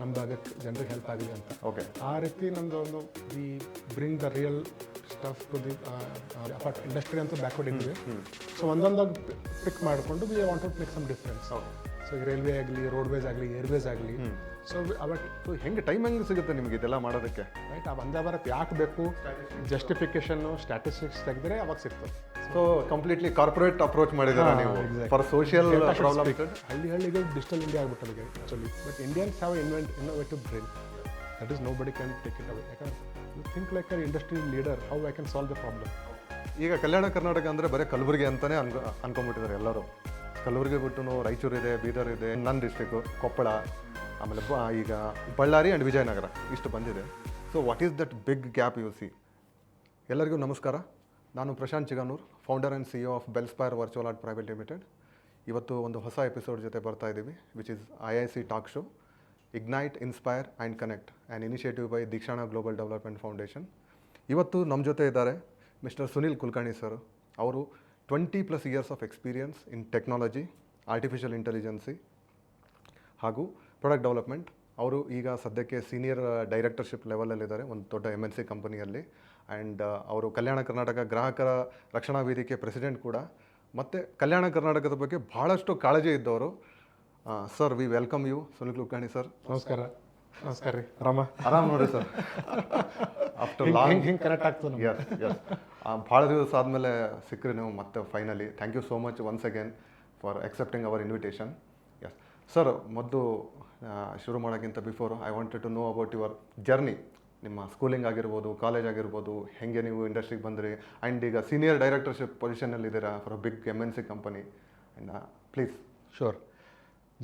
ನಮ್ಮ ಭಾಗಕ್ಕೆ ಜನರಿಗೆ ಹೆಲ್ಪ್ ಆಗಲಿ ಅಂತ. ಓಕೆ. ಆ ರೀತಿ ನಮ್ಮದು ಒಂದು we bring the real stuff to the apart industry ಅಂತೂ ಬ್ಯಾಕ್ವರ್ಡ್ ಇದ್ವಿ. ಸೊ ಒಂದೊಂದಾಗಿ ಪಿಕ್ ಮಾಡಿಕೊಂಡು we want to make some difference. So ಈ ರೈಲ್ವೆ ಆಗಲಿ, ರೋಡ್ವೇಸ್ ಆಗಲಿ, ಏರ್ವೇಸ್ ಆಗಲಿ. ಸೊ ಸೊ ಹೆಂಗೆ ಟೈಮ್ ಹೆಂಗೆ ಸಿಗುತ್ತೆ ನಿಮಗೆ ಇದೆಲ್ಲ ಮಾಡೋದಕ್ಕೆ? ರೈಟ್, ಆ ಒಂದೇ ಬರತ್ತೆ ಯಾಕೆ ಬೇಕು ಜಸ್ಟಿಫಿಕೇಶನ್ನು ಸ್ಟ್ಯಾಟಿಸ್ಟಿಕ್ಸ್ ತೆಗೆದ್ರೆ ಅವಾಗ ಸಿಗ್ತದೆ. ಸೊ ಕಂಪ್ಲೀಟ್ಲಿ ಕಾರ್ಪೊರೇಟ್ ಅಪ್ರೋಚ್ ಮಾಡಿದ್ದೀರಾ ನೀವು ಫಾರ್ ಸೋಷಿಯಲ್ ಪ್ರಾಬ್ಲಮ್. ಹಳ್ಳಿಗೆ ಡಿಜಿಟಲ್ ಇಂಡಿಯಾ ಆಗ್ಬಿಟ್ಟದೆ actually. But Indians have innovative brain. That is nobody can take it away. ಯಾಕಂದ್ರೆ you think like a industry leader, how I can solve the problem. ಈಗ ಕಲ್ಯಾಣ ಕರ್ನಾಟಕ ಅಂದರೆ ಬರೀ ಕಲಬುರಗಿ ಅಂತಲೇ ಅನ್ಕೊಂಡ್ಬಿಟ್ಟಿದ್ದಾರೆ ಎಲ್ಲರೂ. ಕಲಬುರಗಿ ಬಿಟ್ಟು ರಾಯಚೂರು ಇದೆ, ಬೀದರ್ ಇದೆ, ನನ್ನ ಡಿಸ್ಟ್ರಿಕ್ಕು ಕೊಪ್ಪಳ, ಆಮೇಲೆ ಈಗ ಬಳ್ಳಾರಿ ಆ್ಯಂಡ್ ವಿಜಯನಗರ ಇಷ್ಟು ಬಂದಿದೆ. So what is that big gap you see? ಎಲ್ಲರಿಗೂ ನಮಸ್ಕಾರ. ನಾನು Prashant Chiganur, founder and CEO of Bellspire virtual art private limited. ಇವತ್ತು ಒಂದು ಹೊಸ ಎಪಿಸೋಡ್ ಜೊತೆ ಬರ್ತಾ ಇದ್ದೀವಿ, which is IIC talk show ignite, inspire and connect, an initiative by Deekshana global development foundation. ಇವತ್ತು ನಮ್ಮ ಜೊತೆ ಇದ್ದಾರೆ ಮಿಸ್ಟರ್ ಸುನಿಲ್ ಕುಲಕರ್ಣಿ ಸರ್. ಅವರು 20+ years of experience in technology, artificial intelligence ಹಾಗೂ ಪ್ರಾಡಕ್ಟ್ ಡೆವಲಪ್ಮೆಂಟ್. ಅವರು ಈಗ ಸದ್ಯಕ್ಕೆ ಸೀನಿಯರ್ ಡೈರೆಕ್ಟರ್ಶಿಪ್ ಲೆವೆಲಲ್ಲಿದ್ದಾರೆ ಒಂದು ದೊಡ್ಡ MNC ಕಂಪನಿಯಲ್ಲಿ. ಆ್ಯಂಡ್ ಅವರು ಕಲ್ಯಾಣ ಕರ್ನಾಟಕ ಗ್ರಾಹಕರ ರಕ್ಷಣಾ ವೇದಿಕೆ ಪ್ರೆಸಿಡೆಂಟ್ ಕೂಡ. ಮತ್ತು ಕಲ್ಯಾಣ ಕರ್ನಾಟಕದ ಬಗ್ಗೆ ಭಾಳಷ್ಟು ಕಾಳಜಿ ಇದ್ದವರು. Sir, we welcome you, Sunil Kulkarni sir. ನಮಸ್ಕಾರ. ನಮಸ್ಕಾರ ರೀ. ಆರಾಮ್ ನೋಡ್ರಿ ಸರ್. ಆಫ್ಟರ್ ಲಾಂಗ್ ಹಿಂಗೆ ಕನೆಕ್ಟ್ ಆಗ್ತದೆ. ಎಸ್ ಎಸ್ ಭಾಳ ದಿವಸ ಆದಮೇಲೆ ಸಿಕ್ಕರಿ ನೀವು ಮತ್ತೆ finally. Thank you so much once again for accepting our invitation. Yes sir, ಮೊದಲು ಶುರು ಮಾಡೋಕ್ಕಿಂತ before I wanted to know about your journey. ನಿಮ್ಮ ಸ್ಕೂಲಿಂಗ್ ಆಗಿರ್ಬೋದು, ಕಾಲೇಜ್ ಆಗಿರ್ಬೋದು, ಹೇಗೆ ನೀವು ಇಂಡಸ್ಟ್ರಿಗೆ ಬಂದ್ರಿ, ಆ್ಯಂಡ್ ಈಗ ಸೀನಿಯರ್ ಡೈರೆಕ್ಟರ್ಶಿಪ್ ಪೊಸಿಷನಲ್ಲಿದ್ದೀರಾ for big MNC company. And please. Sure.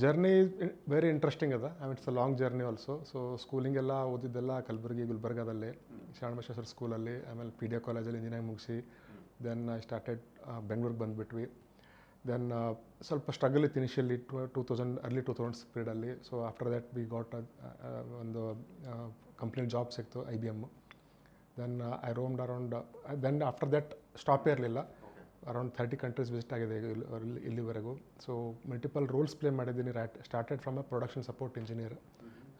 Journey very interesting ಅದ. It's a long journey also. So ಸ್ಕೂಲಿಂಗೆಲ್ಲ ಓದಿದ್ದೆಲ್ಲ ಕಲಬುರಗಿ, ಗುಲ್ಬರ್ಗಾದಲ್ಲಿ ಶರಣಬಸವೇಶ್ವರ ಸ್ಕೂಲಲ್ಲಿ. ಆಮೇಲೆ PDA ಕಾಲೇಜಲ್ಲಿ ಇಂಜಿನಿಯರಿಂಗ್ ಮುಗಿಸಿ ದೆನ್ ಐ ಸ್ಟಾರ್ಟೆಡ್ ಬೆಂಗ್ಳೂರಿಗೆ ಬಂದುಬಿಟ್ವಿ. ದೆನ್ ಸ್ವಲ್ಪ ಸ್ಟ್ರಗಲ್ ಇತ್ತು ಇನಿಷಿಯಲಿ ಅರ್ಲಿ 2000s ಪೀರಿಯಡಲ್ಲಿ. So after that we got ಒಂದು ಕಂಪ್ನಿ ಜಾಬ್ ಸಿಕ್ತು, IBM. Then I roamed around. Then after that ಸ್ಟಾಪೇ ಇರಲಿಲ್ಲ. ಅರೌಂಡ್ 30 ಕಂಟ್ರೀಸ್ ವಿಸಿಟ್ ಆಗಿದೆ ಇಲ್ಲಿವರೆಗೂ. ಸೊ ಮಲ್ಟಿಪಲ್ ರೋಲ್ಸ್ ಪ್ಲೇ ಮಾಡಿದ್ದೀನಿ. Started from a production support engineer.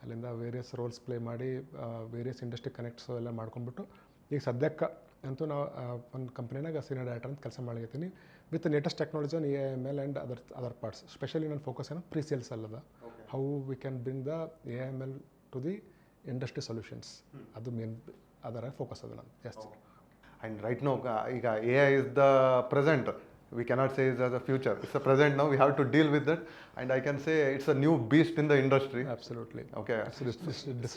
ಅಲ್ಲಿಂದ various roles play ಮಾಡಿ various industry connects ಎಲ್ಲ ಮಾಡ್ಕೊಂಡ್ಬಿಟ್ಟು ಈಗ ಸದ್ಯಕ್ಕೆ ಅಂತೂ ನಾವು ಒಂದು ಕಂಪ್ನಿನಾಗ ಸೀನಿಯರ್ ಡೈರೆಕ್ಟರ್ ಅಂತ ಕೆಲಸ ಮಾಡಿರ್ತೀನಿ with latest technology on AIML and other parts. Specially ನನ್ನ ಫೋಕಸ್ ಏನೋ ಪ್ರೀಸೇಲ್ಸ್ ಅಲ್ಲದ. How we can bring the AIML to the industry solutions. ಅದು ಮೇನ್ ಅದರ ಫೋಕಸ್ ಅದ ನಾನು ಜಾಸ್ತಿ. And right now, ಈಗ AI is the present. We cannot say it's the future. It's the present now. We have to deal with that. And I can say it's a new beast in the industry. Absolutely. Okay.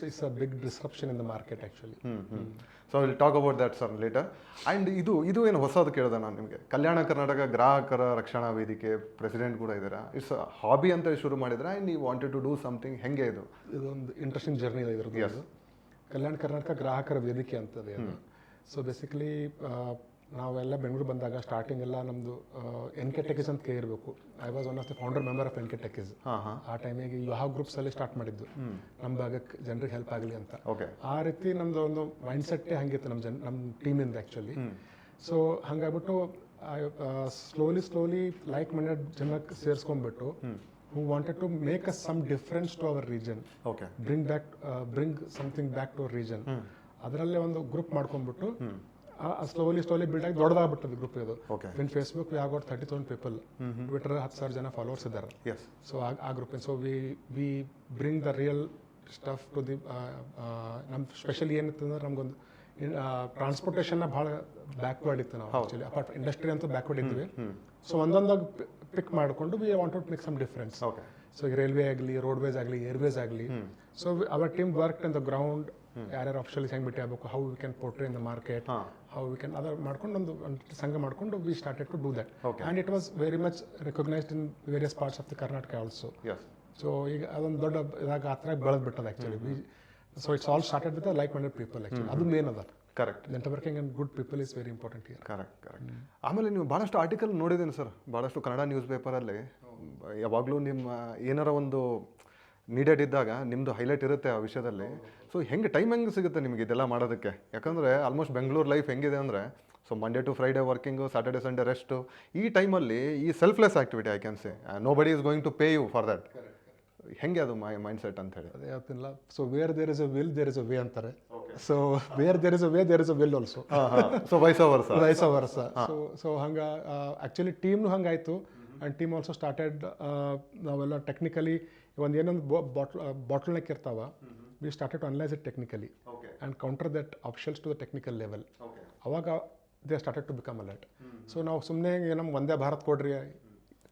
It's a big disruption in the market actually. So we'll talk about that sir later. And ಇದು ಏನು ಹೊಸದು ಕೇಳಿದೆ ನಾನು ನಿಮಗೆ. ಕಲ್ಯಾಣ ಕರ್ನಾಟಕ ಗ್ರಾಹಕರ ರಕ್ಷಣಾ ವೇದಿಕೆ president ಕೂಡ ಇದ್ದೀರಾ. ಇಟ್ಸ್ ಹಾಬಿ ಅಂತ ಶುರು ಮಾಡಿದ್ರೆ and you wanted to do something. ಹೆಂಗೆ ಇದು? ಇದೊಂದು ಇಂಟ್ರೆಸ್ಟಿಂಗ್ ಜರ್ನಿ ಇದೆ ಇದ್ರದ್ದು. ಕಲ್ಯಾಣ ಕರ್ನಾಟಕ ಗ್ರಾಹಕರ ವೇದಿಕೆ ಅಂತದೆ ಅದು. ಸೊ ಬೇಸಿಕಲಿ ನಾವೆಲ್ಲ ಬೆಂಗಳೂರು ಬಂದಾಗ ಸ್ಟಾರ್ಟಿಂಗ್ ಎಲ್ಲ ನಮ್ಮದು NK Techies ಅಂತ ಕೇಳಿರಬೇಕು. I was one of the founder member of NK Techies. ಆ ಟೈಮಿಗೆ ಯಾವ ಗ್ರೂಪ್ಸಲ್ಲಿ ಸ್ಟಾರ್ಟ್ ಮಾಡಿದ್ದು ನಮ್ಮ ಭಾಗಕ್ಕೆ ಜನರಿಗೆ ಹೆಲ್ಪ್ ಆಗಲಿ ಅಂತ. ಆ ರೀತಿ ನಮ್ಮದು ಒಂದು ಮೈಂಡ್ಸೆಟ್ಟೇ ಹಂಗಿತ್ತು ನಮ್ಮ ಟೀಮಿಂದ ಆ್ಯಕ್ಚುಲಿ. ಸೊ ಹಾಗಾಗ್ಬಿಟ್ಟು ಸ್ಲೋಲಿ ಲೈಕ್ ಮೈಂಡೆಡ್ ಜನಕ್ಕೆ ಸೇರಿಸ್ಕೊಂಡ್ಬಿಟ್ಟು who wanted to make us some difference to our region. Okay. Bring something back to our region. ಅದರಲ್ಲೇ ಒಂದು ಗ್ರೂಪ್ ಮಾಡ್ಕೊಂಡ್ಬಿಟ್ಟು ಸ್ಲೋಲಿ ಬಿಲ್ಡ್ ಆಗಿ ದೊಡ್ಡದಾಗ್ಬಿಟ್ಟದು ಗ್ರೂಪ್ ಇದು. In Facebook we have got 30,000 people. Twitter 10,000 ಜನ followers ಇದ್ದಾರೆ. So ಆ group. So we bring the real stuff to the ನಮ್ಮ ಸ್ಪೆಷಲಿ ಏನಿತ್ತು ಅಂದ್ರೆ ನಮ್ಗೊಂದು ಟ್ರಾನ್ಸ್ಪೋರ್ಟೇಷನ್ನ ಭಾಳ ಬ್ಯಾಕ್ವರ್ಡ್ ಇತ್ತು ನಾವು ಆ್ಯಕ್ಚುಲಿ. ಅಪಾರ್ಟ್ ಇಂಡಸ್ಟ್ರಿ ಅಂತೂ ಬ್ಯಾಕ್ವರ್ಡ್ ಇದ್ವಿ. ಸೊ ಒಂದೊಂದಾಗಿ ಪಿಕ್ ಮಾಡಿಕೊಂಡು we want to make some difference. So ಈ ರೈಲ್ವೆ ಆಗಲಿ, ರೋಡ್ವೇಸ್ ಆಗಲಿ, ಏರ್ವೇಸ್ ಆಗಲಿ. So our team work in the ground. ಯಾರ್ಯಾರು ಆಫೀಷಿಯಲ್ಸ್ ಹೆಂಗೆ ಭೇಟಿ ಆಗಬೇಕು, how we can portray in the market, how we can other ಮಾಡ್ಕೊಂಡು ಒಂದು ಸಂಘ ಮಾಡಿಕೊಂಡು we started to do that. And it was very much recognised in various parts of the Karnataka also. So ಈಗ ಅದೊಂದು ದೊಡ್ಡ ಇದಾಗ ಆ ಥರ ಬೆಳೆದ್ಬಿಟ್ಟದ actually. So it's all started with like minded people actually. ಅದು ಮೇನ್ ಅದ. Correct. Networking and good people is very important here. Correct. ಆಮೇಲೆ ನೀವು ಭಾಳಷ್ಟು ಆರ್ಟಿಕಲ್ ನೋಡಿದ್ದೀನಿ ಸರ್, ಭಾಳಷ್ಟು ಕನ್ನಡ ನ್ಯೂಸ್ ಪೇಪರಲ್ಲಿ. ಯಾವಾಗಲೂ ನಿಮ್ಮ ಏನಾರ ಒಂದು ನೀಡೆಡ್ ಇದ್ದಾಗ ನಿಮ್ಮದು ಹೈಲೈಟ್ ಇರುತ್ತೆ ಆ ವಿಷಯದಲ್ಲಿ. ಸೊ ಹೆಂಗೆ ಟೈಮ್ ಹೆಂಗೆ ಸಿಗುತ್ತೆ ನಿಮಗೆ ಇದೆಲ್ಲ ಮಾಡೋದಕ್ಕೆ? ಯಾಕಂದರೆ ಆಲ್ಮೋಸ್ಟ್ ಬೆಂಗಳೂರು ಲೈಫ್ ಹೆಂಗಿದೆ ಅಂದರೆ, so Monday to Friday working, Saturday Sunday rest. ಈ ಟೈಮಲ್ಲಿ ಈ selfless activity I can say nobody is going to pay you for that. ಹೆಂಗೆ ಅದು ಮೈಂಡ್ ಸೆಟ್ ಅಂತ ಹೇಳಿ? ಅದೇ ಹೇಳ್ತೀನಿಲ್ಲ, so where there is a will there is a way ಅಂತಾರೆ. So where there is a way there is a will also. So vice versa. So ಹಂಗೆ actually ಟೀಮ್ನು ಹಂಗಾಯಿತು. ಆ್ಯಂಡ್ ಟೀಮ್ ಆಲ್ಸೋ ಸ್ಟಾರ್ಟೆಡ್, ನಾವೆಲ್ಲ technically ಒಂದು ಏನೊಂದು bottleneck ಇರ್ತಾವ, we started to analyse it technically and counter that options to the technical level. ಅವಾಗ they started to become alert. So ನಾವು ಸುಮ್ಮನೆ ನಮ್ಗೆ ವಂದೇ ಭಾರತ್ ಕೊಡ್ರಿ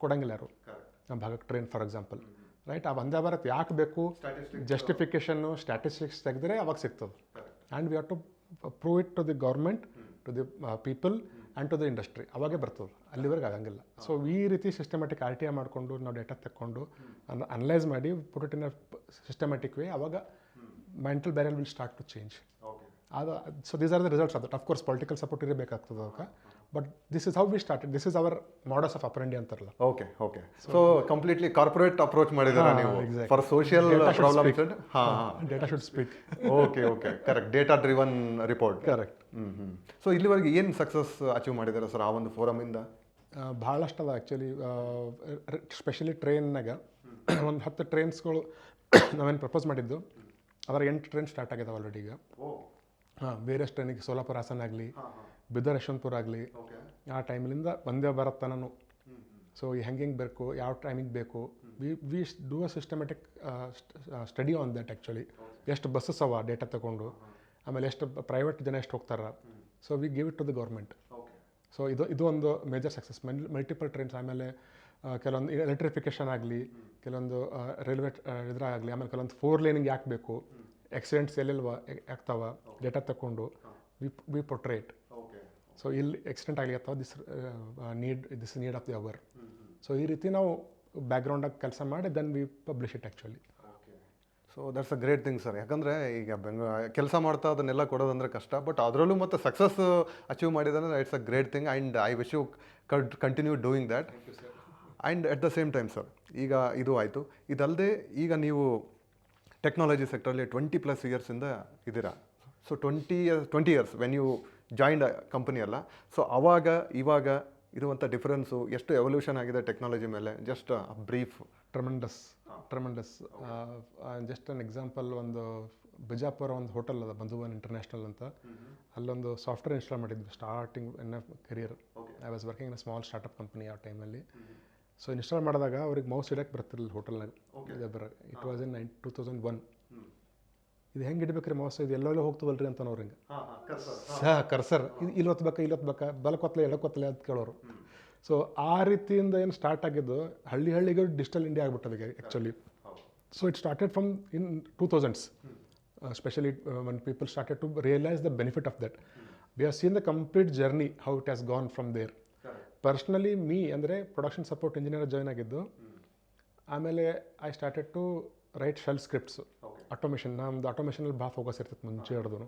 ಕೊಡಂಗಿಲ್ಲ ಯಾರು ನಮ್ಮ ಭಾಗಕ್ಕೆ ಟ್ರೈನ್ ಫಾರ್ ಎಕ್ಸಾಂಪಲ್, ರೈಟ್? ಆ ವಂದೇ ಭಾರತ್ ಯಾಕೆ ಬೇಕು, ಜಸ್ಟಿಫಿಕೇಷನ್ನು ಸ್ಟ್ಯಾಟಿಸ್ಟಿಕ್ಸ್ ತೆಗೆದ್ರೆ ಅವಾಗ ಸಿಗ್ತದೆ. And we have to prove it to the government, to the people and to the industry. ಅವಾಗೇ ಬರ್ತದೆ, ಅಲ್ಲಿವರೆಗೆ ಆಗಂಗಿಲ್ಲ. ಸೊ ಈ ರೀತಿ ಸಿಸ್ಟಮ್ಯಾಟಿಕ್ RTI ಮಾಡಿಕೊಂಡು ನಾವು ಡೇಟಾ ತೆಕ್ಕೊಂಡು ಅನಲೈಸ್ ಮಾಡಿ put it in a systematic way, ಅವಾಗ mental barrier will start to change. ಅದು so these are the results of that. Of course political support ಇರಬೇಕಾಗ್ತದೆ ಅದಕ್ಕೆ, but this is how we started. This is our modus of operandi ಅಂತಾರಲ್ಲ. Okay. So completely corporate approach ಮಾಡಿದ್ದೀರಾ ನೀವು for social problems. Data should speak. Okay correct. Data driven report. Correct. So ಇಲ್ಲಿವರೆಗೆ ಏನು success achieve ಮಾಡಿದ್ದಾರೆ sir ಆ ಒಂದು ಫೋರಮಿಂದ? ಭಾಳಷ್ಟು ಅದ ಆ್ಯಕ್ಚುಲಿ. ಸ್ಪೆಷಲಿ ಟ್ರೈನ್ನಾಗ ಒಂದು 10 ಟ್ರೈನ್ಸ್ಗಳು ನಾವೇನು ಪ್ರಪೋಸ್ ಮಾಡಿದ್ದು, ಅದರ 8 ಟ್ರೈನ್ ಸ್ಟಾರ್ಟ್ ಆಗಿದಾವೆ ಆಲ್ರೆಡಿ ಈಗ. ವೇರಿಯಸ್ ಟ್ರೈನಿಗೆ ಸೋಲಾಪುರ ಹಾಸನ ಆಗಲಿ, ಬಿದರ್ ಯಶವಂತಪುರ ಆಗಲಿ, ಆ ಟೈಮ್ಲಿಂದ ವಂದೇ ಭಾರತ್ ತನೂ. ಸೊ ಹೆಂಗೆ ಬೇಕು, ಯಾವ ಟೈಮಿಗೆ ಬೇಕು, we do a systematic study on that actually. ಎಷ್ಟು ಬಸ್ಸಸ್ ಅವ ಡೇಟಾ ತೊಗೊಂಡು, ಆಮೇಲೆ ಎಷ್ಟು ಪ್ರೈವೇಟ್ ಜನ ಎಷ್ಟು ಹೋಗ್ತಾರೆ. So we give it to the government. So ಇದು ಒಂದು ಮೇಜರ್ ಸಕ್ಸಸ್. Multiple trains. ಆಮೇಲೆ ಕೆಲವೊಂದು ಎಲೆಕ್ಟ್ರಿಫಿಕೇಷನ್ ಆಗಲಿ, ಕೆಲವೊಂದು ರೈಲ್ವೆ ಇದ್ರಾಗಲಿ, ಆಮೇಲೆ ಕೆಲವೊಂದು 4 ಲೇನಿಂಗ್ ಯಾಕೆ ಬೇಕು, ಆಕ್ಸಿಡೆಂಟ್ಸ್ ಎಲ್ಲೆಲ್ವ ಆಗ್ತಾವ, ಡೇಟಾ ತಗೊಂಡು ವಿ ಪೊಟ್ರೇಟ್. ಸೊ ಇಲ್ಲಿ ಆಕ್ಸಿಡೆಂಟ್ ಆಗಲಿಕ್ಕತ್ತಾವ, this need of the hour. So ಈ ರೀತಿ ನಾವು ಬ್ಯಾಕ್ಗ್ರೌಂಡಾಗಿ ಕೆಲಸ ಮಾಡಿ then we publish it actually. So that's a great thing sir. ಯಾಕಂದರೆ ಈಗ ಕೆಲಸ ಮಾಡ್ತಾ ಅದನ್ನೆಲ್ಲ ಕೊಡೋದಂದ್ರೆ ಕಷ್ಟ, ಬಟ್ ಅದರಲ್ಲೂ ಮತ್ತು ಸಕ್ಸಸ್ ಅಚೀವ್ ಮಾಡಿದಂದ್ರೆ it's a great thing. And I wish you continue doing that. And at the same time sir, ಈಗ ಇದು ಆಯಿತು, ಇದಲ್ಲದೆ ಈಗ ನೀವು ಟೆಕ್ನಾಲಜಿ ಸೆಕ್ಟ್ರಲ್ಲಿ 20+ ಇಯರ್ಸಿಂದ ಇದ್ದೀರಾ. So 20 years when you joined company ಅಲ್ಲ. ಸೊ ಇವಾಗ ಇರುವಂಥ ಡಿಫರೆನ್ಸು, ಎಷ್ಟು ಎವಲ್ಯೂಷನ್ ಆಗಿದೆ ಟೆಕ್ನಾಲಜಿ ಮೇಲೆ, just brief. Tremendous. Just an example, ಒಂದು ಬಿಜಾಪುರ ಒಂದು ಹೋಟೆಲ್ ಅದ, ಬಂಧುವನ್ ಇಂಟರ್ನ್ಯಾಷನಲ್ ಅಂತ. ಅಲ್ಲೊಂದು ಸಾಫ್ಟ್ವೇರ್ ಇನ್ಸ್ಟಾಲ್ ಮಾಡಿದ್ವಿ starting in a career. I was working in a small startup company ಆ ಟೈಮಲ್ಲಿ. ಸೊ ಇನ್ಸ್ಟಾಲ್ ಮಾಡಿದಾಗ ಅವ್ರಿಗೆ ಮೌಸ್ ಇಡಕ್ಕೆ ಬರ್ತಿರಲಿಲ್ಲ ಹೋಟೆಲ್ನಾಗ. It was in 2001. ಇದು ಹೆಂಗೆ ಇಡ್ಬೇಕ್ರಿ ಮೌಸ್, ಇದು ಎಲ್ಲೆಲ್ಲೋ ಹೋಗ್ತವಲ್ರಿ ಅಂತ ಅವ್ರು ಹಿಂಗೆ ಕರ್ಸರ್ ಇಲ್ಲಿ ಹೊತ್ಬೇಕಾ ಬಲಕ್ಕೊತ್ತಲೆ ಎಡಕ್ಕೊತ್ತಲೆ ಅಂತ ಕೇಳೋರು. ಸೊ ಆ ರೀತಿಯಿಂದ ಏನು ಸ್ಟಾರ್ಟ್ ಆಗಿದ್ದು ಹಳ್ಳಿಗೆ ಡಿಜಿಟಲ್ ಇಂಡಿಯಾ ಆಗ್ಬಿಟ್ಟದೆ actually. So it started from in 2000s, specially when people started to realize the benefit of that. We have seen the complete journey, how it has gone from there. Personally ಅಂದರೆ production support engineer join ಆಗಿದ್ದು. ಆಮೇಲೆ I started to write shell scripts, automation. ನಮ್ದು ಆಟೋಮೇಷನಲ್ಲಿ ಭಾಳ focus ಇರ್ತೈತೆ ಮುಂಚೆ ಹಿಡಿದು.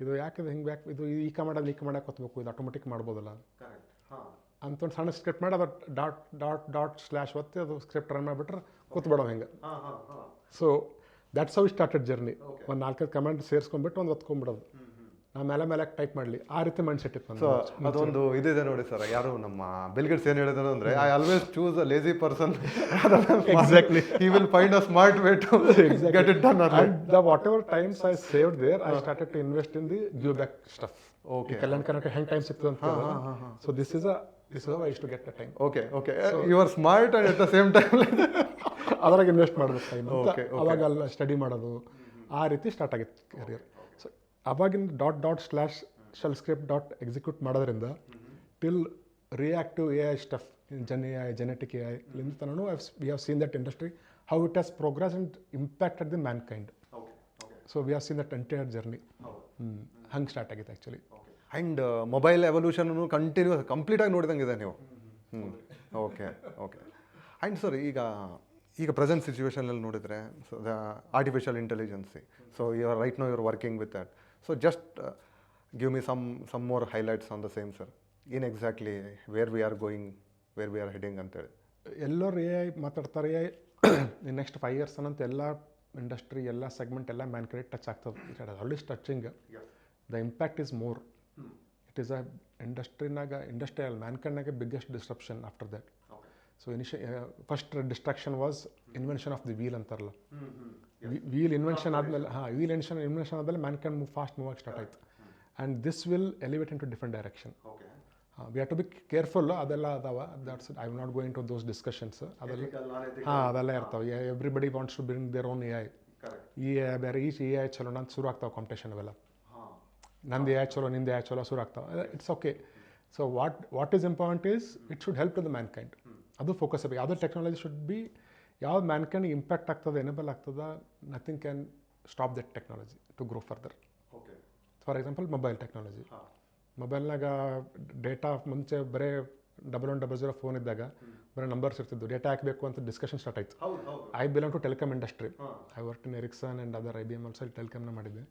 ಇದು ಯಾಕೆ ಹಿಂಗೆ ಇದು ಈ ಮಾಡಕ್ಕೆ ಹೊತ್ಬೇಕು, ಇದು ಆಟೋಮೆಟಿಕ್ ಮಾಡ್ಬೋದಲ್ಲ ಅಂತ ಒಂದು ಸಣ್ಣ ಸ್ಕ್ರಿಪ್ಟ್ ಮಾಡಿ ಅದು ಡಾಟ್ / ಒತ್ತಿ ಅದು ಸ್ಕ್ರಿಪ್ಟ್ ರನ್ ಮಾಡಿಬಿಟ್ರೆ ಕೂತ್ಬಿಡೋ ಹೆಂಗೆ. So that's how started journey. ಒಂದು 4-5 ಕಮೆಂಟ್ ಸೇರಿಸ್ಕೊಂಡ್ಬಿಟ್ಟು ಒಂದು ಒತ್ಕೊಂಡ್ಬಿಡೋದು, ನಾವು ಮೇಲೆ ಟೈಪ್ ಮಾಡಲಿ, ಆ ರೀತಿ ಮೈಂಡ್ ಸೆಟ್ ಇತ್ತು. ಸೊ ಅದೊಂದು ಇದಿದೆ ನೋಡಿ ಸರ್, ಯಾರು ನಮ್ಮ ಬಿಲ್ ಗೇಟ್ಸ್ ಏನು ಹೇಳಿದ್ರು ಅಂದರೆ, I always choose a lazy person. Exactly. He will find a smart way to get it done. The whatever times I saved there, I started to invest in the give back stuff. Okay. Kalyana Karnataka ಹೆಂಗೆ time ಸಿಗ್ತದೆ ಅಂತ. So this is how I use to get a time. Okay. You are smart and at the same time ಅದ್ರಾಗ invest ಮಾಡಬೇಕು time ಅಂತ. ಅವಾಗ ಅಲ್ಲ study ಮಾಡೋದು, ಆ ರೀತಿ ಸ್ಟಾರ್ಟ್ ಆಗಿತ್ತು ಕರಿಯರ್. ಸೊ ಅವಾಗಿನ // ಸ್ಕ್ರಿಪ್ಟ್ ಎಕ್ಸಿಕ್ಯೂಟ್ ಮಾಡೋದ್ರಿಂದ till reactive AI stuff, genetic AI ಲಿಂದ ತನೂ we have seen that industry, how it has progress and impacted the mankind. So we have seen that entire journey. ಹಂಗೆ start ಆಗಿತ್ತು actually. And mobile ಎವಲ್ಯೂಷನ್ನು ಕಂಪ್ಲೀಟಾಗಿ ನೋಡಿದಂಗಿದೆ ನೀವು. Okay. And sir, ಈಗ present ಸಿಚುವೇಷನಲ್ಲಿ ನೋಡಿದರೆ, so the artificial intelligence, so right now you are working with that. So just give me some more highlights on the same sir. ಏನು exactly where we are going, where we are heading ಅಂತೇಳಿ. ಎಲ್ಲರೂ AI ಮಾತಾಡ್ತಾರೆ. AI next 5 years ಅನ್ನಂತ ಎಲ್ಲ industry, ಎಲ್ಲ segment, ಎಲ್ಲ man ಕಡೆ touch ಆಗ್ತದೆ. It already touching. The impact is more. It is a industrial ಮ್ಯಾನ್ ಕೈಂಡ್ನಾಗೆ biggest disruption after that. So first distraction was invention of the wheel ಅಂತಾರಲ್ಲ, wheel invention ಆದಮೇಲೆ wheel invention ಆದಮೇಲೆ man can move ಆಗಿ start ಆಯಿತು. And this will elevate into different direction. We have to be careful. ಅದೆಲ್ಲ ಅದಾವ, that's I will not going to those discussions. ಅದೆಲ್ಲ ಅದೆಲ್ಲ ಇರ್ತಾವೆ. Everybody wants to bring their own AI. ಈ AI ಬೇರೆ, ಈ AI ಚಲೋ, ನಂದು ಶುರು ಆಗ್ತಾವೆ ಕಾಂಪಿಟೇಷನ್ ಅವೆಲ್ಲ. ನಂದು AI ಚಲೋ, ನಿಂದು AI ಚಲೋ ಶುರು ಆಗ್ತಾವೆ. It's okay. So what is important is it should help to the mankind. ಅದು ಫೋಕಸ್ ಆಗಬೇಕು. ಯಾವುದೇ ಟೆಕ್ನಾಲಜಿ ಶುಡ್ ಬಿ, ಯಾವ ಮ್ಯಾನ್ಕೈಂಡ್ ಇಂಪ್ಯಾಕ್ಟ್ ಆಗ್ತದೆ, ಎನೇಬಲ್ ಆಗ್ತದೆ, nothing can stop that technology to grow further. For example mobile technology. ಮೊಬೈಲ್ನಾಗ data ಮುಂಚೆ ಬರೀ 1100 phone ಇದ್ದಾಗ ಬರೀ ನಂಬರ್ಸ್ ಇರ್ತಿದ್ದು, ಡೇಟಾ ಹಾಕಬೇಕು ಅಂತ ಡಿಸ್ಕಷನ್ ಸ್ಟಾರ್ಟ್ ಆಯಿತು. I belong to telecom industry. I work in Ericsson and other IBM also ಟೆಲಿಕಾಮ್ನ ಮಾಡಿದ್ದೆ.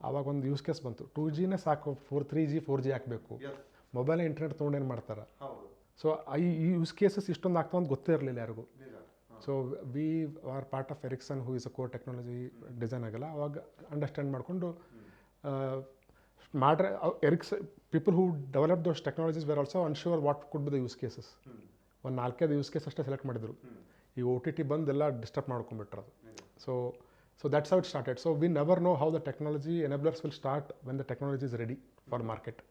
ಆವಾಗ ಒಂದು ಯೂಸ್ ಕೇಸ್ ಬಂತು, 2Gನೇ ಸಾಕು, 3G 4G ಹಾಕಬೇಕು. ಮೊಬೈಲ್ ಇಂಟರ್ನೆಟ್ ತೊಗೊಂಡೇನು ಮಾಡ್ತಾರೆ. ಸೊ ಈ ಯೂಸ್ ಕೇಸಸ್ ಇಷ್ಟೊಂದು ಆಗ್ತಾವ ಅಂತ ಗೊತ್ತೇ ಇರಲಿಲ್ಲ ಯಾರಿಗೂ. So we are part of Ericsson who is a core technology design ಆಗಲ್ಲ. ಅವಾಗ ಅಂಡರ್ಸ್ಟ್ಯಾಂಡ್ ಮಾಡಿಕೊಂಡು ಮಾಡ್ರೆ people who develop those technologies were also unsure what could be the use cases. ಒಂದು 4-5 ಯೂಸ್ ಕೇಸ್ ಅಷ್ಟೇ ಸೆಲೆಕ್ಟ್ ಮಾಡಿದ್ರು. ಈ OTT ಬಂದೆಲ್ಲ ಡಿಸ್ಟರ್ಬ್ ಮಾಡ್ಕೊಂಡ್ಬಿಟ್ರು ಅದು. So that's how it started. So we never know how the technology enablers will start when the technology is ready for market.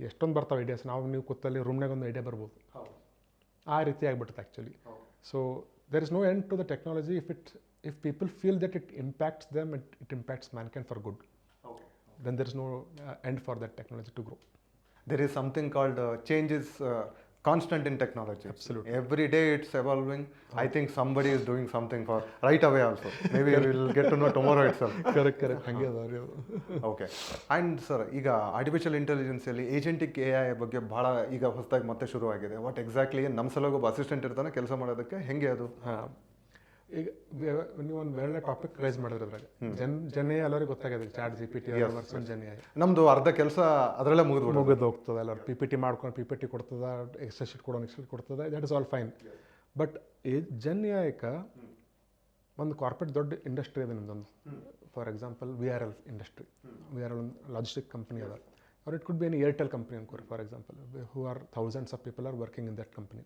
ಎಷ್ಟೊಂದು ಬರ್ತಾವೆ ideas, ನೀವು ಕೂತಲ್ಲಿ ರೂಮ್ನಾಗ ಒಂದು ಐಡಿಯಾ ಬರ್ಬೋದು. ಆ ರೀತಿ ಆಗಿಬಿಡುತ್ತೆ actually. So there is no end to the technology if people feel that it impacts them, it impacts mankind for good. Then there is no end for that technology to grow. There is something called change is constant in technology. Absolutely. Every day it's evolving. I think somebody is doing something for right away also. Maybe we will get to know tomorrow itself. Correct. ಹಂಗೆ ಅದಾವ್ರಿ ಅದು. Okay. And sir, ಈಗ artificial ಇಂಟೆಲಿಜೆನ್ಸಲ್ಲಿ ಏಜೆಂಟಿಕ್ AI ಬಗ್ಗೆ ಭಾಳ ಈಗ ಹೊಸದಾಗಿ ಮತ್ತೆ ಶುರುವಾಗಿದೆ. ವಾಟ್ ಎಕ್ಸಾಕ್ಟ್ಲಿ ನಮ್ಮ ಸಲುವಾಗಿ ಒಬ್ಬ ಅಸಿಸ್ಟೆಂಟ್ ಇರ್ತಾನೆ ಕೆಲಸ ಮಾಡೋದಕ್ಕೆ, ಹೆಂಗೆ ಅದು? ಈಗ ನೀವು ಒಂದು ಒಳ್ಳೆ ಟಾಪಿಕ್ ರೈಸ್ ಮಾಡಿದ್ರೆ ಅದ್ರಾಗ ಜನ ಎಲ್ಲರಿಗೂ ಗೊತ್ತಾಗಿದೆ, ಚಾಟ್ GPT ವರ್ಸನ್ ಜನ. ನಮ್ಮದು ಅರ್ಧ ಕೆಲಸ ಅದರಲ್ಲೇ ಮುಗಿದು ಹೋಗ್ತದೆ. ಎಲ್ಲರೂ PPT ಮಾಡ್ಕೊಂಡು PPT ಕೊಡ್ತದೆ, ಎಕ್ಸೆಲ್ ಶೀಟ್ ಕೊಡ್ತದೆ, that is all fine. But gen AI ಒಂದು ಕಾರ್ಪೊರೇಟ್ ದೊಡ್ಡ ಇಂಡಸ್ಟ್ರಿ ಇದೆ ನಿಮ್ದೊಂದು. For example VRL industry. VRL ಒಂದು ಲಾಜಿಸ್ಟಿಕ್ ಕಂಪ್ನಿ ಅದ, or it could be an Airtel company ಅನ್ಕೋರಿ for example, who are thousands of people are working in that company.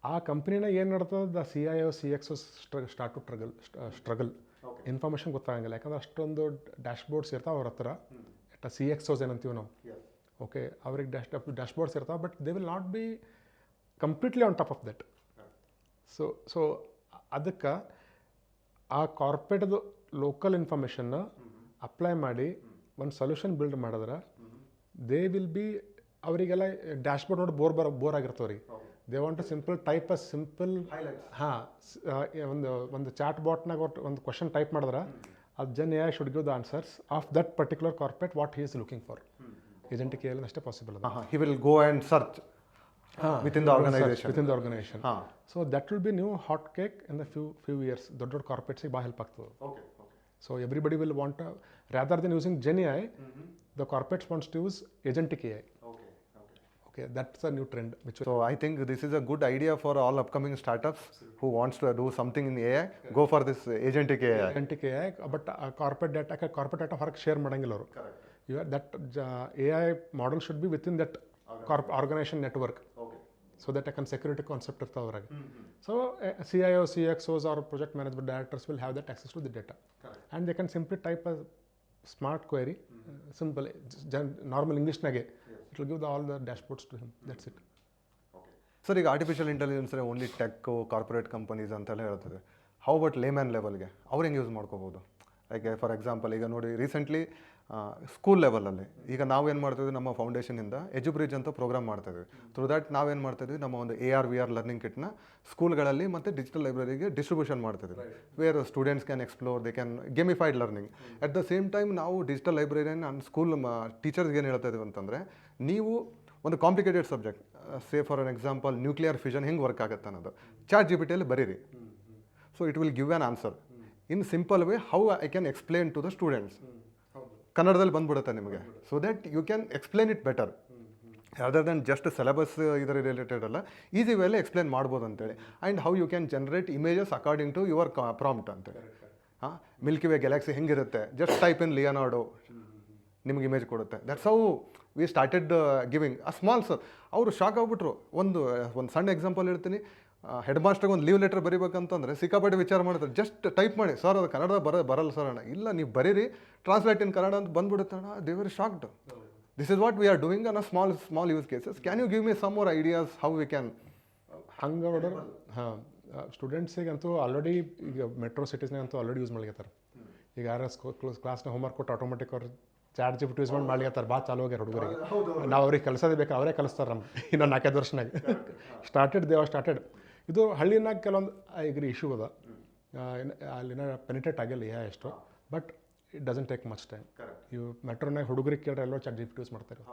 ಆ ಕಂಪ್ನಿನ ಏನು ನಡ್ತದೆ, the CIO CXO start to struggle. Information ಗೊತ್ತಾಗಂಗಿಲ್ಲ, ಯಾಕಂದ್ರೆ ಅಷ್ಟೊಂದು ಡ್ಯಾಶ್ಬೋರ್ಡ್ಸ್ ಇರ್ತಾವೆ ಅವ್ರ ಹತ್ರ. CXOs ಏನಂತೀವಿ ನಾವು. ಓಕೆ, ಅವ್ರಿಗೆ ಡ್ಯಾಶ್ಬೋರ್ಡ್ಸ್ ಇರ್ತಾವೆ, but they will not be completely on top of that. So ಅದಕ್ಕೆ ಆ ಕಾರ್ಪೊರೇಟ್ದು ಲೋಕಲ್ ಇನ್ಫಾರ್ಮೇಷನ್ನ ಅಪ್ಲೈ ಮಾಡಿ ಒಂದು ಸೊಲ್ಯೂಷನ್ ಬಿಲ್ಡ್ ಮಾಡಿದ್ರೆ ದೇ ವಿಲ್ ಬಿ, ಅವರಿಗೆಲ್ಲ ಡ್ಯಾಶ್ಬೋರ್ಡ್ ನೋಡಿ ಬೋರ್ ಆಗಿರ್ತವೆ ರೀ. They want to type a simple ಒಂದು ಚಾಟ್ ಬಾಟ್ನಾಗ ಒಂದು ಕ್ವಶನ್ ಟೈಪ್ ಮಾಡಿದ್ರೆ ಅದು gen AI should give the answers of that particular corporate what he is looking for. Agentic AI ಅಷ್ಟೇ ಪಾಸಿಬಲ್ ಅದು. He will go and search within the organization. So that will be new hot cake in the few years. ದೊಡ್ಡ ಕಾರ್ಪೊರೇಟ್ಸಿಗೆ ಭಾಳ help ಆಗ್ತದೆ. So everybody will want to, rather than using Gen AI, the corporates wants to use agentic AI. Okay, that's a new trend. So I think this is a good idea for all upcoming startups who wants to do something in AI. Go for this agentic AI. Agentic AI, but corporate data ಹೊರಗೆ share ಮಾಡಂಗಿಲ್ಲ ಅವರು. That AI model should be within that organization network. So that a security concept ಇರ್ತಾವೆ ಅವ್ರಾಗ. So CIO, CXOs or project management directors will have that access to the data. And they can simply type a smart query, simple, normal Englishನಾಗೆ. It will give all the dashboards to him. That's it. Sir, ಈಗ artificial intelligence only tech, corporate companies ಅಂತೆಲ್ಲ ಹೇಳ್ತದೆ. How but Lehman ಲೆವೆಲ್ಗೆ ಅವ್ರು ಹೆಂಗೆ use ಮಾಡ್ಕೋಬೋದು? Like for example, ಈಗ ನೋಡಿ recently school ಲೆವೆಲಲ್ಲಿ ಈಗ ನಾವೇನು ಮಾಡ್ತಿದ್ವಿ, ನಮ್ಮ ಫೌಂಡೇಶನಿಂದ ಎಜುಬ್ರಿಡ್ಜ್ ಅಂತ ಪ್ರೋಗ್ರಾಮ್ ಮಾಡ್ತಾಯಿದ್ವಿ. ಥ್ರೂ ದ್ಯಾಟ್ ನಾವೇನು ಮಾಡ್ತಾಯಿದ್ವಿ, ನಮ್ಮ ಒಂದು AR VR ಲರ್ನಿಂಗ್ ಕಿಟ್ನ ಸ್ಕೂಲ್ಗಳಲ್ಲಿ ಮತ್ತು ಡಿಜಿಟಲ್ ಲೈಬ್ರರಿಗೆ ಡಿಸ್ಟ್ರಿಬ್ಯೂಷನ್ ಮಾಡ್ತಿದ್ವಿ. Where students can explore, they can gamified learning. At the same time ನಾವು ಡಿಜಿಟಲ್ ಲೈಬ್ರರಿಯನ್ನು ಸ್ಕೂಲ್ ಟೀಚರ್ಸ್ಗೆ ಏನು ಹೇಳ್ತಾ ಇದ್ದೀವಿ ಅಂತಂದರೆ, ನೀವು ಒಂದು complicated subject, say for an example nuclear fission ಹೆಂಗೆ ವರ್ಕ್ ಆಗುತ್ತೆ ಅನ್ನೋದು ಚಾಟ್ GPTಯಲ್ಲಿ ಬರೀರಿ. So it will give an answer in simple way. How I can explain to the students, ಕನ್ನಡದಲ್ಲಿ ಬಂದ್ಬಿಡುತ್ತೆ ನಿಮಗೆ. So that you can explain it better other than just syllabus ಇದರ ರಿಲೇಟೆಡ್ ಅಲ್ಲ, ಈಸಿ ವೇಲೆ ಎಕ್ಸ್ಪ್ಲೇನ್ ಮಾಡ್ಬೋದು ಅಂತೇಳಿ. And how you can generate images according to your prompt ಅಂತೇಳಿ. Milky way galaxy ಹೆಂಗಿರುತ್ತೆ, ಜಸ್ಟ್ ಟೈಪ್ ಇನ್ ಲಿಯೋನಾರ್ಡೋ, ನಿಮ್ಗೆ image ಕೊಡುತ್ತೆ. That's how we started giving a small sir. ಅವರು ಶಾಕ್ ಆಗ್ಬಿಟ್ರು. ಒಂದು ಸಣ್ಣ ಎಕ್ಸಾಂಪಲ್ ಹೇಳ್ತೀನಿ. ಹೆಡ್ ಮಾಸ್ಟರ್ಗೆ ಒಂದು ಲೀವ್ ಲೆಟರ್ ಬರೀಬೇಕಂತಂದ್ರೆ ಸಿಕ್ಕಾಪಟ್ಟೆ ವಿಚಾರ ಮಾಡ್ತಾರೆ. ಜಸ್ಟ್ ಟೈಪ್ ಮಾಡಿ, ಸರ್ ಅದು ಕನ್ನಡ ಬರಲ್ಲ ಸರ್ ಅಣ್ಣ. ಇಲ್ಲ ನೀವು ಬರೀರಿ, ಟ್ರಾನ್ಸ್ಲೇಟ್ ಇನ್ ಕನ್ನಡ ಅಂತ ಬಂದ್ಬಿಡುತ್ತೆ ಅಣ್ಣ. They were shocked. This is what we are doing on a small use cases. Can you give me some more ideas how we can? ಹಂಗೆ ನೋಡ್ರೆ ಹಾಂ, ಸ್ಟೂಡೆಂಟ್ಸಿಗಂತೂ ಆಲ್ರೆಡಿ ಈಗ ಮೆಟ್ರೋ ಸಿಟೀಸ್ನಾಗಂತೂ ಆಲ್ರೆಡಿ ಯೂಸ್ ಮಾಡ್ಲಿಕತ್ತಾರೆ. ಈಗ ಯಾರು ಕ್ಲಾಸ್ನ ಹೋಮ್ವರ್ಕ್ ಕೊಟ್ಟು ಆಟೋಮೆಟಿಕ್ ಅವ್ರು ಚಾಟ್ ಜಿಪಿಟಿ ಯೂಸ್ ಮಾಡಿ ಮಾಡ್ಲಿಕತ್ತಾರೆ. ಭಾಳ ಚಾಲು ಹೋಗ್ಯಾರ ಹುಡುಗರಿಗೆ. ನಾವು ಅವ್ರಿಗೆ ಕಲಿಸೋದೇ ಬೇಕು, ಅವರೇ ಕಲಿಸ್ತಾರೆ ನಮ್ಗೆ ಇನ್ನೊಂದು 4-5 ವರ್ಷನಾಗ. ಸ್ಟಾರ್ಟೆಡ್ ಇದು ಹಳ್ಳಿನಾಗ ಕೆಲವೊಂದು ಈಗ ಇಶ್ಯೂ ಅದ, ಅಲ್ಲಿನ ಪೆನಿಟ್ರೇಟ್ ಆಗಿಲ್ಲ ಎಷ್ಟು, but it doesn't take much time. ಇವು ಮೆಟ್ರೋನಾಗ ಹುಡುಗರಿಗೆ ಕೇಳ್ರೆ ಎಲ್ಲೋ ಚಾಟ್ ಜಿಪಿಟಿ ಯೂಸ್ ಮಾಡ್ತಾರೆ.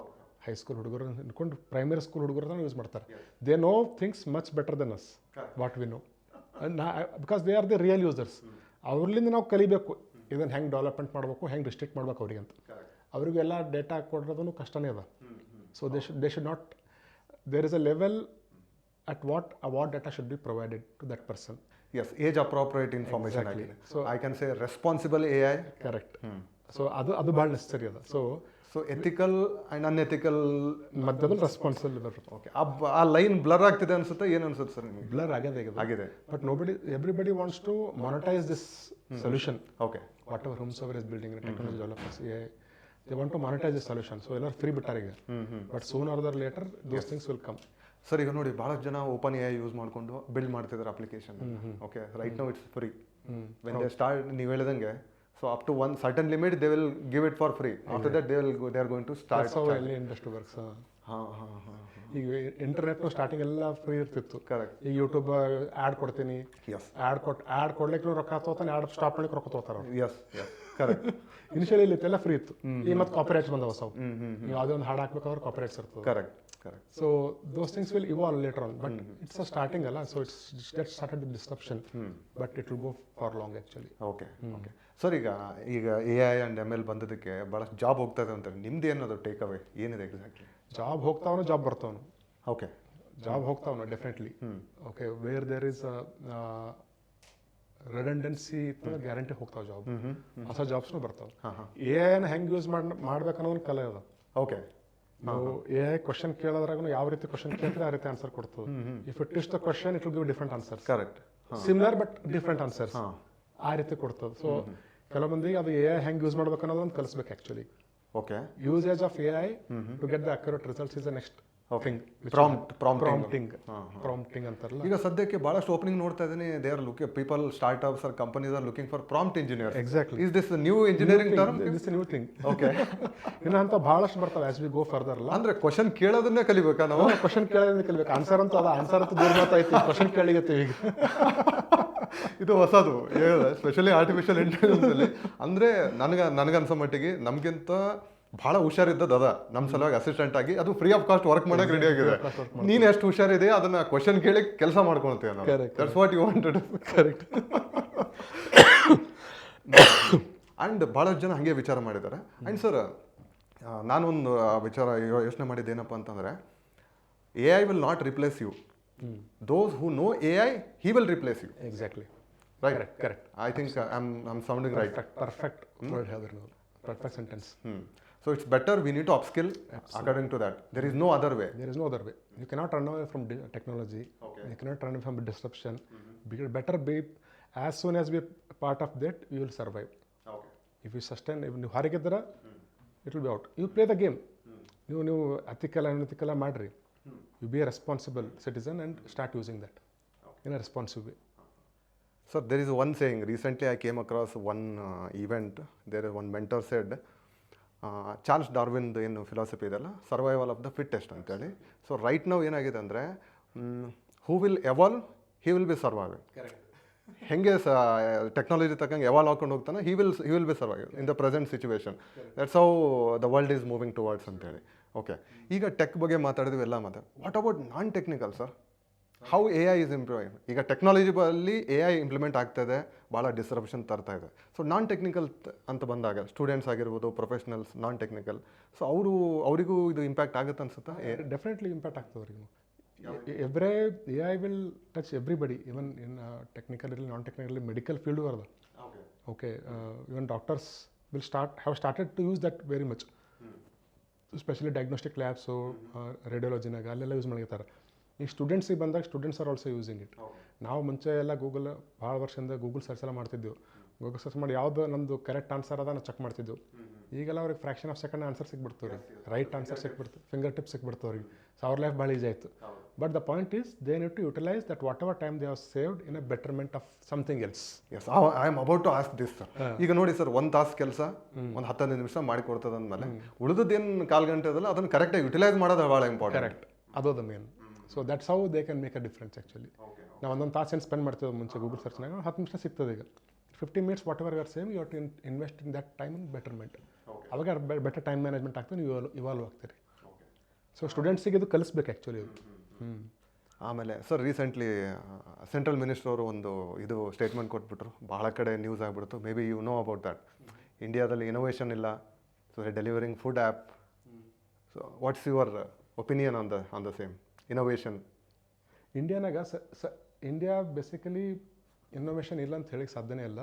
ಹೈಸ್ಕೂಲ್ ಹುಡುಗರು ಅನ್ಕೊಂಡು ಪ್ರೈಮರಿ ಸ್ಕೂಲ್ ಹುಡುಗರು ಯೂಸ್ ಮಾಡ್ತಾರೆ. They know things much better than us what we know, because they are the real users. ಅವ್ರಲಿಂದ ನಾವು ಕಲಿಬೇಕು ಇದನ್ನು ಹೆಂಗೆ ಡೆವಲಪ್ಮೆಂಟ್ ಮಾಡಬೇಕು, ಹೆಂಗೆ ರಿಸ್ಟ್ರಿಕ್ಟ್ ಮಾಡ್ಬೇಕು ಅವ್ರಿಗೆ ಅಂತ. ಅವರಿಗೆಲ್ಲ ಡೇಟಾ ಕೊಡೋದನ್ನು ಕಷ್ಟನೇ ಅದ. So they should not, there is a level at what data should be provided to that person. Yes, age appropriate information. Exactly. So I can say responsible AI. Correct. So ಅದು ಭಾಳ necessary ಅದ. So ethical and unethical ಮಧ್ಯದಲ್ಲಿ responsible ಇರಬೇಕು. Okay, ಆ line blur ಆಗ್ತಿದೆ ಅನ್ಸುತ್ತೆ. ಏನು ಅನ್ಸುತ್ತೆ ಸರ್ ನಿಮಗೆ? ಬ್ಲರ್ ಆಗಿದೆ. But everybody wants to monetize this solution. Okay, whatever home server is building technology developers, they want to monetize this solution. So ಎಲ್ಲರೂ ಫ್ರೀ ಬಿಟ್ಟಾರೆ ಈಗ. ಬಟ್ ಸೂನ್ ಆರ್ ದರ್ later those things will come. Sir ಈಗ ನೋಡಿ, ಭಾಳಷ್ಟು ಜನ OpenAI use ಮಾಡಿಕೊಂಡು build ಮಾಡ್ತಿದ್ದಾರೆ application. Okay, right now it's free. When they start, ನೀವು ಹೇಳಿದಂಗೆ, so up to one certain limit they will give it for free. After that they are going to start. Industry works. ಹಾಂ. ಈಗ internet starting ಎಲ್ಲ free ಇರ್ತಿತ್ತು. Correct. ಈಗ YouTube ad ಕೊಡ್ತೀನಿ, yes, ad ಕೊಡ್ಲಿಕ್ಕೆ ರೊಕ್ಕ ತಗೋತಾನೆ, ಆ್ಯಡ್ ಸ್ಟಾಪ್ ಮಾಡ್ಲಿಕ್ಕೆ ರೊಕ್ಕ ತಗೋತಾರೆ. S, correct. ಇನಿಷಿಯಲಿ ಇಲ್ಲಿ ಎಲ್ಲ ಫ್ರೀ ಇತ್ತು. ಈಗ ಮತ್ತೆ ಕಾಪಿರೈಟ್ಸ್ ಬಂದವ ಹೊಸವು. ನೀವು ಯಾವುದೇ ಒಂದು ಹಾಡು ಹಾಕ್ಬೇಕಾದ್ರೆ ಕಾಪಿರೈಟ್ಸ್ ಇರ್ತದೆ. Correct. So those things will evolve later on, but it's a starting alla, so it's get started with disruption, but it will go for long actually. Okay. Sir ಈಗ A I and M L ಬಂದದಕ್ಕೆ ಭಾಳಷ್ಟು job ಹೋಗ್ತಾ ಇದೆ ಅಂತಾರೆ. ನಿಮ್ದು ಏನದು take away ಏನಿದೆ exactly? Job ಹೋಗ್ತಾವನು, ಜಾಬ್ ಬರ್ತಾವನು. ಓಕೆ, ಜಾಬ್ ಹೋಗ್ತಾವನು definitely. Okay, where there is redundancy ಇತ್ತು, ಗ್ಯಾರಂಟಿ ಹೋಗ್ತಾವೆ ಜಾಬ್. ಹೊಸ ಜಾಬ್ಸ್ನು ಬರ್ತಾವೆ. ಎ ಐನ ಹೆಂಗೆ ಯೂಸ್ ಮಾಡ್ಬೇಕನ್ನೋದು ಕಲೆ ಅದ. ಓಕೆ, ನಾವು ಎ ಐ ಕ್ವಶನ್ ಕೇಳೋದ್ರಾಗ ಯಾವ ರೀತಿ ಕ್ವಶನ್ ಕೇಳ್ತಾರೆ ಆ ರೀತಿ ಆನ್ಸರ್ ಕೊಡ್ತದೆ. If it is the question it will give different answers. Correct. Similar but different answers ಆ ರೀತಿ ಕೊಡ್ತದೆ. ಸೊ ಕೆಲವು ಮಂದಿಗೆ ಅದು ಎ ಐ ಹೆಂಗೆ ಯೂಸ್ ಮಾಡ್ಬೇಕು ಅನ್ನೋದನ್ನು ಕಲಿಸ್ಬೇಕು actually. Okay, usage of A I to get the accurate results is the next thing. Prompting ಅಂತಾರಲ್ಲ. ಈಗ ಸದ್ಯಕ್ಕೆ ಭಾಳಷ್ಟು ಓಪನಿಂಗ್ ನೋಡ್ತಾ ಇದ್ದೀನಿ. They are looking, people startups or companies or looking for prompt engineer. Exactly. Is this new engineering term? This new thing. Okay. ಇನ್ನು ಅಂತ ಭಾಳಷ್ಟು ಬರ್ತಾವೆ ಆಸ್ ವಿ ಗೋ ಫರ್ದರ್. ಅಲ್ಲ ಅಂದ್ರೆ ಕ್ವಶನ್ ಕೇಳೋದನ್ನೇ ಕಲಿಬೇಕಾ ನಾವು? ಕ್ವಶನ್ ಕೇಳೋದನ್ನೇ ಕಲಿಬೇಕು. ಆನ್ಸರ್ ಅಂತೂ ದೂರ ಮಾತಾಯ್ತು, ಕ್ವಶನ್ ಕೇಳಿಗತ್ತೀವಿ ಈಗ. ಇದು ಹೊಸದು, ಸ್ಪೆಷಲಿ ಆರ್ಟಿಫಿಷಿಯಲ್ ಇಂಟೆಲಿಜೆನ್ಸ್ ಅಲ್ಲಿ. ಅಂದ್ರೆ ನನಗನ್ಸೋ ಮಟ್ಟಿಗೆ ನಮ್ಗಿಂತ ಭಾಳ ಹುಷಾರಿದ್ದದ್ದು ಅದ ನಮ್ಮ ಸಲುವಾಗಿ ಅಸಿಸ್ಟೆಂಟ್ ಆಗಿ, ಅದು ಫ್ರೀ ಆಫ್ ಕಾಸ್ಟ್ ವರ್ಕ್ ಮಾಡಕ್ಕೆ ರೆಡಿ ಆಗಿದೆ. ನೀನು ಎಷ್ಟು ಹುಷಾರಿದೆ ಅದನ್ನ ಕ್ವಶನ್ ಕೇಳಿ ಕೆಲಸ ಮಾಡ್ಕೊಳ್ತೀವಿ ನಾವು. That's what you wanted. Correct. And ಭಾಳಷ್ಟು ಜನ ಹಾಗೆ ವಿಚಾರ ಮಾಡಿದ್ದಾರೆ. ಆ್ಯಂಡ್ ಸರ್, ನಾನೊಂದು ವಿಚಾರ ಯೋಚನೆ ಮಾಡಿದ್ದೇನಪ್ಪ ಅಂತಂದರೆ, A I will not replace you. Those who know A I, he will replace you. Exactly. Right. Correct. I think I am sounding right. Perfect perfect sentence. So it's better we need to upskill. Absolutely. According to that, there is no other way. You cannot run away from technology. Okay. You cannot run away from disruption. Better be, as soon as we are part of that, you will survive. Okay. If you sustain, if you harigiddara, it will be out. You play the game. You ethical and unethical madri. You be a responsible citizen and start using that in a responsive way. So there is one saying, recently I came across one event, there is one mentor said, Charles ಡಾರ್ವಿನ್ದು ಏನು philosophy ಇದೆಲ್ಲ, survival of the fittest ಅಂತೇಳಿ. So right ನಾವು ಏನಾಗಿದೆ ಅಂದರೆ, who will evolve, he will be surviving. ಹೆಂಗೆ technology ತಕ್ಕಂಗೆ evolve ಹಾಕೊಂಡು ಹೋಗ್ತಾನೆ, he will be survive in the present situation. That's how the world is moving towards ಅಂತೇಳಿ. ಓಕೆ, ಈಗ ಟೆಕ್ ಬಗ್ಗೆ ಮಾತಾಡಿದ್ವಿ ಎಲ್ಲ what about non technical sir? How A I is improving? ಈಗ ಟೆಕ್ನಾಲಜಿ ಬಲ್ಲಿ ಎ ಐ ಇಂಪ್ಲಿಮೆಂಟ್ ಆಗ್ತಾ ಇದೆ, ಭಾಳ ಡಿಸ್ರಪ್ಷನ್ ತರ್ತಾ ಇದೆ. ಸೊ ನಾನ್ ಟೆಕ್ನಿಕಲ್ ಅಂತ ಬಂದಾಗ ಸ್ಟೂಡೆಂಟ್ಸ್ ಆಗಿರ್ಬೋದು, ಪ್ರೊಫೆಷನಲ್ಸ್, ನಾನ್ ಟೆಕ್ನಿಕಲ್, ಸೊ ಅವರಿಗೂ ಇದು ಇಂಪ್ಯಾಕ್ಟ್ ಆಗುತ್ತೆ ಅನ್ಸುತ್ತಾ? ಡೆಫಿನೆಟ್ಲಿ ಇಂಪ್ಯಾಕ್ಟ್ ಆಗ್ತದೆ ಅವರಿಗೂ. Every A I will touch everybody, even in technically, non technically, medical field ಅದ. Okay, even doctors will have started to use that very much. Specially diagnostic labs ರೇಡಿಯೋಲಜಿನಾಗ ಅಲ್ಲೆಲ್ಲ use ಮಾಡಿರ್ತಾರೆ. ಈ ಸ್ಟೂಡೆಂಟ್ಸಿಗೆ ಬಂದಾಗ students are also using it. ನಾವು ಮುಂಚೆ ಎಲ್ಲ ಗೂಗಲ್ ಭಾಳ ವರ್ಷದಿಂದ ಗೂಗಲ್ ಸರ್ಚ್ ಎಲ್ಲ ಮಾಡ್ತಿದ್ದೆವು. ಗೂಗಲ್ ಸರ್ಚ್ ಮಾಡಿ ಯಾವುದು ನಮ್ಮದು ಕರೆಕ್ಟ್ ಆನ್ಸರ್ ಅದ ನಾವು ಚೆಕ್ ಮಾಡ್ತಿದ್ದೆವು. ಈಗೆಲ್ಲ ಅವ್ರಿಗೆ ಫ್ರಾಕ್ಷನ್ ಆಫ್ ಸೆಕೆಂಡ್ ಆನ್ಸರ್ ಸಿಕ್ಬಿಡ್ತವ್ರಿ, ರೈಟ್ ಆನ್ಸರ್ ಸಿಕ್ಬಿಡ್ತು, ಫಿಂಗರ್ ಟಿಪ್ ಸಿಕ್ಬಿಡ್ತು ಅವ್ರಿಗೆ. ಸೊ ಅವ್ರ ಲೈಫ್ ಭಾಳ ಈಸಿ ಆಯಿತು. But the point is they need to utilise that whatever time they have saved in a betterment of something else. Yes, I am about to ask this sir. ಈಗ ನೋಡಿ sir, 1 ತಾಸು ಕೆಲಸ 10-15 ನಿಮಿಷ ಮಾಡಿಕೊಡ್ತದೆ ಅಂದಮೇಲೆ ಉಳಿದದ್ದೇನು 1/4 ಗಂಟೆ ಅದಲ್ಲ, ಅದನ್ನು ಕರೆಕ್ಟಾಗಿ ಯುಟಿಲೈಸ್ ಮಾಡೋದು ಭಾಳ ಇಂಪಾರ್ಟೆಂಟ್. ಕರೆಕ್ಟ್, ಅದು the main. So that's how they can make a difference actually. ನಾವು ಒಂದೊಂದು ತಾಸು ಏನು ಸ್ಪೆಂಡ್ ಮಾಡ್ತೀವಿ ಮುಂಚೆ ಗೂಗಲ್ ಸರ್ಚ್ನಾಗ 10 ನಿಮಿಷ ಸಿಗ್ತದೆ. ಈಗ 15 minutes whatever you are same you are to invest in that time in betterment. ಅವಾಗ ಬೆಟರ್ ಟೈಮ್ ಮ್ಯಾನೇಜ್ಮೆಂಟ್ ಆಗ್ತದೆ, ನೀವು ಇವಾಲ್ವ್ ಆಗ್ತೀರಿ. ಸೊ ಸ್ಟೂಡೆಂಟ್ಸಿಗೆ ಇದು ಕಲಿಸ್ಬೇಕು ಆ್ಯಕ್ಚುಲಿ ಇದು. ಆಮೇಲೆ ಸರ್, ರೀಸೆಂಟ್ಲಿ ಸೆಂಟ್ರಲ್ ಮಿನಿಸ್ಟರ್ ಅವರು ಒಂದು ಇದು ಸ್ಟೇಟ್ಮೆಂಟ್ ಕೊಟ್ಬಿಟ್ರು, ಭಾಳ ಕಡೆ ನ್ಯೂಸ್ ಆಗಿಬಿಡ್ತು. Maybe you know about that. ಇಂಡಿಯಾದಲ್ಲಿ ಇನೋವೇಷನ್ ಇಲ್ಲ, so delivering food app. So what's your opinion on the same innovation? ಇಂಡಿಯಾನಾಗ ಇಂಡಿಯಾ ಬೇಸಿಕಲಿ ಇನ್ನೋವೇಷನ್ ಇಲ್ಲ ಅಂತ ಹೇಳಕ್ಕೆ ಸಾಧ್ಯನೇ ಇಲ್ಲ.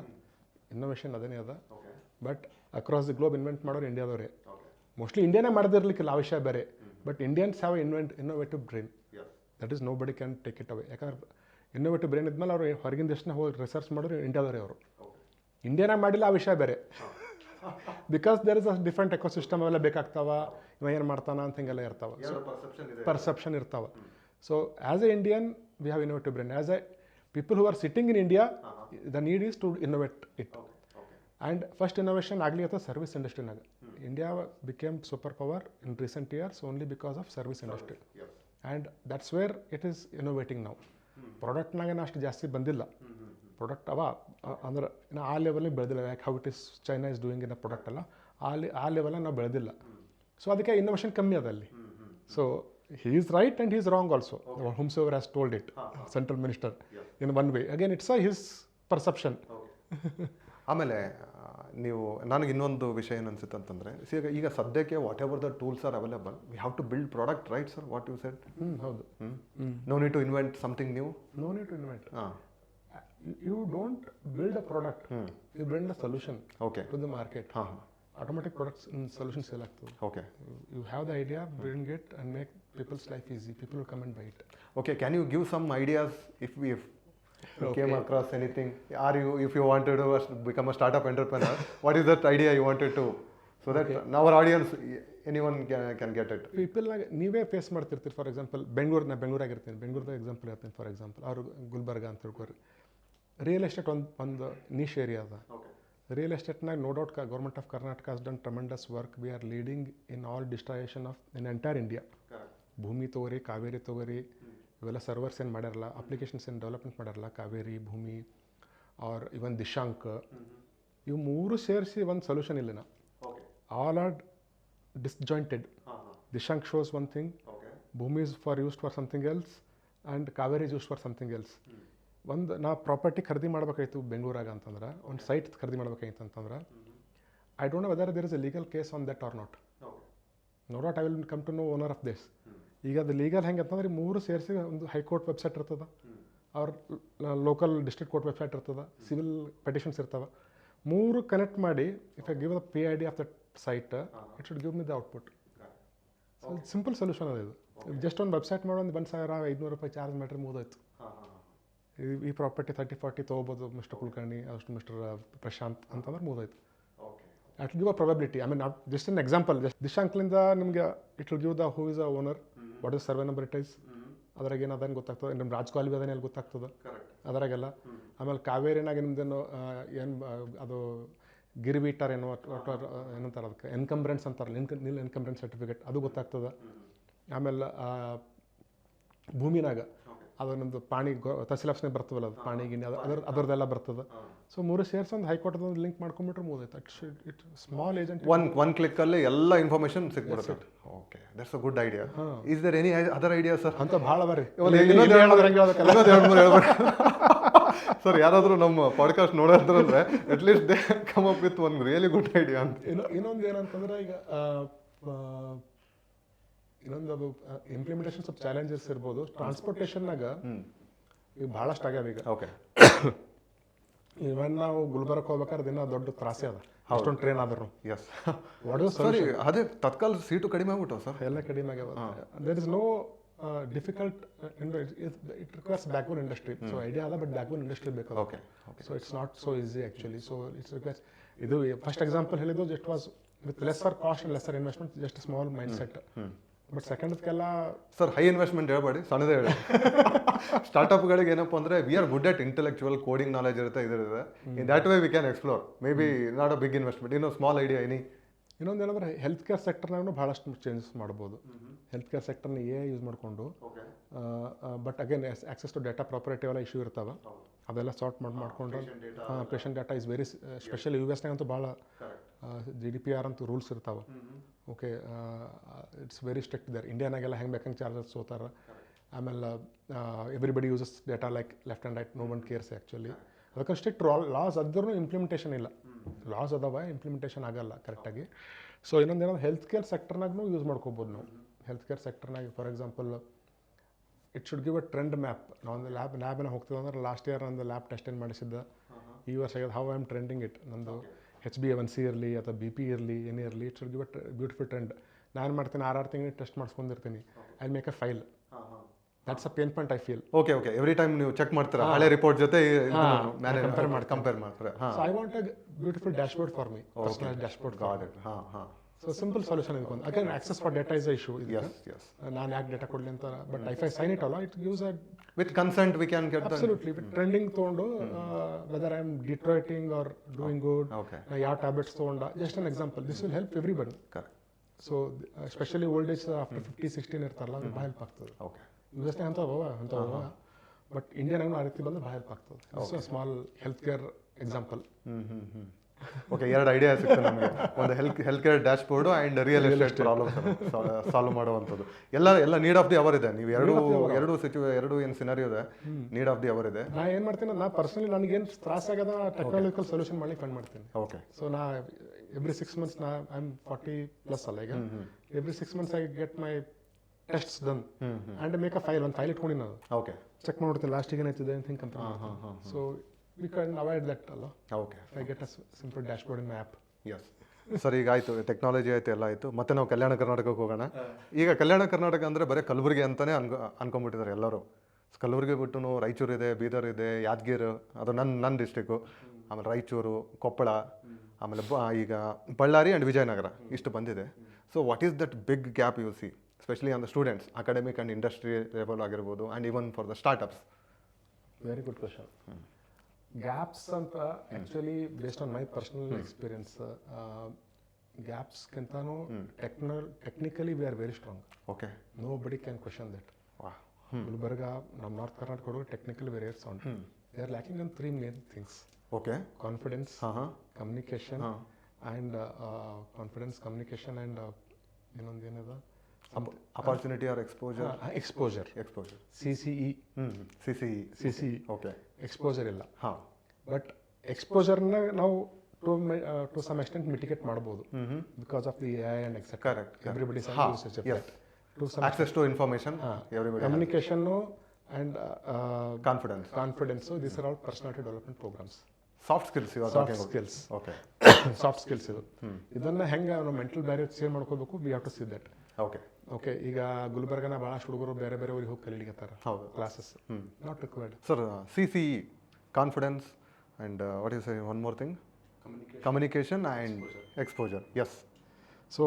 ಇನ್ನೋವೇಷನ್ ಅದೇನೇ ಅದ. But across the globe invent ಮಾಡೋರು ಇಂಡಿಯಾದವರೇ. ಮೋಸ್ಟ್ಲಿ ಇಂಡಿಯಾನೇ ಮಾಡದಿರ್ಲಿಕ್ಕಿಲ್ಲ, ಆ ವಿಷಯ ಬೇರೆ. But Indians have innovative brain. That is nobody can take it away. ಯಾಕಂದ್ರೆ ಇನ್ನೋವೇಟಿವ್ ಬ್ರೈನ್ ಇದ್ಮೇಲೆ ಅವರು ಹೊರಗಿನ ದೇಶನ ಹೋಗಿ ರಿಸರ್ಚ್ ಮಾಡೋರು ಇಂಡಿಯಾದವರೇ. ಅವರು ಇಂಡಿಯಾನ ಮಾಡಿಲ್ಲ, ಆ ವಿಷಯ ಬೇರೆ. Because there is a different ecosystem ಅವೆಲ್ಲ ಬೇಕಾಗ್ತಾವ. ಇವ ಏನು ಮಾಡ್ತಾನ ಅಂತ ಹಿಂಗೆಲ್ಲ ಇರ್ತಾವೆ. ಪರ್ಸೆಪ್ಷನ್ ಇರ್ತಾವೆ. So as A Indian we have innovative brain. As A people who are sitting in India, the need is to innovate it. And first innovation agli at the service industry naga. India became superpower in recent years only because of service industry. And that's where it is innovating now. Product naga ಅಷ್ಟು ಜಾಸ್ತಿ ಬಂದಿಲ್ಲ. Product ಅವ ಅಂದ್ರೆ ಇನ್ನು ಆ ಲೆವೆಲ್ಗೆ ಬೆಳೆದಿಲ್ಲ. Like how it is China is doing in a product ಅಲ್ಲ, ಆ ಲೆವೆಲ್ ನಾವು ಬೆಳೆದಿಲ್ಲ. ಸೊ ಅದಕ್ಕೆ ಇನ್ನೋವೇಷನ್ ಕಮ್ಮಿ ಅದ ಅಲ್ಲಿ. So he is right and he is wrong also. Whomsoever has told it, central minister, in one way. Again, it's his perception. ಆಮೇಲೆ ನೀವು ನನಗೆ ಇನ್ನೊಂದು ವಿಷಯ ಏನು ಅನ್ಸುತ್ತೆ ಅಂತಂದರೆ, ಈಗ ಸದ್ಯಕ್ಕೆ whatever the tools are available, we have to build product, right sir? What you said? ಹೌದು. No need to invent something new. No need to invent. You don't build a product. You build a solution to the market. Automatic products and solutions sell ಆಗ್ತದೆ. Okay. You have the idea, bring it and make people's life easy. People will come and buy it. Okay, can you give some ideas if you came across anything? If you wanted to become a startup entrepreneur, what is that idea you wanted to, so that our audience, anyone can get it? People ನೀವೇ face ಮಾಡ್ತಿರ್ತೀರಿ. For example ಬೆಂಗಳೂರಾಗಿರ್ತೀನಿ, ಬೆಂಗಳೂರದ example ಹೇಳ್ತೀನಿ. For example ಅವರು ಗುಲ್ಬರ್ಗ ಅಂತ ತಿಳ್ಕೊರಿ. Real estate ಒಂದು niche area ಅದ. ರಿಯಲ್ ಎಸ್ಟೇಟ್ನಾಗ no doubt government of Karnataka has done tremendous work. We are leading in all distribution of in entire India. Bhoomi ತೊಗೊರಿ, ಕಾವೇರಿ ತೊಗೊರಿ, ಇವೆಲ್ಲ ಸರ್ವರ್ಸ್ ಏನು ಮಾಡ್ಯಾರಲ್ಲ, ಅಪ್ಲಿಕೇಶನ್ಸ್ ಏನು ಡೆವಲಪ್ಮೆಂಟ್ ಮಾಡ್ಯಾರಲ್ಲ, ಕಾವೇರಿ, ಭೂಮಿ ಆರ್ ಇವನ್ ದಿಶಾಂಕ್, ಇವು ಮೂರು ಸೇರಿಸಿ ಒಂದು ಸೊಲ್ಯೂಷನ್ ಇಲ್ಲಿನ. All are disjointed. Dishank shows one thing, Bhumi is used for something else, and Kaveri is used for something else. ಒಂದು ನಾ ಪ್ರಾಪರ್ಟಿ ಖರೀದಿ ಮಾಡ್ಬೇಕಾಯ್ತು ಬೆಂಗಳೂರಾಗ ಅಂತಂದ್ರೆ, ಒಂದು ಸೈಟ್ ಖರೀದಿ ಮಾಡ್ಬೇಕಾಯ್ತು ಅಂತಂದ್ರೆ, I don't know whether there is a legal case on that or not. No doubt I will come to know owner of this. ಈಗ ಅದು ಲೀಗಲ್ ಹೆಂಗೆ ಅಂತಂದ್ರೆ, ಮೂರು ಸೇರಿಸಿ ಒಂದು ಹೈಕೋರ್ಟ್ ವೆಬ್ಸೈಟ್ ಇರ್ತದೆ, ಅವ್ರ ಲೋಕಲ್ ಡಿಸ್ಟ್ರಿಕ್ಟ್ ಕೋರ್ಟ್ ವೆಬ್ಸೈಟ್ ಇರ್ತದೆ, ಸಿವಿಲ್ ಪೆಟಿಷನ್ಸ್ ಇರ್ತಾವೆ. ಮೂರು ಕನೆಕ್ಟ್ ಮಾಡಿ, if I give the P I D of that site, it should give me the output. So simple solution ಅದು. ಇದು ಜಸ್ಟ್ ಒಂದು ವೆಬ್ಸೈಟ್ ಮಾಡೋ ಒಂದು 1,500 ರೂಪಾಯಿ ಚಾರ್ಜ್ ಮಾಡಿದ್ರೆ ಮುಗಿದೋಯ್ತು. ಈ ಪ್ರಾಪರ್ಟಿ 30-40 ತೊಗೋಬೋದು ಮಿಸ್ಟರ್ ಕುಲಕರ್ಣಿ, ಅಷ್ಟು ಮಿಸ್ಟರ್ ಪ್ರಶಾಂತ್ ಅಂತಂದ್ರೆ ಮುಗಿದೋಯ್ತು. At give a probability. I mean just an example. ದಿಶಾಂಕ್ಲಿಂದ ನಿಮಗೆ it will give the who is a owner, what is survey number it is, ಅದ್ರಾಗ ಏನು ಅದೇನು ಗೊತ್ತಾಗ್ತದೆ, ನಿಮ್ಮ ರಾಜಕಾಲುವೆ ಅದೇನು ಎಲ್ಲಿ ಗೊತ್ತಾಗ್ತದೆ ಅದರಾಗೆಲ್ಲ. ಆಮೇಲೆ ಕಾವೇರಿನಾಗ ನಿಮ್ದೇನು ಏನು ಅದು ಗಿರಿವಿಟಾರ್ ಏನೋ ಏನಂತಾರೆ ಅದಕ್ಕೆ, ಎನ್ಕಂಬ್ರೆನ್ಸ್ ಅಂತಾರಲ್ಲ, ನಿಲ್ ಎನ್ಕಂಬ್ರೆನ್ಸ್ ಸರ್ಟಿಫಿಕೇಟ್, ಅದು ಗೊತ್ತಾಗ್ತದೆ. ಆಮೇಲೆ ಭೂಮಿನಾಗ ಅದು ನಮ್ಮದು ಪಾಣಿ ತಹಸೀಲ್ ಆಫೀಸ್ನಾಗ ಬರ್ತವಲ್ಲ, ಅದು ಪಾಣಿ ಗಿಣಿ ಅದರದ್ದೆಲ್ಲ ಬರ್ತದೆ. ಸೊ ಮೂರು ಸೇರ್ಸ್ ಒಂದು ಹೈಕೋರ್ಟ್ ಒಂದು ಲಿಂಕ್ ಮಾಡ್ಕೊಂಡ್ಬಿಟ್ರೆ ಮುಗಿದೈತೆ. ಇಟ್ ಸ್ಮಾಲ್ ಏಜೆಂಟ್ ಒನ್ ಕ್ಲಿಕ್ಕಲ್ಲಿ ಎಲ್ಲ ಇನ್ಫಾರ್ಮೇಷನ್ ಸಿಕ್ಬಿಡುತ್ತೆ. Okay, that's a good idea. Is there any other idea sir? ಅಂತ ಭಾಳ ಬರೀ ಸರ್, ಯಾರಾದರೂ ನಮ್ಮ ಪಾಡ್ಕಾಸ್ಟ್ ನೋಡೋದ್ರಂದ್ರೆ at least they come up with one really good idea ಅಂತ. ಇನ್ನೊಂದು ಏನಂತಂದ್ರೆ, ಈಗ ಇನ್ನೊಂದು ಅದು ಇಂಪ್ಲಿಮೆಂಟೇಷನ್ ಸ್ವಲ್ಪ ಚಾಲೆಂಜಸ್ ಇರ್ಬೋದು. ಟ್ರಾನ್ಸ್ಪೋರ್ಟೇಷನ್ನಾಗ ಈಗ ಭಾಳಷ್ಟು ಆಗ್ಯಾವ ಈಗ. ಓಕೆ, ಇವನ್ ನಾವು ಗುಲ್ಬರ್ಗಕ್ಕೆ ಹೋಗ್ಬೇಕಾದ್ರೆ ದಿನ ದೊಡ್ಡ ತ್ರಾಸೆ ಅದ ಅಷ್ಟೊಂದು ಟ್ರೈನ್ ಆದ್ರು ಎಸ್ ವಾಟ್ ಇಸ್ ಸರಿ ಅದೇ ತತ್ಕಾಲ್ ಸೀಟು ಕಡಿಮೆ ಆಗ್ಬಿಟ್ಟು ಸರ್ ಎಲ್ಲ ಕಡಿಮೆ ಆಗ್ಯಾವ there is no difficult it requires backbone industry so idea ಅದ ಬಟ್ ಬ್ಯಾಕ್ಬೋನ್ ಇಂಡಸ್ಟ್ರಿ ಬೇಕು okay so it's not so easy actually so it's requires ಇದು ಫಸ್ಟ್ ಎಕ್ಸಾಂಪಲ್ ಹೇಳಿದ್ದು just was with lesser cost and lesser investment just small mindset but ಸೆಕೆಂಡ್ಗೆಲ್ಲ sir high investment ಹೇಳ್ಬೇಡಿ ಸಣ್ಣದೇ ಹೇಳಿ ಸ್ಟಾರ್ಟಪ್ಗಳಿಗೆ ಏನಪ್ಪ ಅಂದರೆ we are good at intellectual coding knowledge ಇರುತ್ತೆ ಇದಿರುತ್ತೆ in that way we can explore maybe not a big investment ಇನ್ನೂ ಸ್ಮಾಲ್ ಐಡಿಯಾ ಎನಿ ಇನ್ನೊಂದು ಏನಂದ್ರೆ ಹೆಲ್ತ್ ಕೇರ್ ಸೆಕ್ಟರ್ನಾಗೂ ಭಾಳಷ್ಟು ಚೇಂಜಸ್ ಮಾಡ್ಬೋದು ಹೆಲ್ತ್ ಕೇರ್ ಸೆಕ್ಟರ್ನ ಯೂಸ್ ಮಾಡಿಕೊಂಡು but again access to data property ಎಲ್ಲ ಇಶ್ಯೂ ಇರ್ತಾವೆ ಅದೆಲ್ಲ ಸಾರ್ಟ್ ಮಾಡ್ಕೊಂಡು patient data is very special ಯು ಎಸ್ನಾಗಂತೂ ಭಾಳ GDPR ಅಂತೂ ರೂಲ್ಸ್ ಇರ್ತಾವೆ okay it's very strict there ಇಂಡಿಯಾನಾಗೆಲ್ಲ ಹೆಂಗೆ ಬೇಕಂಗೆ ಚಾರ್ಜಸ್ ಹೋಗ್ತಾರೆ ಆಮೇಲೆ everybody uses data like left and right no one cares actually ಅದಕ್ಕೆ ಸ್ಟ್ರಿಕ್ಟ್ ಲಾಸ್ ಅದ್ರೂ ಇಂಪ್ಲಿಮೆಂಟೇಷನ್ ಇಲ್ಲ ಲಾಸ್ ಅದಾವ ಇಂಪ್ಲಿಮೆಂಟೇಷನ್ ಆಗಲ್ಲ ಕರೆಕ್ಟಾಗಿ ಸೊ ಇನ್ನೊಂದು ಏನಂದ್ರೆ ಹೆಲ್ತ್ ಕೇರ್ ಸೆಕ್ಟರ್ನಾಗೂ ಯೂಸ್ ಮಾಡ್ಕೋಬೋದು ನಾವು ಹೆಲ್ತ್ ಕೇರ್ ಸೆಕ್ಟರ್ನಾಗ for example it should give a trend map ನಾವು ಒಂದು ಲ್ಯಾಬ್ನ ಹೋಗ್ತೀವಿ ಅಂದ್ರೆ ಲಾಸ್ಟ್ ಇಯರ್ ಒಂದು ಲ್ಯಾಬ್ ಟೆಸ್ಟ್ ಏನು ಮಾಡಿಸಿದ್ದ ಈ ವರ್ಷ ಆಗ್ಯದ how I am trending it ನಂದು HbA1c ಇರಲಿ ಅಥವಾ BP ಇರಲಿ ಏನೇ ಇರಲಿ it should give a beautiful trend ನಾನು ಮಾಡ್ತೀನಿ 6 ತಿಂಗಳು ಟೆಸ್ಟ್ ಮಾಡಿಸ್ಕೊಂಡಿರ್ತೀನಿ I make a file that's a pain point I feel okay okay every time ನೀವು ಚೆಕ್ ಮಾಡ್ತೀರಾ ಹಳೆ ರಿಪೋರ್ಟ್ ಜೊತೆ ಕಂಪೇರ್ ಮಾಡ್ತಾರೆ so I want a beautiful dashboard for me personal dashboard so simple solution ಇದಕ್ಕೊಂದು again access for data is a issue ನಾನು ಯಾಕೆ ಡೇಟಾ ಕೊಡಲಿ ಅಂತ but if I sign it ಅಲ್ಲ it gives a with consent we can get absolutely trending ತೊಗೊಂಡು whether I am deteriorating or doing good ಯಾವ tablets ತೊಗೊಂಡ just an example this will help everybody so especially old age after 50-60 ಇರ್ತಾರಲ್ಲ ಅದು ಭಾಳ help ಆಗ್ತದೆ okay you ಎಸ್ನೇ ಅಂಥವು but ಇಂಡಿಯಾನಾಗೂ ಆ ರೀತಿ ಬಂದು ಭಾಳ ಹೆಲ್ಪ್ ಆಗ್ತದೆ small health care example okay 2 idea ಸಿಗ್ತದೆ ನಮಗೆ ಒಂದು health care dash board and real estate problem solve ಮಾಡುವಂಥದ್ದು ಎಲ್ಲ ನೀಡ್ ಆಫ್ ದಿ ಅವರ್ ಇದೆ ನೀವು ಎರಡು ಏನು ಸಿನಾರಿಯೋ ಇದೆ ನೀಡ್ ಆಫ್ ದಿ ಅವರ್ ಇದೆ ನಾ ಏನು ಮಾಡ್ತೀನಿ ನಾ ಪರ್ಸನಲಿ ನನಗೇನು ತ್ರಾಸಾಗದ ಟೆಕ್ನಾಲಜಿಕಲ್ ಸೊಲ್ಯೂಷನ್ ಮಾಡಿ ಫಂಡ್ ಮಾಡ್ತೀನಿ ಓಕೆ ಸೊ ನಾ ಎವ್ರಿ 6 months ನಾ ಐ ಆಮ್ 40+ ಅಲ್ಲ ಈಗ every 6 months I get my tests done and make a file ಒಂದು ಫೈಲ್ ಇಟ್ಕೊಂಡಿನಿ ನಾನು ಓಕೆ ಚೆಕ್ ಮಾಡ್ತೀನಿ ಲಾಸ್ಟಿಗೆ ಏನಾಯ್ತಿದೆ ಅಂತ ಹಿಂಗೆ compare so we can avoid that ಅಲ್ಲ okay I get a simple dashboard in my app yes sir ಈಗ ಆಯಿತು ಟೆಕ್ನಾಲಜಿ ಆಯಿತು ಎಲ್ಲ ಆಯಿತು ಮತ್ತೆ ನಾವು ಕಲ್ಯಾಣ ಕರ್ನಾಟಕಕ್ಕೆ ಹೋಗೋಣ ಈಗ ಕಲ್ಯಾಣ ಕರ್ನಾಟಕ ಅಂದರೆ ಬರೀ ಕಲಬುರಗಿ ಅಂತಲೇ ಅನ್ಕೊಂಬಿಟ್ಟಿದ್ದಾರೆ ಎಲ್ಲರೂ ಕಲಬುರಗಿ ಬಿಟ್ಟು ರಾಯಚೂರು ಇದೆ ಬೀದರ್ ಇದೆ ಯಾದಗಿರಿ ಅದು ನನ್ನ ಡಿಸ್ಟ್ರಿಕ್ಕು ಆಮೇಲೆ ರಾಯಚೂರು ಕೊಪ್ಪಳ ಆಮೇಲೆ ಈಗ ಬಳ್ಳಾರಿ ಆ್ಯಂಡ್ ವಿಜಯನಗರ ಇಷ್ಟು ಬಂದಿದೆ so what is that big gap you see especially on the students academic and industry level ಆಗಿರ್ಬೋದು and even for the startups very good question gaps ಅಂತ actually based on my personal experience ಗ್ಯಾಪ್ಸ್ಗಿಂತನೂ technically we are very strong okay nobody can question that Gulbarga ನಮ್ಮ north Karnataka ಹುಡುಗರು technically very sound they are lacking on 3 main things okay confidence communication and and ಇನ್ನೊಂದು ಏನದ opportunity or exposure CCE okay exposure ಇಲ್ಲ ಹಾಂ but ಎಕ್ಸ್ಪೋಜರ್ನ ನಾವು to some extent mitigate ಮಾಡ್ಬೋದು because of the AI and etcetera correct everybody access to information everybody communication and confidence these are all personality development programs soft skills okay soft skills ಇದು ಇದನ್ನು ಹೆಂಗೆ ನಾವು mental barrier save ಮಾಡ್ಕೋಬೇಕು we have to see that okay ಈಗ ಗುಲ್ಬರ್ಗನ ಭಾಳಷ್ಟು ಹುಡುಗರು ಬೇರೆ ಬೇರೆ ಊರಿಗೆ ಹೋಗಿ ಕಲೀಲಿಕತ್ತಾರ ಹೌದು classes not required sir CCE confidence and what you say one more thing communication and exposure yes so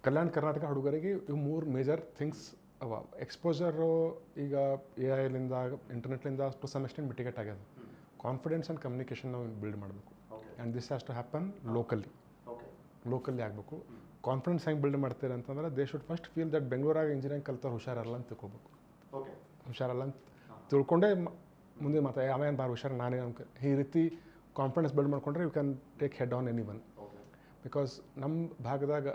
Kalyana Karnataka ಹುಡುಗರಿಗೆ ಇವು 3 ಮೇಜರ್ ಥಿಂಗ್ಸ್ ಅವ ಎಕ್ಸ್ಪೋಜರು ಈಗ AI ಇಂಟರ್ನೆಟ್ಲಿಂದ ಟು ಸಮ್ ಎಕ್ಸ್ಟೆಂಟ್ ಮಿಟಿಗೇಟ್ ಆಗ್ಯದ ಕಾನ್ಫಿಡೆನ್ಸ್ ಆ್ಯಂಡ್ ಕಮ್ಯುನಿಕೇಷನ್ ನಾವು ಬಿಲ್ಡ್ ಮಾಡಬೇಕು and this has to happen locally ಆಗಬೇಕು confidence ಹೆಂಗೆ ಬಿಲ್ಡ್ ಮಾಡ್ತೀರಿ ಅಂತಂದ್ರೆ they should first feel that ಬೆಂಗಳೂರಾಗ ಇಂಜಿನಿಯರಿಂಗ್ ಕಲ್ತಾರೆ ಹುಷಾರಲ್ಲ ಅಂತ ತಿಳ್ಕೊಬೇಕು ಹುಷಾರಲ್ಲ ಅಂತ ತಿಳ್ಕೊಂಡೇ ಮುಂದೆ ಮತ್ತೆ ಅವೇನು ಬಾರ್ ಹುಷಾರು ನಾನೇ ಈ ರೀತಿ ಕಾನ್ಫಿಡೆನ್ಸ್ ಬಿಲ್ಡ್ ಮಾಡ್ಕೊಂಡ್ರೆ you can take head on any one because ನಮ್ಮ ಭಾಗದಾಗ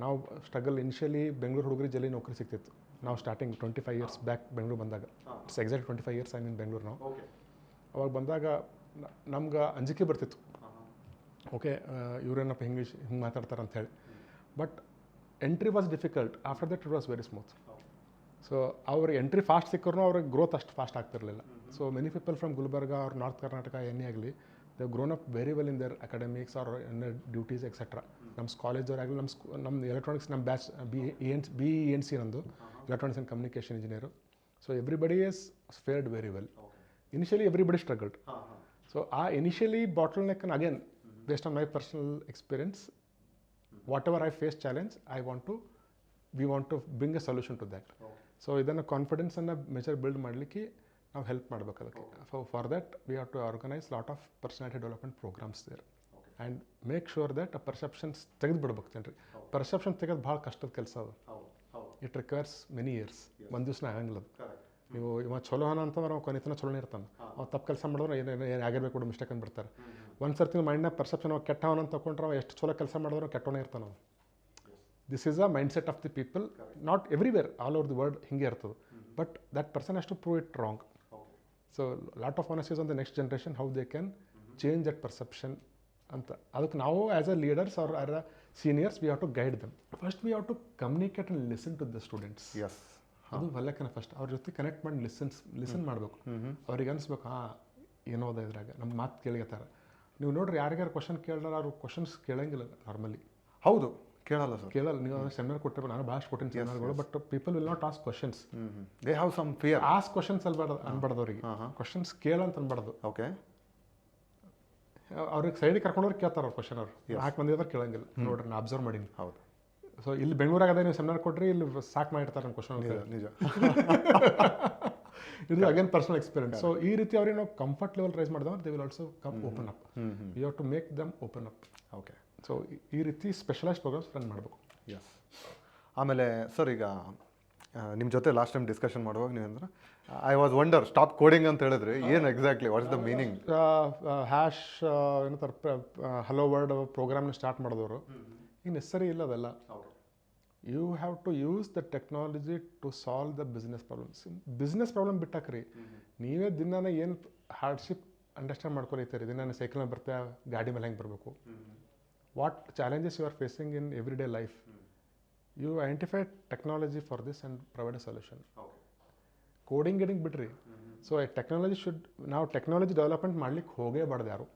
ನಾವು ಸ್ಟ್ರಗಲ್ ಇನಿಷಿಯಲಿ ಬೆಂಗಳೂರು ಹುಡುಗರಿಗೆ ಜಲ್ದಿ ನೌಕರಿ ಸಿಗ್ತಿತ್ತು ನಾವು ಸ್ಟಾರ್ಟಿಂಗ್ 25 years ಬ್ಯಾಕ್ ಬೆಂಗಳೂರು ಬಂದಾಗ it's exact 25 years I mean Bengaluru ನಾವು ಅವಾಗ ಬಂದಾಗ ನಮ್ಗೆ ಅಂಜಿಕೆ ಬರ್ತಿತ್ತು ಓಕೆ ಇವ್ರೇನಪ್ಪ ಹಿಂಗೆ ಮಾತಾಡ್ತಾರೆ ಅಂಥೇಳಿ but entry was difficult after that it was very smooth so ಅವ್ರಿಗೆ ಎಂಟ್ರಿ ಫಾಸ್ಟ್ ಸಿಕ್ಕರೂ ಅವ್ರಿಗೆ ಗ್ರೋತ್ ಅಷ್ಟು ಫಾಸ್ಟ್ ಆಗ್ತಿರಲಿಲ್ಲ so many people from Gulbarga or north Karnataka ಏನೇ ಆಗಲಿ they grown up very well in their academics or in duties etcetera. ನಮ್ಮ ಕಾಲೇಜವ್ರಾಗಲಿ ನಮ್ಮ ಎಲೆಕ್ಟ್ರಾನಿಕ್ಸ್ ನಮ್ಮ ಬ್ಯಾಚ್ BE&C ನಂದು electronics and communication engineer. So everybody is fared very well. Initially everybody struggled. So ಆ initially bottle neck again based on my personal experience, whatever I face challenge we want to bring a solution to that. So ಇದನ್ನು ಕಾನ್ಫಿಡೆನ್ಸನ್ನು major build ಮಾಡಲಿಕ್ಕೆ ನಾವು help ಮಾಡಬೇಕು ಅದಕ್ಕೆ. So for that we have to organise lot of personality development programmes there and make sure that ಆ perceptions ತೆಗೆದು ಬಿಡ್ಬೇಕು ಜನರಿಗೆ. ಪರ್ಸೆಪ್ಷನ್ ತೆಗೆದು ಭಾಳ ಕಷ್ಟದ ಕೆಲಸ ಅದು. It requires many years. ಒಂದು ದಿವಸ ಆಗಂಗಿಲ್ಲ ಅದು. ನೀವು ಇವ ಚಲೋ ಅಂತಂದ್ರೆ ಅವ್ನು ಕೊನೆತನ ಚಲೋನೇ ಇರ್ತಾನೆ. ಅವ್ನು ತಪ್ಪು ಕೆಲಸ ಮಾಡಿದ್ರೆ ಏನು ಆಗಿರ್ಬೇಕು ಕೂಡ ಮಿಸ್ಟೇಕ್ ಅಂದ್ಬಿಡ್ತಾರೆ. ಒಂದು ಸರ್ತಿ ಮೈಂಡ್ನಾಗ ಪರ್ಸೆಪ್ಷನ್ ಅವ ಕೆಟ್ಟವನಂತ ತಗೊಂಡ್ರೆ ಅವ ಎಷ್ಟು ಚಲೋ ಕೆಲಸ ಮಾಡಿದ್ರು ಕೆಟ್ಟವನೇ ಇರ್ತಾನೆ ಅವ. This is a mindset of the people, not everywhere, all over the world ಹಿಂಗೆ ಇರ್ತದೆ. But that person has to prove it wrong. So lot of onus is on the next generation how they can change that perception ಅಂತ. ಅದಕ್ಕೆ ನಾವು as a leaders or or a seniors we have to guide them. First we have to communicate and listen to the students. Yes, ಅದು ಒಳ್ಳೆಕನ first ಅವ್ರ ಜೊತೆ connect ಮಾಡಿ listen ಮಾಡಬೇಕು. ಅವ್ರಿಗೆ ಅನಿಸ್ಬೇಕು ಏನೋದ ಇದ್ರಾಗ ನಮ್ಮ ಮಾತು ಕೇಳಿಗತ್ತಾರ. ನೀವು ನೋಡ್ರಿ ಯಾರಿಗಾರು ಕ್ವಶನ್ ಕೇಳಿದ್ರೆ ಅವ್ರು ಕ್ವಶನ್ಸ್ ಕೇಳಂಗಿಲ್ಲ ನಾರ್ಮಲಿ. ಹೌದು, ಕೇಳಲ್ಲ ಸರ್. ಕೇಳಲ್ಲ. ನೀವು ಸೆಮಿನಾರ್ ಕೊಟ್ಟಿರ್ಬೇಕು, ನಾನು ಭಾಳಷ್ಟು ಕೊಟ್ಟಿನಿ ಸೆಮಿನಾರ್ಗಳು. But people will not ask questions. They have some fear. Ask questions ಅನ್ಬಾರ್ದು ಅವ್ರಿಗೆ. ಕ್ವಶನ್ಸ್ ಕೇಳಂತ ಅನ್ಬಾರ್ದು. ಓಕೆ, ಅವ್ರಿಗೆ ಸೈಡಿಗೆ ಕರ್ಕೊಂಡವ್ರು ಕೇಳ್ತಾರೆ ಅವ್ರು ಕ್ವಶನ್. ಅವ್ರು ಯಾಕೆ ಬಂದಿದ್ರೆ ಕೇಳಂಗಿಲ್ಲ. ನೋಡ್ರಿ ನಾ ಅಬ್ಸರ್ವ್ ಮಾಡೀನಿ. ಹೌದು. ಸೊ ಇಲ್ಲಿ ಬೆಂಗಳೂರಾಗ ಅದೇ ನೀವು ಸೆಮಿನಾರ್ ಕೊಟ್ರಿ, ಇಲ್ಲಿ ಸಾಕು ಮಾಡಿರ್ತಾರೆ ನಮ್ಮ ಕ್ವಶನ್. ನಿಜ. ಇದು ಅಗೇನ್ ಪರ್ಸನಲ್ ಎಕ್ಸ್ಪೀರಿಯನ್ಸ್. ಸೊ ಈ ರೀತಿ ಅವ್ರಿಗೆ ನಾವು ಕಂಫರ್ಟ್ ಲೆವೆಲ್ ರೈಸ್ ಮಾಡಿದವ್ರು they will also come open up. You have to make them open up. Okay. So ಈ ರೀತಿ ಸ್ಪೆಷಲೈಸ್ ಪ್ರೋಗ್ರಾಮ್ಸ್ ರನ್ ಮಾಡಬೇಕು. ಎಸ್. ಆಮೇಲೆ ಸರ್, ಈಗ ನಿಮ್ಮ ಜೊತೆ ಲಾಸ್ಟ್ ಟೈಮ್ ಡಿಸ್ಕಷನ್ ಮಾಡುವಾಗ ನೀವು ಅಂದ್ರೆ I was wonder stop coding ಅಂತ ಹೇಳಿದ್ರಿ. ಏನು exactly what is the meaning? Hash ಏನಂತಾರೆ ಹಲೋ ವರ್ಡ್ ಪ್ರೋಗ್ರಾಮ್ನ ಸ್ಟಾರ್ಟ್ ಮಾಡಿದವರು ಈಗ ನೆಸರಿ ಇಲ್ಲ ಅದೆಲ್ಲ. You have to use the technology to solve the business problems. Business problem ಬಿಟ್ಟಾಕ್ರಿ, ನೀವೇ ದಿನಾನ ಏನು ಹಾರ್ಡ್ಶಿಪ್ ಅಂಡರ್ಸ್ಟ್ಯಾಂಡ್ ಮಾಡ್ಕೊಳೈತೀರಿ. ದಿನ ಸೈಕಲ್ನ ಬರ್ತಾ ಗಾಡಿ ಮೇಲೆ ಹೆಂಗೆ ಬರಬೇಕು, what challenges you are facing in every day life, you identify technology for this and provide a solution. Coding ಗಿಡಿಂಗ್ ಬಿಡ್ರಿ. ಸೊ ಟೆಕ್ನಾಲಜಿ ನಾವು ಟೆಕ್ನಾಲಜಿ ಡೆವಲಪ್ಮೆಂಟ್ ಮಾಡ್ಲಿಕ್ಕೆ ಹೋಗೇಬಾರ್ದು ಯಾರು.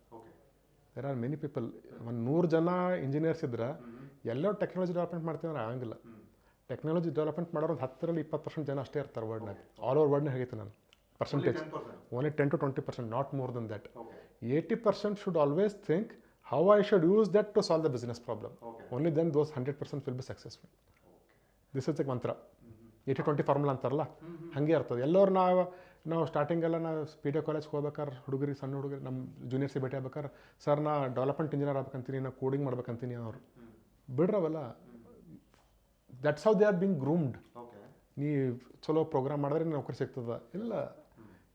There are many people. ಒಂದು 100 ಜನ ಇಂಜಿನಿಯರ್ಸ್ ಇದ್ರೆ ಎಲ್ಲರೂ ಟೆಕ್ನಾಲಜಿ ಡೆವಲಪ್ಮೆಂಟ್ ಮಾಡ್ತೀವಿ ಅಂದ್ರೆ ಆಗಂಗಿಲ್ಲ. ಟೆಕ್ನಾಲಜಿ ಡೆವಲಪ್ಮೆಂಟ್ ಮಾಡೋರು 10ರಲ್ಲಿ 20% ಜನ ಅಷ್ಟೇ ಇರ್ತಾರೆ ವರ್ಡ್ನಾಗ. ಆಲ್ ಓವರ್ ವರ್ಡ್ನಾಗ ಹೇಗೈತೆ ನಾನು percentage only 10 to 20%, not more than that. 80% should always think how I should use that to solve the business problem. Only then those 100% will be successful. This is the mantra. 80-20 formula ಅಂತಾರಲ್ಲ, ಹಾಗೆ ಇರ್ತದೆ. ಎಲ್ಲರೂ ನಾವು ಸ್ಟಾರ್ಟಿಂಗೆಲ್ಲ ನಾವು PDO ಕಾಲೇಜ್ಗೆ ಹೋಗ್ಬೇಕಾದ್ರೆ ಹುಡುಗರಿಗೆ, ಸಣ್ಣ ಹುಡುಗರು ನಮ್ಮ ಜೂನಿಯರ್ಸಿಗೆ ಭೇಟಿ ಆಗ್ಬೇಕಾದ್ರೆ, ಸರ್ ನಾ ಡೆವಲಪ್ಮೆಂಟ್ ಇಂಜಿನಿಯರ್ ಆಗ್ಬೇಕಂತೀನಿ, ನಾ ಕೋಡಿಂಗ್ ಮಾಡ್ಬೇಕಂತೀನಿ ಅವರು ಬಿಡ್ರವಲ್ಲ. That's how they are being groomed. ನೀ ಚಲೋ ಪ್ರೋಗ್ರಾಮ್ ಮಾಡಿದ್ರೆ ನೌಕರಿ ಸಿಗ್ತದ ಇಲ್ಲ.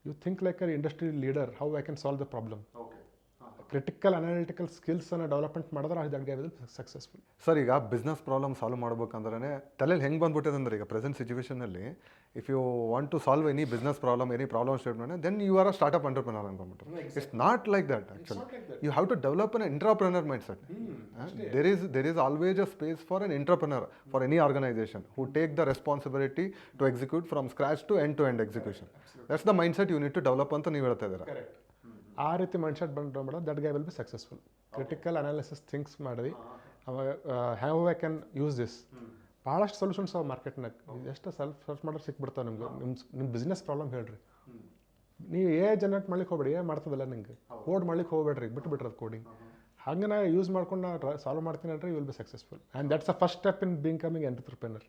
You think like a industry leader, how I can solve the problem. Critical analytical ಸ್ಕಿಲ್ಸನ್ನು ಡೆವಲಪ್ಮೆಂಟ್ ಮಾಡಿದ್ರೆ that guy will successful. Sir, ಈಗ ಬಿಸ್ನೆಸ್ ಪ್ರಾಬ್ಲಮ್ ಸಾಲ್ವ್ ಮಾಡ್ಬೇಕಂದ್ರೆ ತಲೆಯಲ್ಲಿ ಹೆಂಗೆ ಬಂದ್ಬಿಟ್ಟಿದೆ ಅಂದ್ರೆ, ಈಗ ಪ್ರೆಸೆಂಟ್ ಸಿಚುವೇಷನಲ್ಲಿ if you want to solve any business problem, any problem statement, then you are a startup entrepreneur ಅನ್ಕೊಂಡ್ಬಿಟ್ಟು. It's not like that actually. You have to develop an entrepreneur mindset. There is always a space for an entrepreneur for any organisation who take the responsibility to execute from scratch to end execution. That's the mindset you need to develop ಅಂತ ನೀವು ಹೇಳ್ತಾ ಇದ್ದೀರಾ. ಆ ರೀತಿ mindset ಬಂದು that guy will be successful. Critical analysis thinks ಮಾಡಿ ಅವಾಗ have I can use this. ಭಾಳಷ್ಟು ಸೊಲ್ಯೂಷನ್ಸ್ ಅವ ಮಾರ್ಕೆಟ್ನಾಗ. ಎಷ್ಟು ಸರ್ಚ್ ಮಾಡಿದ್ರೆ ಸಿಕ್ಬಿಡ್ತಾವೆ ನಿಮ್ಗೆ. ನಿಮ್ಮ ಬಿಸ್ನೆಸ್ ಪ್ರಾಬ್ಲಮ್ ಹೇಳ್ರಿ. ನೀವು ಜನರೇಟ್ ಮಾಡ್ಲಿಕ್ಕೆ ಹೋಗ್ಬೇಡಿ, ಮಾಡ್ತದಲ್ಲ ನಿಂಗೆ. ಕೋಡ್ ಮಾಡ್ಲಿಕ್ಕೆ ಹೋಗ್ಬೇಡ್ರಿ, ಬಿಟ್ಬಿಟ್ರಿ ಅದು ಕೋಡಿಂಗ್. ಹಾಗೆ ನಾ ಯೂಸ್ ಮಾಡ್ಕೊಂಡು ನಾ ಸಾಲ್ವ್ ಮಾಡ್ತೀನಿ ಅಂದ್ರೆ you will be successful. And that's a first step in becoming entrepreneur.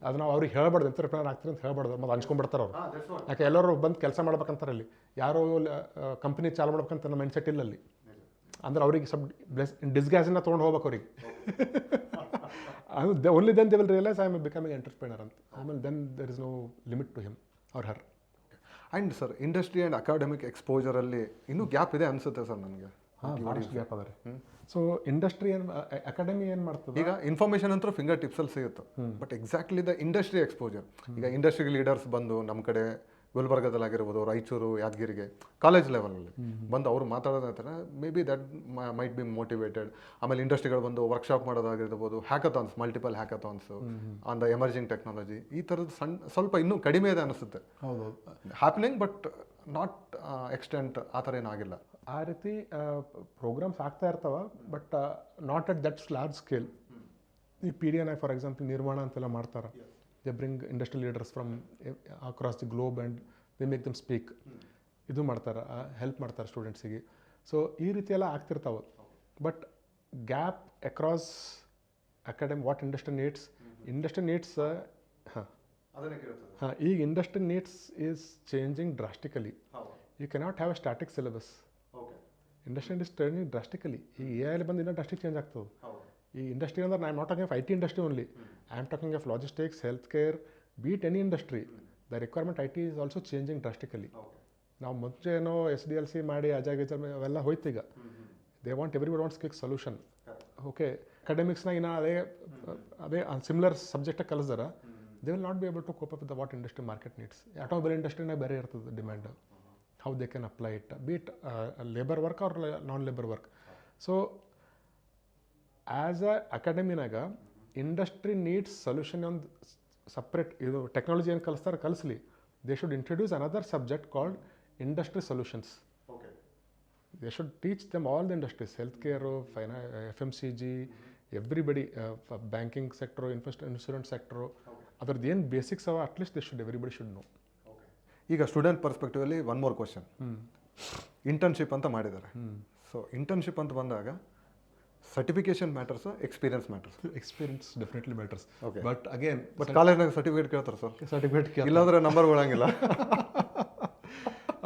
ಅದು ನಾವು ಅವ್ರಿಗೆ ಹೇಳ್ಬಾರ್ದು ಎಂಟರ್ಪ್ರಿನರ್ ಆಗ್ತೀರಿ ಅಂತ ಹೇಳ್ಬಾರ್ದು. ಮತ್ತು ಹಂಚ್ಕೊಂಡ್ಬಿಡ್ತಾರೆ ಅವ್ರು. ಯಾಕೆ ಎಲ್ಲರೂ ಬಂದು ಕೆಲಸ ಮಾಡ್ಬೇಕಂತಾರೆ ಅಲ್ಲಿ. ಯಾರೋ ಕಂಪ್ನಿ ಚಾಲು ಮಾಡ್ಬೇಕಂತ ನಮ್ಮ ಮೈಂಡ್ ಸೆಟ್ ಇಲ್ಲ ಅಲ್ಲಿ. ಅಂದ್ರೆ ಅವ್ರಿಗೆ ಸ್ವಲ್ಪ ಡಿಸ್ಗ್ಯಾಸನ್ನ ತೊಗೊಂಡು ಹೋಗ್ಬೇಕು ಅವ್ರಿಗೆ. Only then they will realise I am becoming entrepreneur ಅಂತ. ಆಮೇಲೆ then there is no limit to him or her. And sir, industry and academic ಎಕ್ಸ್ಪೋಜರಲ್ಲಿ ಇನ್ನೂ ಗ್ಯಾಪ್ ಇದೆ ಅನಿಸುತ್ತೆ ಸರ್ ನನಗೆ. ಭಾಳಷ್ಟು ಗ್ಯಾಪ್ ಅದ ರೀ. ಸೊ ಇಂಡಸ್ಟ್ರಿ ಏನು, ಅಕಾಡೆಮಿ ಏನು ಮಾಡ್ತದೆ, ಈಗ ಇನ್ಫಾರ್ಮೇಷನ್ ಅಂತೂ ಫಿಂಗರ್ ಟಿಪ್ಸಲ್ಲಿ ಸಿಗುತ್ತೆ. But exactly the industry exposure, ಈಗ ಇಂಡಸ್ಟ್ರಿ ಲೀಡರ್ಸ್ ಬಂದು ನಮ್ಮ ಕಡೆ ಗುಲ್ಬರ್ಗದಲ್ಲಾಗಿರ್ಬೋದು, ರಾಯಚೂರು, ಯಾದಗಿರಿಗೆ ಕಾಲೇಜ್ ಲೆವೆಲಲ್ಲಿ ಬಂದು ಅವರು ಮಾತಾಡೋದಂತಾರೆ. Maybe that might be motivated. ಆಮೇಲೆ ಇಂಡಸ್ಟ್ರಿಗಳು ಬಂದು ವರ್ಕ್ಶಾಪ್ ಮಾಡೋದಾಗಿರ್ಬೋದು, hackathons, multiple hackathons on the emerging technology, ಈ ಥರದ್ದು ಸ್ವಲ್ಪ ಇನ್ನೂ ಕಡಿಮೆ ಇದೆ ಅನಿಸುತ್ತೆ. ಹೌದು ಹ್ಯಾಪನಿಂಗ್. ಬಟ್ ನಾಟ್ ಎಕ್ಸ್ಟೆಂಟ್ ಆ ಥರ ಏನಾಗಿಲ್ಲ. ಆ ರೀತಿ ಪ್ರೋಗ್ರಾಮ್ಸ್ ಆಗ್ತಾ ಇರ್ತಾವೆ, but not at that large scale. ಈ P D N I for example ನಿರ್ಮಾಣ ಅಂತೆಲ್ಲ ಮಾಡ್ತಾರೆ. They bring industrial leaders from across the globe and they make them speak. ಇದು ಮಾಡ್ತಾರೆ, ಹೆಲ್ಪ್ ಮಾಡ್ತಾರೆ ಸ್ಟೂಡೆಂಟ್ಸಿಗೆ. ಸೊ ಈ ರೀತಿ ಎಲ್ಲ ಆಗ್ತಿರ್ತಾವೆ. But gap across academy what industry needs ಈಗ industry needs is changing drastically. You cannot have a static syllabus. Industry is changing drastically. ಈಗ ಎ ಐಲಿ ಬಂದು ಇನ್ನೂ ಡ್ರಾಸ್ಟಿಕ್ ಚೇಂಜ್ ಆಗ್ತದೆ. ಈ ಇಂಡಸ್ಟ್ರಿ ಅಂದ್ರೆ I am not talking of IT industry only. I am talking of logistics, health care, be it any industry. The requirement IT is also changing drastically. ನಾವು ಮುಂಚೆ ಏನೋ SDLC ಮಾಡಿ ಅಜಾಗ್ ಅವೆಲ್ಲ ಹೋಯ್ತು. ಈಗ they want everybody wants quick solution. Okay, ಅಕಾಡೆಮಿಕ್ಸ್ನಾಗ ಇನ್ನು ಅದೇ ಸಿಮಿಲರ್ ಸಬ್ಜೆಕ್ಟಾಗಿ ಕಲಿಸ್ದಾರ, they will not be able to cope up with what industry market needs. Automobile ಇಂಡಸ್ಟ್ರಿನಾಗ ಬೇರೆ ಇರ್ತದೆ demand. How they can apply it, be it labour work or non labour work. So as a ಅಕಾಡೆಮಿನಾಗ industry needs solution ಒಂದು separate. ಇದು technology ಏನು ಕಲಿಸ್ತಾರೆ ಕಲಿಸ್ಲಿ. They should introduce another subject called industry solutions. They should teach them all the industries, healthcare, FMCG, everybody, banking sector, insurance sector. ಅದ್ರದ್ದು ಏನು basics ಅವ at least everybody should know. ಈಗ student ಪರ್ಸ್ಪೆಕ್ಟಿವಲ್ಲಿ ಒನ್ ಮೋರ್ ಕ್ವಶನ್. ಇಂಟರ್ನ್ಶಿಪ್ ಅಂತ ಮಾಡಿದ್ದಾರೆ. So internship ಅಂತ ಬಂದಾಗ certification matters, experience matters? Experience definitely matters. Okay, but ಕಾಲೇಜ್ನಾಗ ಸರ್ಟಿಫಿಕೇಟ್ ಕೇಳ್ತಾರೆ ಸರ್. ಸರ್ಟಿಫಿಕೇಟ್ ಇಲ್ಲಾಂದ್ರೆ ನಂಬರ್ ಕೊಡಂಗಿಲ್ಲ.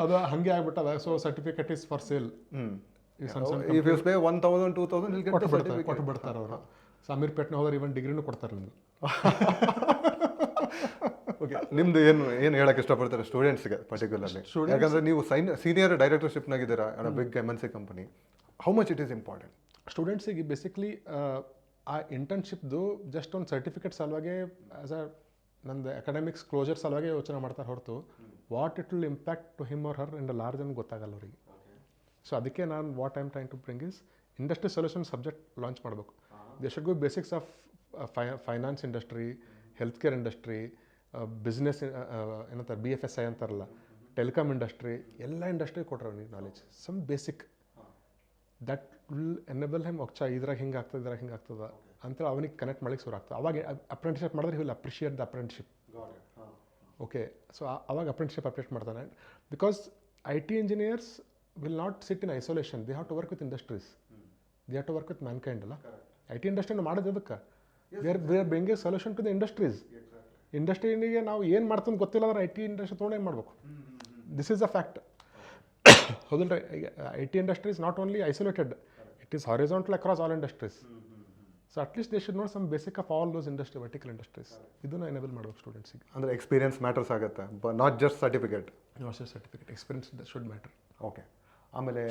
ಅದು ಹಂಗೆ ಆಗ್ಬಿಟ್ಟದ. So certificate is for sale. If you pay 1000 2000 will get certificate ಕೊಟ್ಟು ಬಿಡ್ತಾರೆ ಅವರು. ಸಮೀರ್ ಪೇಟ್ನ ಹೋದ್ರೆ ಇವನ್ ಡಿಗ್ರಿನೂ ಕೊಡ್ತಾರೆ ನಿಮ್ಗೆ. ಓಕೆ, ನಿಮ್ದು ಏನು ಹೇಳಕ್ಕೆ ಇಷ್ಟಪಡ್ತಾರೆ ಸ್ಟೂಡೆಂಟ್ಸ್ಗೆ ಪರ್ಟಿಕ್ಯುಲರ್ಲಿ? ಯಾಕಂದ್ರೆ ನೀವು ಸೀನಿಯರ್ ಡೈರೆಕ್ಟರ್ಶಿಪ್ನಾಗಿದ್ದೀರಾ big MNC company. How much it is important ಸ್ಟೂಡೆಂಟ್ಸಿಗೆ? ಬೇಸಿಕ್ಲಿ ಆ ಇಂಟರ್ನ್ಶಿಪ್ದು ಜಸ್ಟ್ ಒಂದು ಸರ್ಟಿಫಿಕೇಟ್ ಸಲುವಾಗಿ ಆ್ಯಸ್ ಅ ನಂದು ಅಕಾಡೆಮಿಕ್ಸ್ ಕ್ಲೋಜರ್ ಸಲುವಾಗಿ ಯೋಚನೆ ಮಾಡ್ತಾರೆ ಹೊರತು what it will impact to him or her in large ಅಂತ ಗೊತ್ತಾಗಲ್ಲ ಅವರಿಗೆ. ಸೊ ಅದಕ್ಕೆ ನಾನು what I am trying to bring is industry solution subject launch ಮಾಡಬೇಕು. They should go basics of finance industry, health care industry, business ಏನಂತಾರೆ BFSI ಅಂತಾರಲ್ಲ, telecom industry, ಎಲ್ಲ industry ಕೊಟ್ರೆ ಅವನಿಗೆ knowledge, some basic that will enable him. ಇದ್ರಾಗ ಹಿಂಗೆ ಆಗ್ತದೆ, ಇದ್ರಾಗ ಹಿಂಗೆ ಆಗ್ತದೆ ಅಂತೇಳಿ ಅವನಿಗೆ ಕನೆಕ್ಟ್ ಮಾಡಲಿಕ್ಕೆ ಶುರು ಆಗ್ತದೆ. ಅವಾಗ ಅಪ್ರೆಂಟಿಸ್ಶಿಪ್ ಮಾಡಿದ್ರೆ will appreciate the apprenticeship. Okay, so ಅವಾಗ ಅಪ್ರೆಂಟಿಸ್ಶಿಪ್ ಅಪ್ರಿಷಿಯೇಟ್ ಮಾಡ್ತಾನೆ. Because IT engineers will not sit in isolation. They have to work with industries, they have to work with mankind ಅಲ್ಲ. IT ಇಂಡಸ್ಟ್ರಿನ ಮಾಡೋದು ಅದಕ್ಕೆ they are bring a solution to the industries. ಇಂಡಸ್ಟ್ರಿಗೆ ನಾವು ಏನು ಮಾಡ್ತಂದು ಗೊತ್ತಿಲ್ಲ ಅಂದ್ರೆ IT ಇಂಡಸ್ಟ್ರಿ ತೊಗೊಂಡು ಏನು ಮಾಡಬೇಕು? This is a fact. ಹೌದಲ್ರಿ? IT industry is not only isolated, it is horizontal across all industries. So at least they should know some basic of all those industry, vertical industries. ಇದನ್ನು enable ಮಾಡಬೇಕು ಸ್ಟೂಡೆಂಟ್ಸಿಗೆ. ಅಂದರೆ experience matters ಆಗುತ್ತೆ, not just certificate. Not just certificate, experience should matter. Okay, ಆಮೇಲೆ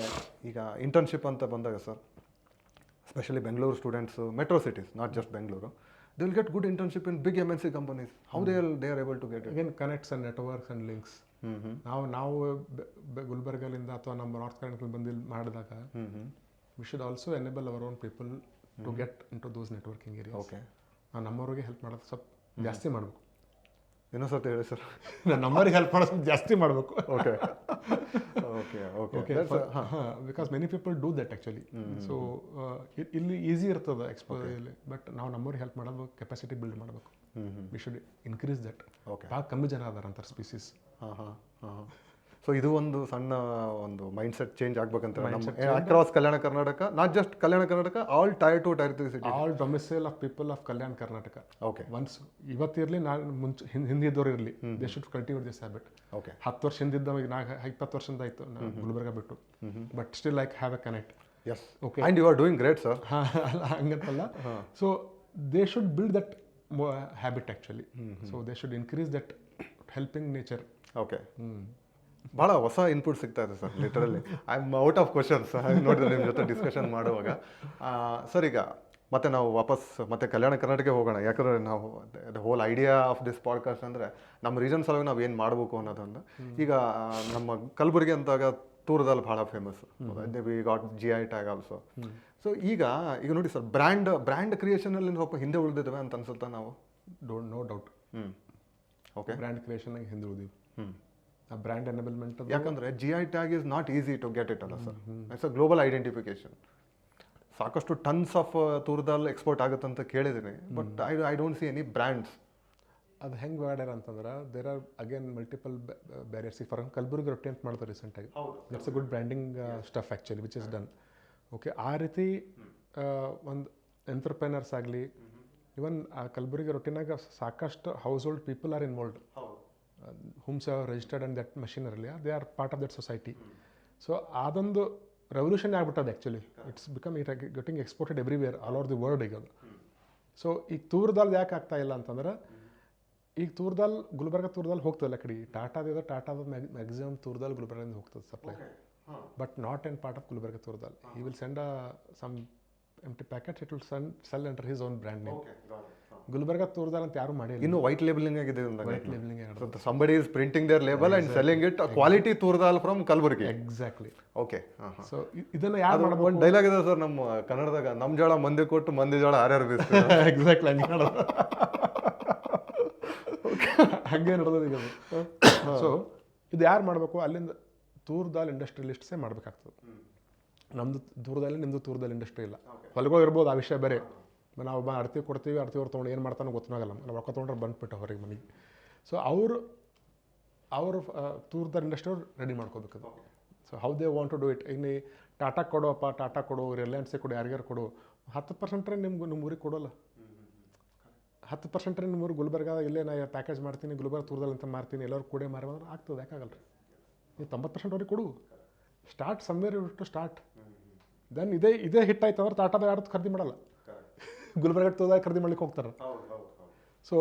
ಈಗ internship ಅಂತ ಬಂದಾಗ sir, specially Bengaluru students, metro cities, not just Bengaluru, they will get good internship in big MNC companies. How they are able to get it? Again, connects and networks and links. ನಾವು ಗುಲ್ಬರ್ಗಲಿಂದ ಅಥವಾ ನಮ್ಮ north ಕರ್ನಾಟಕದಲ್ಲಿ ಬಂದು ಮಾಡಿದಾಗ we should also enable our own people to get into those networking areas. Okay. ನಾವು ನಮ್ಮವ್ರಿಗೆ help ಮಾಡೋದು ಸ್ವಲ್ಪ ಜಾಸ್ತಿ ಮಾಡಬೇಕು. ಇನ್ನೊಂದು ಹೇಳಿ ಸರ್. ನಮ್ಮವ್ರಿಗೆ ಹೆಲ್ಪ್ ಮಾಡೋದು ಸ್ವಲ್ಪ ಜಾಸ್ತಿ ಮಾಡಬೇಕು. Okay okay okay because many people do that actually. So ಇಲ್ಲಿ ಈಸಿ ಇರ್ತದೆ ಎಕ್ಸ್ಪೋಜಲ್ಲಿ, ಬಟ್ ನಾವು ನಮ್ಮವ್ರಿಗೆ ಹೆಲ್ಪ್ ಮಾಡೋದು ಕೆಪಾಸಿಟಿ ಬಿಲ್ಡ್ ಮಾಡಬೇಕು. We should increase that. Okay, ಭಾಳ ಕಮ್ಮಿ ಜನ ಅದಾರ ಅಂತಾರೆ ಸ್ಪೀಸೀಸ್. ಸೊ ಇದು ಒಂದು ಸಣ್ಣ ಒಂದು ಮೈಂಡ್ ಸೆಟ್ ಚೇಂಜ್ ಆಗ್ಬೇಕಂತ across Kalyana Karnataka, not just Kalyana Karnataka, all Tier 2 Tier 3 city, all domicile of people of Kalyana Karnataka. Okay, once ಇವತ್ತಿರಲಿ, ನಾನು ಮುಂಚೆ ಹಿಂದಿದ್ದವ್ರು ಇರಲಿ, they should cultivate this habit. Okay, 10 ವರ್ಷ ಹಿಂದಿದ್ದವಾಗ 20 ವರ್ಷದಿಂದ ಆಯಿತು ನಾನು ಗುಲ್ಬರ್ಗ ಬಿಟ್ಟು, but still like have a connect. Yes, okay, and you are doing great sir. ಹಂಗಂತಲ್ಲ. So they should build that habit actually. So they should increase that helping nature. Okay, ಭಾಳ ಹೊಸ input ಸಿಗ್ತಾ ಇದೆ sir. Literally I am out of questions ನೋಡಿದ್ರೆ ನಿಮ್ಮ ಜೊತೆ discussion ಮಾಡುವಾಗ. Sir, ಈಗ ಮತ್ತೆ ನಾವು ವಾಪಸ್ ಮತ್ತೆ ಕಲ್ಯಾಣ ಕರ್ನಾಟಕಕ್ಕೆ ಹೋಗೋಣ. ಯಾಕಂದರೆ ನಾವು the whole idea of this podcast ಅಂದರೆ ನಮ್ಮ ರೀಜನ್ ಸಲುವಾಗಿ ನಾವು ಏನು ಮಾಡಬೇಕು ಅನ್ನೋದೊಂದು. ಈಗ ನಮ್ಮ ಕಲಬುರಗಿ ಅಂತಾಗ ತೂರದಲ್ಲಿ ಭಾಳ famous, we got GI tag also. So ಈಗ ನೋಡಿ ಸರ್, ಬ್ರ್ಯಾಂಡ್ ಕ್ರಿಯೇಷನಲ್ಲಿ ಸ್ವಲ್ಪ ಹಿಂದೆ ಉಳಿದಿದ್ದೇವೆ ಅಂತ ಅನ್ಸುತ್ತಾ ನಾವು? No doubt. ಓಕೆ, ಬ್ರ್ಯಾಂಡ್ ಕ್ರಿಯೇಷನ್ನಾಗ ಹಿಂದೆ ಉಳಿದೀವಿ. ಆ ಬ್ರ್ಯಾಂಡ್ ಎನೇಬಲ್ಮೆಂಟ್ ಯಾಕಂದರೆ GI tag is not easy to get it ಅಲ್ಲ sir. It's a global identification. ಸಾಕಷ್ಟು ಟನ್ಸ್ ಆಫ್ ತೂರ್ದಾಲ್ ಎಕ್ಸ್ಪೋರ್ಟ್ ಆಗುತ್ತಂತ ಕೇಳಿದ್ದೀನಿ, but I don't see any brands. ಅದು ಹೆಂಗೆ ಮಾಡ್ಯಾರ ಅಂತಂದ್ರೆ there are again multiple barriers. For Kalaburagi ರೊಟ್ಟಿ ಅಂತ ಮಾಡ್ತಾರೆ ರೀಸೆಂಟಾಗಿ. That's a good branding stuff actually which is done. Okay, ಆ ರೀತಿ ಒಂದು ಎಂಟರ್ಪ್ರೈನರ್ಸ್ ಆಗಲಿ, ಇವನ್ ಆ ಕಲಬುರ್ಗಿ ರೊಟ್ಟಿನಾಗ ಸಾಕಷ್ಟು house hold people are involved, whom are registered in that machinery, they are part of that society. So ಅದೊಂದು ರೆವಲ್ಯೂಷನ್ ಆಗ್ಬಿಟ್ಟದೆ actually. It's become getting exported everywhere all over the world ಈಗ ಅದು. ಸೊ ಈಗ ತೂರ್ದಾಲ್ ಯಾಕೆ ಆಗ್ತಾ ಇಲ್ಲ ಅಂತಂದ್ರೆ, ಈಗ ತೂರ್ದಾಲ್ ಗುಲ್ಬರ್ಗ ತೂರ್ದಾಲ್ ಹೋಗ್ತದಲ್ಲ ಕಡೆ ಟಾಟಾದ ಮ್ಯಾಕ್ಸಿಮಮ್ ತೂರ್ದಾಲ್ ಗುಲ್ಬರ್ಗದಿಂದ ಹೋಗ್ತದೆ supply, but not in part of Gulbarga toor dal. He will send some empty packets, it will sell under his own brand name. Gulbarga toor dal ಅಂತ ಯಾರು ಮಾಡಿಲ್ಲ. ಇನ್ನು ವೈಟ್ ಲೇಬಲಿಂಗ್ ಆಗಿದೆ. White labelling somebody is printing their label and selling it quality toor dal from Kalaburagi. Exactly. Okay. So ಇದನ್ನ ಯಾರು ಮಾಡಬೇಕು? ಒಂದು dialogue ಇದೆ ಸರ್ ನಮ್ಮ ಕನ್ನಡದಾಗ, ನಮ್ಮ ಜೋಳ ಮಂದಿ ಕೊಟ್ಟು ಮಂದಿ ಜೋಳ ಯಾರ್ಯಾರು ಬೀಸ್ತಾರೆ. ಎಕ್ಸಾಕ್ಟ್ಲಿ ಹಂಗೆ ಮಾಡೋದು. ಹಂಗೆ ನಡೆದದು ಈಗ. ಸೊ ಇದು ಯಾರು ಮಾಡಬೇಕು? ಅಲ್ಲಿಂದ ತೂರ್ದಾಲ್ ಇಂಡಸ್ಟ್ರಿಯಲಿಸ್ಟ್ಸೇ ಮಾಡಬೇಕಾಗ್ತದೆ. ನಮ್ಮದು ತೂರ್ದಲ್ಲಿ, ನಿಮ್ಮದು ತೂರ್ದಾಲ್ ಇಂಡಸ್ಟ್ರಿ ಇಲ್ಲ. ಹೊಲಗಳು ಇರ್ಬೋದು, ಆ ವಿಷಯ ಬೇರೆ. ನಾವು ಅರ್ತಿ ಕೊಡ್ತೀವಿ, ಅರ್ತಿವ್ರು ತೊಗೊಂಡು ಏನು ಮಾಡ್ತಾನೋ ಗೊತ್ತಾಗಲ್ಲ. ನಾವು ರೊಕ್ಕ ತೊಗೊಂಡ್ರೆ ಬಂದ್ಬಿಟ್ಟು ಹೊರಗೆ ಮನೆಗೆ. ಸೊ ಅವರು ತೂರ್ದಾಲ್ ಇಂಡಸ್ಟ್ರಿ ಅವ್ರು ರೆಡಿ ಮಾಡ್ಕೋಬೇಕದು. So how they want to do it. ಇನ್ನು ಟಾಟಾ ಕೊಡೋಪ್ಪ, ಟಾಟಾ ಕೊಡು, ರಿಲಯನ್ಸೇ ಕೊಡು, ಯಾರಿಗಾರು ಕೊಡು. 10% ನಿಮ್ಮ ಊರಿಗೆ ಕೊಡೋಲ್ಲ. 10% ನಿಮ್ಮ ಊರು ಗುಲ್ಬರ್ಗ ಇಲ್ಲೇ ನಾ ಪ್ಯಾಕೇಜ್ ಮಾಡ್ತೀನಿ, ಗುಲ್ಬರ್ಗ ತೂರ್ದಾಲ್ ಅಂತ ಮಾರ್ತೀನಿ, ಎಲ್ಲರೂ ಕೂಡೇ ಮಾರಿದ್ರೆ ಆಗ್ತದೆ. ಯಾಕಾಗಲ್ಲ ರೀ? ನೀವು 90% ಅವ್ರಿಗೆ ಕೊಡು. Start somewhere to start. Then ಇದೇ ಹಿಟ್ ಆಯ್ತು ಅಂದ್ರೆ ಟಾಟಾದ ಯಾರು ಖರೀದಿ ಮಾಡಲ್ಲ, ಗುಲ್ಬರ್ಗ ತೂರ್ದಾಲ್ ಖರೀದಿ ಮಾಡ್ಲಿಕ್ಕೆ ಹೋಗ್ತಾರೆ. So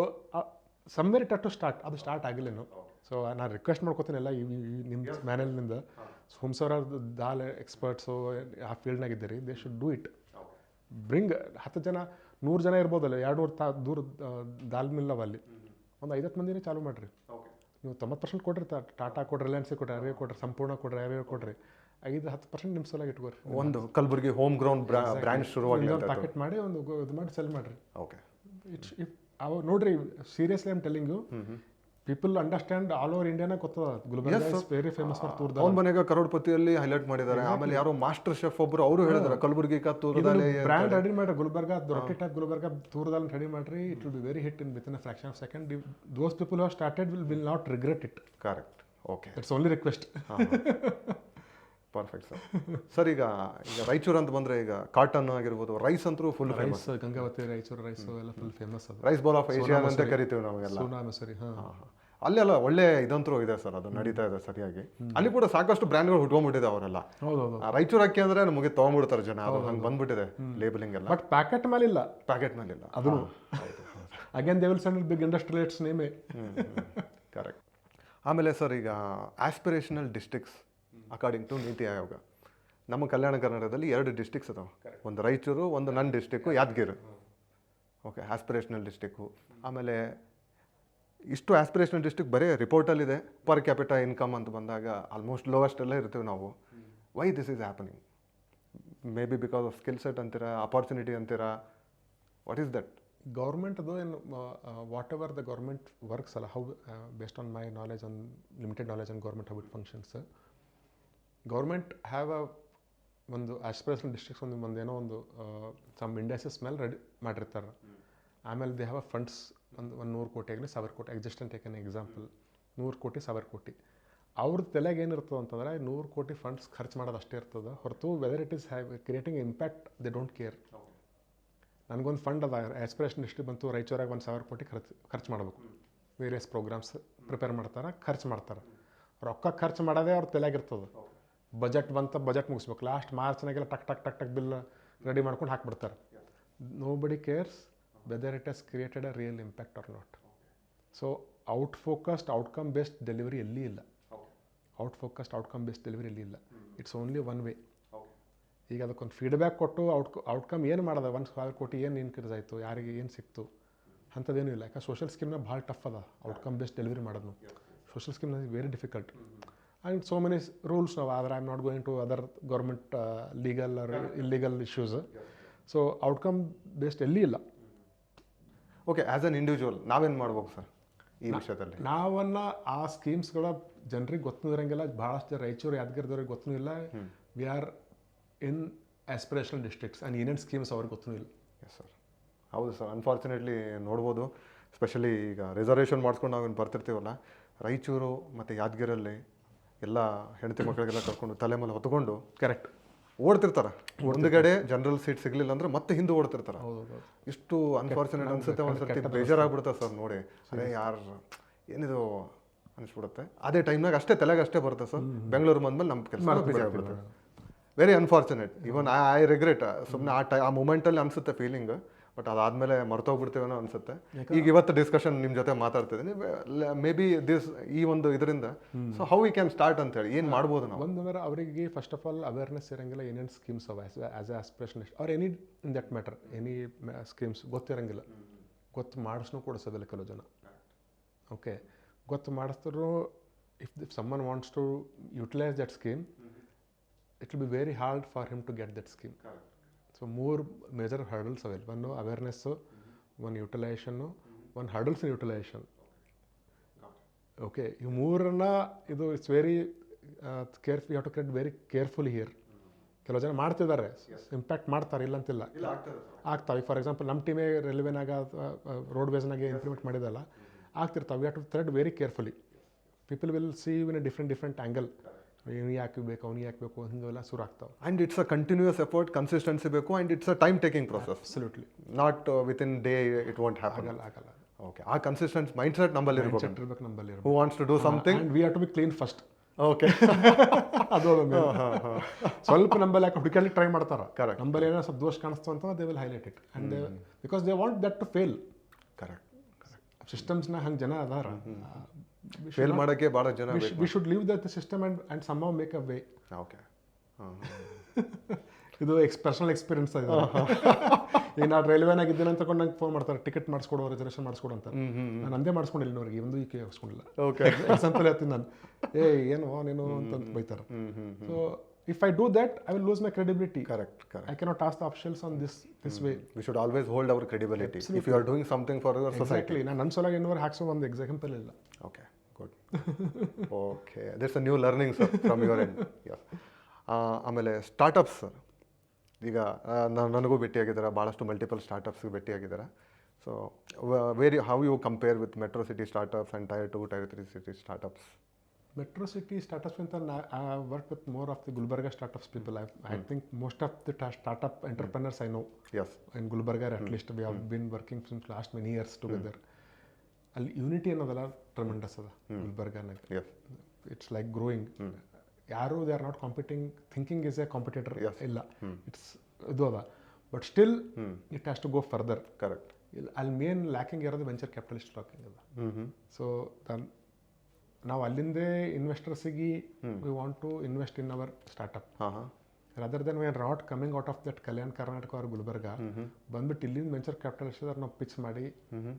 somewhere it to start. ಅದು ಸ್ಟಾರ್ಟ್ ಆಗಿಲ್ಲೇನು. ಸೊ ನಾನು ರಿಕ್ವೆಸ್ಟ್ ಮಾಡ್ಕೋತೀನಿ ಎಲ್ಲ ನಿಮ್ಮ ಮ್ಯಾನೇಜ್ನಿಂದ, ಹುಮ್ಸವರ ದಾಲ್ ಎಕ್ಸ್ಪರ್ಟ್ಸು ಆ ಫೀಲ್ಡ್ನಾಗಿದ್ದೀರಿ, they should do it. Bring 10 ಜನ 100 ಜನ ಇರ್ಬೋದಲ್ಲ, 200 ದೂರ ದಾಲ್ ಮಿಲ್ ಅವ ಅಲ್ಲಿ, ಒಂದು 50 ಮಂದಿನೇ ಚಾಲೂ ಮಾಡಿರಿ. ನೀವು 90% ಕೊಡ್ರಿ, ಟಾಟಾ ಕೊಡ್ರಿ, ರಿಲಯನ್ಸೇ ಕೊಡ್ರಿ, ಯಾರಿಗೆ ಕೊಡ್ರಿ, ಸಂಪೂರ್ಣ ಕೊಡ್ರಿ, ಯಾರ್ಯಾರು ಕೊಡ್ರಿ, 5-10% ನಿಮ್ಮ ಸಲಾಗಿ ಇಟ್ಕೋರಿ. ಒಂದು ಕಲಬುರ್ಗಿ ಹೋಮ್ ಗ್ರೌಂಡ್ ಬ್ರ್ಯಾಂಡ್ ಶುರುವಾಗಿ ಪ್ಯಾಕೆಟ್ ಮಾಡಿ ಒಂದು ಇದು ಮಾಡಿ ಸೆಲ್ ಮಾಡಿರಿ. ಓಕೆ. ಅವು ನೋಡ್ರಿ, seriously I'm telling you, people understand all over ಇಂಡಿಯಾನಾಗ ಗೊತ್ತದ Gulbarga is very famous for toor dal. ಅವ್ನ ಮನೆಗೆ ಕರೋಡ್ಪತಿಯಲ್ಲಿ ಹೈಲೈಟ್ ಮಾಡಿದ್ದಾರೆ. ಆಮೇಲೆ ಯಾರೋ ಮಾಸ್ಟರ್ ಶೆಫ್ ಒಬ್ರು ಅವರು ಹೇಳಿದಾರೆ ಕಲಬುರ್ಗಿ ತೂರ್ದಾಲ್ ಬ್ರ್ಯಾಂಡ್ ರೆಡಿ ಮಾಡ್ರಿ. ಗುಲ್ಬರ್ಗ ರೊಟ್ಟಿ ಟೈಪ್ ಗುಲ್ಬರ್ಗ ತೂರ್ದಾಲ್ ರೆಡಿ ಮಾಡ್ರಿ. It will be very hit in within a fraction of second. Those people have started will not regret it. Correct. Okay, it's only request. Perfect sir. Sir ಈಗ ರಾಯಚೂರು ಅಂತ ಬಂದರೆ ಈಗ cotton ಆಗಿರ್ಬೋದು, rice ಅಂತೂ full famous. Gangavathi Raichur rice ಎಲ್ಲ full famous. ಅದು rice bowl of Asia ಅಂತ ಕರಿತೀವಿ ನಾವೆಲ್ಲ. ಸೋನಾ ಮಸೂರಿ. ಅಲ್ಲೆಲ್ಲ ಒಳ್ಳೆ ಇದಂತೂ ಇದೆ ಸರ್, ಅದು ನಡೀತಾ ಇದೆ ಸರಿಯಾಗಿ. ಅಲ್ಲಿ ಕೂಡ ಸಾಕಷ್ಟು ಬ್ರ್ಯಾಂಡ್ಗಳು ಹುಟ್ಕೊಂಡ್ಬಿಟ್ಟಿದೆ ಅವರೆಲ್ಲ. ಹೌದೌದು. ರಾಯಚೂರು ಅಕ್ಕಿ ಅಂದ್ರೆ ನಮಗೆ ತೊಗೊಂಡ್ಬಿಡ್ತಾರೆ ಜನ, ಅದು ಹಂಗೆ ಬಂದ್ಬಿಟ್ಟಿದೆ ಲೇಬಲಿಂಗ್ ಎಲ್ಲ. ಬಟ್ ಪ್ಯಾಕೆಟ್ ಮೇಲಿಲ್ಲ. ಪ್ಯಾಕೆಟ್ ಮೇಲಿಲ್ಲ ಅದು again they will send big industrialists ನೇಮೇ. ಕರೆಕ್ಟ್. ಆಮೇಲೆ ಸರ್ ಈಗ aspirational districts according to NITI Aayog, ನಮ್ಮ ಕಲ್ಯಾಣ ಕರ್ನಾಟಕದಲ್ಲಿ 2 ಡಿಸ್ಟ್ರಿಕ್ಟ್ಸ್ ಅದಾವೆ. ಒಂದು ರಾಯಚೂರು, ಒಂದು ನನ್ನ district Yadgir. Okay, aspirational district. ಆಮೇಲೆ ಇಷ್ಟು ಆಸ್ಪಿರೇಷನಲ್ ಡಿಸ್ಟ್ರಿಕ್ಟ್ ಬರೀ ರಿಪೋರ್ಟಲ್ಲಿದೆ. ಪರ್ ಕ್ಯಾಪಿಟಾ ಇನ್ಕಮ್ ಅಂತ ಬಂದಾಗ ಆಲ್ಮೋಸ್ಟ್ ಲೋವೆಸ್ಟಲ್ಲೇ ಇರ್ತೀವಿ ನಾವು. Why this is happening? Maybe because of skill set ಅಂತೀರಾ, ಅಪಾರ್ಚುನಿಟಿ ಅಂತೀರಾ, ವಾಟ್ ಈಸ್ ದಟ್? ಗೌರ್ಮೆಂಟ್ ಅದು ಏನು whatever the government works ಅಲ್ಲ, how based on my knowledge, on limited knowledge on government how it functions. Government have ಒಂದು aspirational districts ಒಂದೇನೋ ಒಂದು some industries ಮೇಲೆ ready ಮಾಡಿರ್ತಾರೆ. ಆಮೇಲೆ ದೇ ಹ್ಯಾವ್ ಫಂಡ್ಸ್ ಒಂದು 100 ಕೋಟಿ ಆಗಲಿ 1000 ಕೋಟಿ. ಎಕ್ಸಿಸ್ಟೆಂಟ್ ಟೇಕ್ ಎನ್ ಎಕ್ಸಾಂಪಲ್, 100 ಕೋಟಿ 1000 ಕೋಟಿ. ಅವ್ರದ್ದು ತಲೆಗೆ ಏನಿರ್ತದೆ ಅಂತಂದರೆ 100 ಕೋಟಿ ಫಂಡ್ಸ್ ಖರ್ಚು ಮಾಡೋದು ಅಷ್ಟೇ ಇರ್ತದೆ ಹೊರತು whether it is creating impact they don't care. ನನಗೊಂದು ಫಂಡ್ ಅದ, ಆಸ್ಪಿರೇಷನ್ ಡಿಸ್ಟ್ರಿಕ್ಟ್ ಬಂತು, ರಾಯಚೂರಾಗ 1000 ಕೋಟಿ ಖರ್ಚು ಮಾಡಬೇಕು. ವೇರಿಯಸ್ ಪ್ರೋಗ್ರಾಮ್ಸ್ ಪ್ರಿಪೇರ್ ಮಾಡ್ತಾರೆ, ಖರ್ಚು ಮಾಡ್ತಾರೆ. ರೊಕ್ಕ ಖರ್ಚು ಮಾಡೋದೇ ಅವ್ರ ತಲೆಯಾಗಿರ್ತದೆ. ಬಜೆಟ್ ಬಂತ, ಬಜೆಟ್ ಮುಗಿಸ್ಬೇಕು. ಲಾಸ್ಟ್ ಮಾರ್ಚ್ನಾಗೆಲ್ಲ ಟಕ್ ಟಕ್ ಟಕ್ ಟಕ್ ಬಿಲ್ ರೆಡಿ ಮಾಡ್ಕೊಂಡು ಹಾಕ್ಬಿಡ್ತಾರೆ. Nobody cares whether it has created a real impact or not. So out focused outcome based delivery ಎಲ್ಲಿ ಇಲ್ಲ. ಔಟ್ಫೋಕಸ್ಡ್ ಔಟ್ಕಮ್ ಬೇಸ್ಡ್ ಡೆಲಿವರಿ ಎಲ್ಲಿ ಇಲ್ಲ. It's only one way. ಈಗ ಅದಕ್ಕೊಂದು ಫೀಡ್ಬ್ಯಾಕ್ ಕೊಟ್ಟು ಔಟ್ಕಮ್ ಏನು ಮಾಡೋದ, 1000 ಕೋಟಿ ಏನು ಇನ್ಕ್ರೀಸ್ ಆಯಿತು, ಯಾರಿಗೆ ಏನು ಸಿಕ್ತು ಅಂಥದ್ದೇನೂ ಇಲ್ಲ. ಯಾಕೆ ಸೋಷಲ್ ಸ್ಕೀಮ್ನ ಭಾಳ ಟಫ್ ಅದ ಔಟ್ಕಮ್ ಬೇಸ್ಡ್ ಡೆಲಿವರಿ ಮಾಡೋದು. Social scheme is very difficult and so many rules ನಾವು. ಆದರೆ I am not going to other government legal or illegal issues. So outcome based ಎಲ್ಲಿ ಇಲ್ಲ. ಓಕೆ, ಆ್ಯಸ್ ಅನ್ ಇಂಡಿವಿಜುವಲ್ ನಾವೇನು ಮಾಡ್ಬೇಕು sir ಈ ವಿಷಯದಲ್ಲಿ? ನಾವನ್ನ ಆ ಸ್ಕೀಮ್ಸ್ಗಳ ಜನರಿಗೆ ಗೊತ್ತೂ ಇರೋಂಗಿಲ್ಲ, ಭಾಳಷ್ಟು ರಾಯಚೂರು ಯಾದಗಿರಿದವ್ರಿಗೆ ಗೊತ್ತೂ ಇಲ್ಲ. We are in aspirational districts and ಏನೇನು ಸ್ಕೀಮ್ಸ್ ಅವ್ರಿಗೆ ಗೊತ್ತೂ ಇಲ್ಲ. ಎಸ್ ಸರ್, ಹೌದು ಸರ್. ಅನ್ಫಾರ್ಚುನೇಟ್ಲಿ ನೋಡ್ಬೋದು, ಸ್ಪೆಷಲಿ ಈಗ ರಿಸರ್ವೇಷನ್ ಮಾಡಿಸ್ಕೊಂಡು ನಾವು ಬರ್ತಿರ್ತೀವಲ್ಲ, ರಾಯಚೂರು ಮತ್ತು ಯಾದಗಿರಲ್ಲಿ ಎಲ್ಲ ಹೆಂಡತಿ ಮಕ್ಕಳಿಗೆಲ್ಲ ಕರ್ಕೊಂಡು ತಲೆ ಮೇಲೆ ಹೊತ್ಕೊಂಡು ಕರೆಕ್ಟ್ ಓಡ್ತಿರ್ತಾರೆ. ಮುಂದುಗಡೆ ಜನರಲ್ ಸೀಟ್ ಸಿಗಲಿಲ್ಲ ಅಂದ್ರೆ ಮತ್ತೆ ಹಿಂದೆ ಓಡ್ತಿರ್ತಾರೆ. ಹೌದು. ಇಷ್ಟು ಅನ್ಫಾರ್ಚುನೇಟ್ ಅನ್ಸುತ್ತೆ, ಒಂದ್ಸರ್ತಿ ಬೇಜಾರಾಗ್ಬಿಡುತ್ತೆ ಸರ್ ನೋಡಿ. ಅದೇ ಯಾರು ಏನಿದು ಅನಿಸ್ಬಿಡುತ್ತೆ. ಅದೇ ಟೈಮ್ನಾಗ ಅಷ್ಟೇ ತಲೆಗೆ ಅಷ್ಟೇ ಬರುತ್ತೆ ಸರ್. ಬೆಂಗಳೂರು ಬಂದ್ಮೇಲೆ ನಮ್ಮ ಕೆಲಸ ಬಿಜಿ ಆಗ್ಬಿಡುತ್ತೆ. Very unfortunate. Even I regret. ಸುಮ್ಮನೆ ಆ ಮೂಮೆಂಟಲ್ಲಿ ಅನಿಸುತ್ತೆ ಫೀಲಿಂಗ್, ಬಟ್ ಅದಾದಮೇಲೆ ಮರ್ತೋಗ್ಬಿಡ್ತೇವೇನೋ ಅನಿಸುತ್ತೆ. ಈಗ ಇವತ್ತು ಡಿಸ್ಕಷನ್ ನಿಮ್ಮ ಜೊತೆ ಮಾತಾಡ್ತಿದ್ದೀನಿ, ಮೇ ಬಿ ಈ ಒಂದು ಇದರಿಂದ so how we can start ಅಂತೇಳಿ ಏನು ಮಾಡ್ಬೋದು ನಾವು. ಒಂದಂದ್ರೆ ಅವರಿಗೆ ಫಸ್ಟ್ ಆಫ್ ಆಲ್ ಅವೇರ್ನೆಸ್ ಇರೋಂಗಿಲ್ಲ, ಏನೇನು ಸ್ಕೀಮ್ಸ್ ಅವ as a aspirationist or any in that matter, any schemes ಗೊತ್ತಿರೋಂಗಿಲ್ಲ. ಗೊತ್ತು ಮಾಡಿಸ್ನೂ ಕೊಡಿಸೋದಿಲ್ಲ ಕೆಲವು ಜನ. ಓಕೆ, ಗೊತ್ತು ಮಾಡಿಸಿದ್ರು if someone wants to utilise that scheme, it will be very hard for him to get that scheme. So 3 major hurdles ಅವೆ. ಒಂದು ಅವೇರ್ನೆಸ್ಸು, ಒಂದು ಯುಟಿಲೈಸೇಷನ್ನು, ಒಂದು ಹರ್ಡಲ್ಸ್ ಇನ್ ಯುಟಿಲೈಸೇಷನ್. ಓಕೆ, ಇವು ಮೂರನ್ನ ಇದು it's very you have to create very carefully here. ಕೆಲವು ಜನ ಮಾಡ್ತಿದ್ದಾರೆ, ಇಂಪ್ಯಾಕ್ಟ್ ಮಾಡ್ತಾರೆ, ಇಲ್ಲ ಅಂತಿಲ್ಲ, ಆಗ್ತಾವೆ. ಫಾರ್ ಎಕ್ಸಾಂಪಲ್ ನಮ್ಮ ಟೀಮೇ ರೈಲ್ವೆನಾಗ ರೋಡ್ವೇಸ್ನಾಗೆ ಇಂಪ್ಲಿಮೆಂಟ್ ಮಾಡಿದಲ್ಲ, ಆಗ್ತಿರ್ತಾವೆ. You have to thread very carefully. People will see you in a different angle. ಇವ್ನು ಯಾಕೆ ಬೇಕು, ಅವ್ನು ಯಾಕೆ ಬೇಕು, ಹಿಂಗೆಲ್ಲ ಶುರು ಆಗ್ತಾವೆ. And it's a continuous effort, consistency ಬೇಕು, and it's a time taking process. Absolutely not within day it won't happen. ಆಗಲ್ಲ. ಓಕೆ, ಆ ಕನ್ಸಿಸ್ಟೆನ್ಸ್ ಮೈಂಡ್ ಸೆಟ್ ನಮ್ಮಲ್ಲಿ ಇರ್ಬೇಕು ನಮ್ಮಲ್ಲಿ. Who wants to do something we have to B clean first. Okay, ಅದು ಸ್ವಲ್ಪ ನಂಬಲ್ಲಿ ಯಾಕೆ ಹುಡುಕಲ್ಲಿ ಟ್ರೈ ಮಾಡ್ತಾರೆ. ಕರೆಕ್ಟ್. ನಂಬಲ್ಲಿ ಏನೋ ಸ್ವಲ್ಪ ದೋಷ ಕಾಣಿಸ್ತು ಅಂತ they will highlight it and because they want that to fail. Correct. ಸಿಸ್ಟಮ್ಸ್ನ ಹಂಗೆ ಜನ ಅದಾರ. ಫೇಲ್ ಮಾಡೋಕ್ಕೆ ಭಾಳ ಜನ. We should leave that system and somehow make a way. Okay, ಇದು ಪರ್ಸನಲ್ ಎಕ್ಸ್ಪೀರಿಯನ್ಸ್ ಇದೆ. ಈಗ ನಾನು ರೈಲ್ವೆನಾಗ ಇದ್ದೀನಿ ಅಂತ ನಂಗೆ ಫೋನ್ ಮಾಡ್ತಾರೆ, ಟಿಕೆಟ್ ಮಾಡಿಸ್ಕೊಡೋ, ರಿಸರ್ವೇಷನ್ ಮಾಡಿಸ್ಕೊಡು ಅಂತ. ನಾನು ಅಂದೇ ಮಾಡಿಸ್ಕೊಂಡಿಲ್ಲ ಇನ್ನೋರಿಗೆ, ಒಂದು ಈಕೆ ಹಾಕ್ಸ್ಕೊಂಡಿಲ್ಲ. ಓಕೆ, ಎಕ್ಸಾಂಪಲ್ ಹೇಳ್ತೀನಿ ನಾನು, ಏನು ನೀನು ಅಂತ ಬೈತಾರೆ. So if I do that I will lose my credibility. Correct. I cannot ask the officials on this way. We should always hold our credibility if you are doing something for your society. ನಾನು ನನ್ನ ಸೊಲಾಗಿ ಇನ್ನೂರು ಹಾಕ್ಸೋ ಒಂದು example ಇಲ್ಲ. Okay, good. Okay, that's a new learning sir from your end. ಆಮೇಲೆ startups sir, ಈಗ ನನಗೂ ಭೇಟಿಯಾಗಿದ್ದಾರೆ, ಭಾಳಷ್ಟು ಮಲ್ಟಿಪಲ್ ಸ್ಟಾರ್ಟಪ್ಸ್ಗೆ ಭೇಟಿಯಾಗಿದ್ದಾರೆ. So how you compare with metro city startups and Tier 2, Tier 3 city startups? Metro city startups ಅಂತ I work with more of the Gulbarga startups people. I think most of the startup entrepreneurs I know. Yes. In Gulbarga at least we have been working since last many years together. ಅಲ್ಲಿ unity ಅನ್ನೋದಲ್ಲ tremendous ಅದ ಗುಲ್ಬರ್ಗಾನಾಗ. Yes. It's like growing. ಯಾರು they are not competing, thinking is a competitor ಇಲ್ಲ. It's ಇದು ಅದ, but still it has to go further. Correct. ಅಲ್ಲಿ main lacking ಇರೋದು ವೆಂಚರ್ ಕ್ಯಾಪಿಟಲಿಸ್ಟ್ ಲಾಕಿಂಗ್ ಅದ. ಸೊ ನಾವು ಅಲ್ಲಿಂದೇ ಇನ್ವೆಸ್ಟರ್ಸಿಗೆ we want to invest in our startup rather than we are not coming out of that Kalyana Karnataka ಅವ್ರ ಗುಲ್ಬರ್ಗ ಬಂದ್ಬಿಟ್ಟು ಇಲ್ಲಿಂದ ವೆಂಚರ್ ಕ್ಯಾಪಿಟಲಿಸ್ಟ್ ನಾವು ಪಿಚ್ ಮಾಡಿ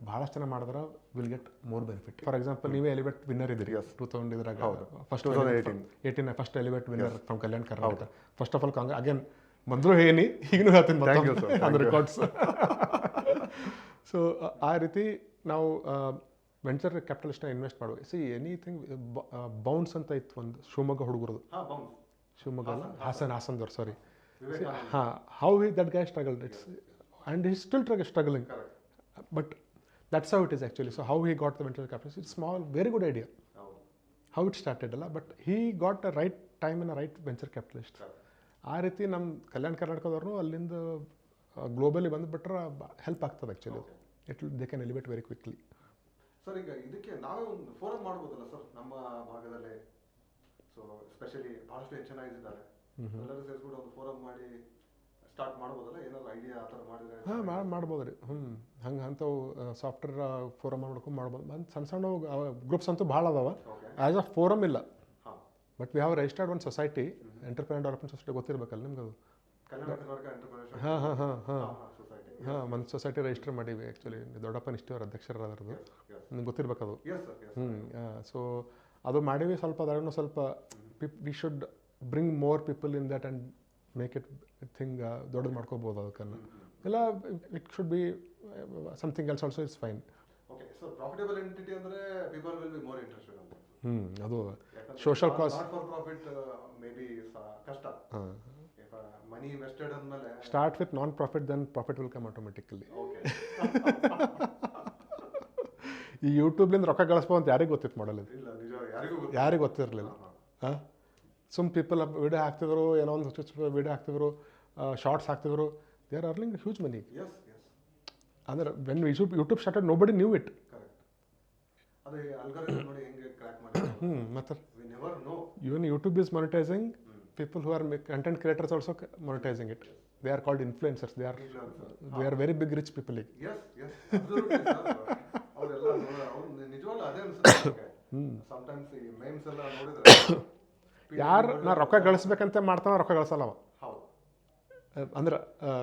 ಭಾಳಷ್ಟು ಜನ ಮಾಡಿದ್ರೆ will get more benefit. For example ನೀವೇ ಎಲಿವೇಟ್ ವಿನ್ನರ್ ಇದ್ರಿ 2000 ಇದ್ರಾಗ, first 2018 first elevate winner from Kalyana Karnataka. First of all again ಮೊದಲು ಹೇಳಿ ಈಗಲೂ ಹೇಳ್ತೀನಿ ಆನ್ ರೆಕಾರ್ಡ್ಸ್. ಸೊ ಆ ರೀತಿ ನಾವು ವೆಂಚರ್ ಕ್ಯಾಪಿಟಲಿಸ್ಟ್ನ ಇನ್ವೆಸ್ಟ್ ಮಾಡುವ. ಸಿ ಎನಿಥಿಂಗ್ ಬೌನ್ಸ್ ಅಂತ ಇತ್ತು ಒಂದು ಶಿವಮೊಗ್ಗ ಹುಡುಗರದು, ಶಿವಮೊಗ್ಗ ಅಲ್ಲ ಹಾಸನ್ದವ್ರು, ಸಾರಿ. ಹಾಂ, how that guy struggled it's and he still struggling, but that's how it is actually. So how he got the venture capitalist, it's small very good idea how it started ಅಲ್ಲ, but he got a right time in a right venture capitalist. ಆ ರೀತಿ ನಮ್ಮ ಕಲ್ಯಾಣ ಕರ್ನಾಟಕದವ್ರು ಅಲ್ಲಿಂದ globally ಬಂದುಬಿಟ್ರೆ help ಆಗ್ತದೆ actually. They can elevate very quickly. Sir, ಈಗ ಇದಕ್ಕೆ ನಾವೇ ಒಂದು ಫೋರಮ್ ಮಾಡ್ಬೋದಲ್ಲ ಸರ್ ನಮ್ಮ ಭಾಗದಲ್ಲಿ? ಸೊ ಸ್ಪೆಷಲಿ ಭಾಳಷ್ಟು HNIs ಇದ್ದಾರೆ, ಎಲ್ಲರೂ ಸೇರಿಸ್ಬಿಟ್ಟು ಒಂದು ಫೋರಮ್ ಮಾಡಿ ಸ್ಟಾರ್ಟ್ ಮಾಡ್ಬೋದಲ್ಲ? ಏನಾದ್ರು ಐಡಿಯಾ ಆ ಥರ ಮಾಡಿದ್ರೆ? ಹಾಂ, ಮಾಡ್ಬೋದು ರೀ. ಹಂಗೆ ಅಂಥವು ಸಾಫ್ಟ್ವೇರ್ ಫೋರಮ್ ಮಾಡ್ಬೋದು. ಸಣ್ಣ ಸಣ್ಣ ಗ್ರೂಪ್ಸ್ ಅಂತೂ ಭಾಳ ಅದಾವ. ಆ್ಯಸ್ ಅ ಫೋರಮ್ ಇಲ್ಲ, ಬಟ್ ವಿ ಹ್ಯಾವ್ ರಿಜಿಸ್ಟರ್ಡ್ ಒಂದು ಸೊಸೈಟಿ, ಎಂಟರ್ಪ್ರಿನರ್ ಡೆವಲಪ್ಮೆಂಟ್ ಸೊಸೈಟಿ, ಗೊತ್ತಿರಬೇಕಲ್ಲ ನಿಮ್ಗೆ ಅದು? ಒಂದು ಸೊಸೈಟಿ ರಿಜಿಸ್ಟರ್ ಮಾಡೀವಿ ಆ್ಯಕ್ಚುಲಿ. ದೊಡ್ಡಪ್ಪನ ಇಷ್ಟವ್ರ ಅಧ್ಯಕ್ಷರ ಅದರದ್ದು, ನಿಮ್ಗೆ ಗೊತ್ತಿರ್ಬೇಕದು. ಸೊ ಅದು ಮಾಡೀವಿ. ಸ್ವಲ್ಪ ಅದನ್ನು ಸ್ವಲ್ಪ we should bring more people in that and make it thing ದೊಡ್ಡದು ಮಾಡ್ಕೋಬೋದು ಅದಕ್ಕನ್ನು. ಇಲ್ಲ it should be something else also is fine. Okay, so profitable entity ಅಂದರೆ people will be more interested ಅಂತ. ಅದು social cause not for profit maybe ಕಷ್ಟ. Money invested ಅಂದಮೇಲೆ start with non profit then profit will come automatically. Okay. ಈ ಯೂಟ್ಯೂಬ್ಲಿಂದ ರೊಕ್ಕ ಗಳಿಸ್ಬೋದು ಅಂತ ಯಾರಿಗೆ ಗೊತ್ತಿತ್ತು ಮಾಡಲ್ಲ, ಇಲ್ಲ ನಿಜ ಯಾರಿಗೂ ಯಾರಿಗೆ ಗೊತ್ತಿರಲಿಲ್ಲ. ಹಾಂ, ಸುಮ್ ಪೀಪಲ್ ವಿಡಿಯೋ ಹಾಕ್ತಿದ್ರು, ಏನೋ ಒಂದು ವಿಡಿಯೋ ಹಾಕ್ತಿದ್ರು, ಶಾರ್ಟ್ಸ್ ಹಾಕ್ತಿದ್ರು, they are earning huge money. Yes yes ಅಂದ್ರೆ when YouTube started nobody knew it. Correct. ಅದೇ ಅಲ್ಗಾರಿದಮ್ ನೋಡಿ ಹೆಂಗೆ ಕ್ರ್ಯಾಕ್ ಮಾಡಿ ಮತ್ತು we never know. even YouTube is monetizing, people who are content creators also monetizing it. They are called influencers. They are very big rich people. Yes yes absolutely sir. ಅವರೆಲ್ಲ ಅವ್ರು ನಿಜವಾಗ್ಲೂ ಅದೇ ಅನ್ಸುತ್ತೆ. Sometimes ಈ memes ಎಲ್ಲ ನೋಡಿದ್ರೆ ಯಾರು ನಾ ರೊಕ್ಕ ಗಳಿಸ್ಬೇಕಂತ ಮಾಡ್ತಾನೆ ರೊಕ್ಕ ಗಳಿಸಲ್ಲ ಅವ. ಹೌದು. ಅಂದ್ರೆ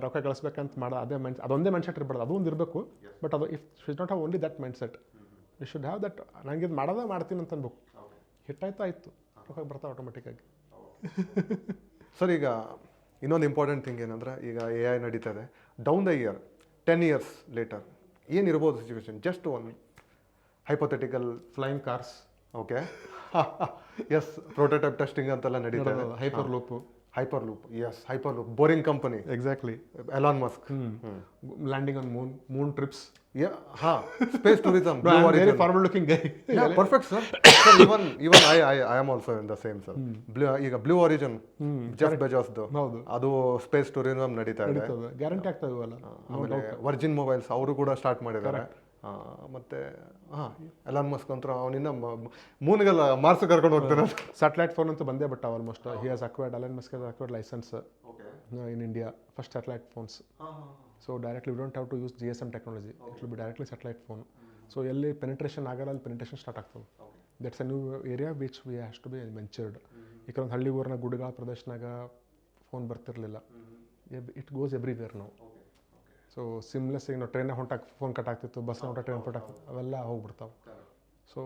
ರೊಕ್ಕ ಗಳಿಸ್ಬೇಕಂತ ಮಾಡೋ ಅದೇ ಅದೊಂದೇ ಮೈಂಡ್ ಸೆಟ್ ಇರಬಾರ್ದು, ಅದು ಒಂದು ಇರಬೇಕು. ಬಟ್ ಅದು if should not have only that mind set, we should have that ನಂಗೆ ಇದು ಮಾಡೋದೇ ಮಾಡ್ತೀನಿ ಅಂತ ಅನ್ಬೇಕು. ಹಿಟ್ಟಾಯ್ತು ಆಯಿತು, ರೊಕ್ಕ ಬರ್ತಾವೆ ಆಟೋಮೆಟಿಕ್ಕಾಗಿ. ಸರ್, ಈಗ ಇನ್ನೊಂದು ಇಂಪಾರ್ಟೆಂಟ್ ಥಿಂಗ್ ಏನಂದ್ರೆ, ಈಗ AI ನಡೀತಾ ಇದೆ. Down the year 10 years later ಏನಿರ್ಬೋದು situation? Just one hypothetical. Flying cars, okay. Yes, prototype testing ಅಂತೆಲ್ಲ ನಡೀತಾ ಇದೆ. Hyperloop. Hyperloop, yes, hyperloop, Boring Company, exactly. Elon Musk. Landing on moon trips. ಹಾಂ, space tourism. Very forward looking guy. Perfect sir. Even I am also in the same sir. ಈಗ Blue Origin, Jeff ಬೆಜಾಸ್ದು, ಹೌದು, ಅದು space tourism ನಡೀತಾ ಇದೆ. Guarantee ಆಗ್ತಾ ಇವಲ್ಲ. ಆಮೇಲೆ Virgin mobiles ಅವರು ಕೂಡ ಸ್ಟಾರ್ಟ್ ಮಾಡಿದ್ದಾರೆ. ಮತ್ತೆ ಎಲಾನ್ ಮಸ್ಕ್ ಅಂತ ಅವನಿನ್ನ ಮೂನ್ಗೆಲ್ಲ ಮಾರ್ಸ್ ಕರ್ಕೊಂಡು ಹೋಗ್ತಾನೆ. ಸ್ಯಾಟಲೈಟ್ ಫೋನ್ ಅಂತೂ ಬಂದೇ ಬಿಟ್ಟ almost. He has acquired, Elon Musk has acquired licence in India, first satellite phones. So directly we don't have to use GSM technology, it will be directly satellite phone. So ಎಲ್ಲಿ penetration ಆಗಲ್ಲ ಅಲ್ಲಿ penetration start ಆಗ್ತದೆ. That's a new area which we has to be ventured. ಈ ಒಂದು ಹಳ್ಳಿ ಊರಿನ ಗುಡ್ಡಗಳ ಪ್ರದೇಶನಾಗ ಫೋನ್ ಬರ್ತಿರಲಿಲ್ಲ. ಇಟ್ ಗೋಸ್ ಎವ್ರಿವೇರ್ ನಾವು. ಸೊ ಸಿಮ್ಲೆಸ್, ಈಗ ನಾವು ಟ್ರೈನಾಗ ಹೊಂಟಾಗ ಫೋನ್ ಕಟ್ ಆಗ್ತಿತ್ತು, ಬಸ್ನ ಹೊಂಟ ಟ್ರೈನ್ ಕಟ್ ಆಗ್ತಿತ್ತು, ಅವೆಲ್ಲ ಹೋಗ್ಬಿಡ್ತಾವೆ. So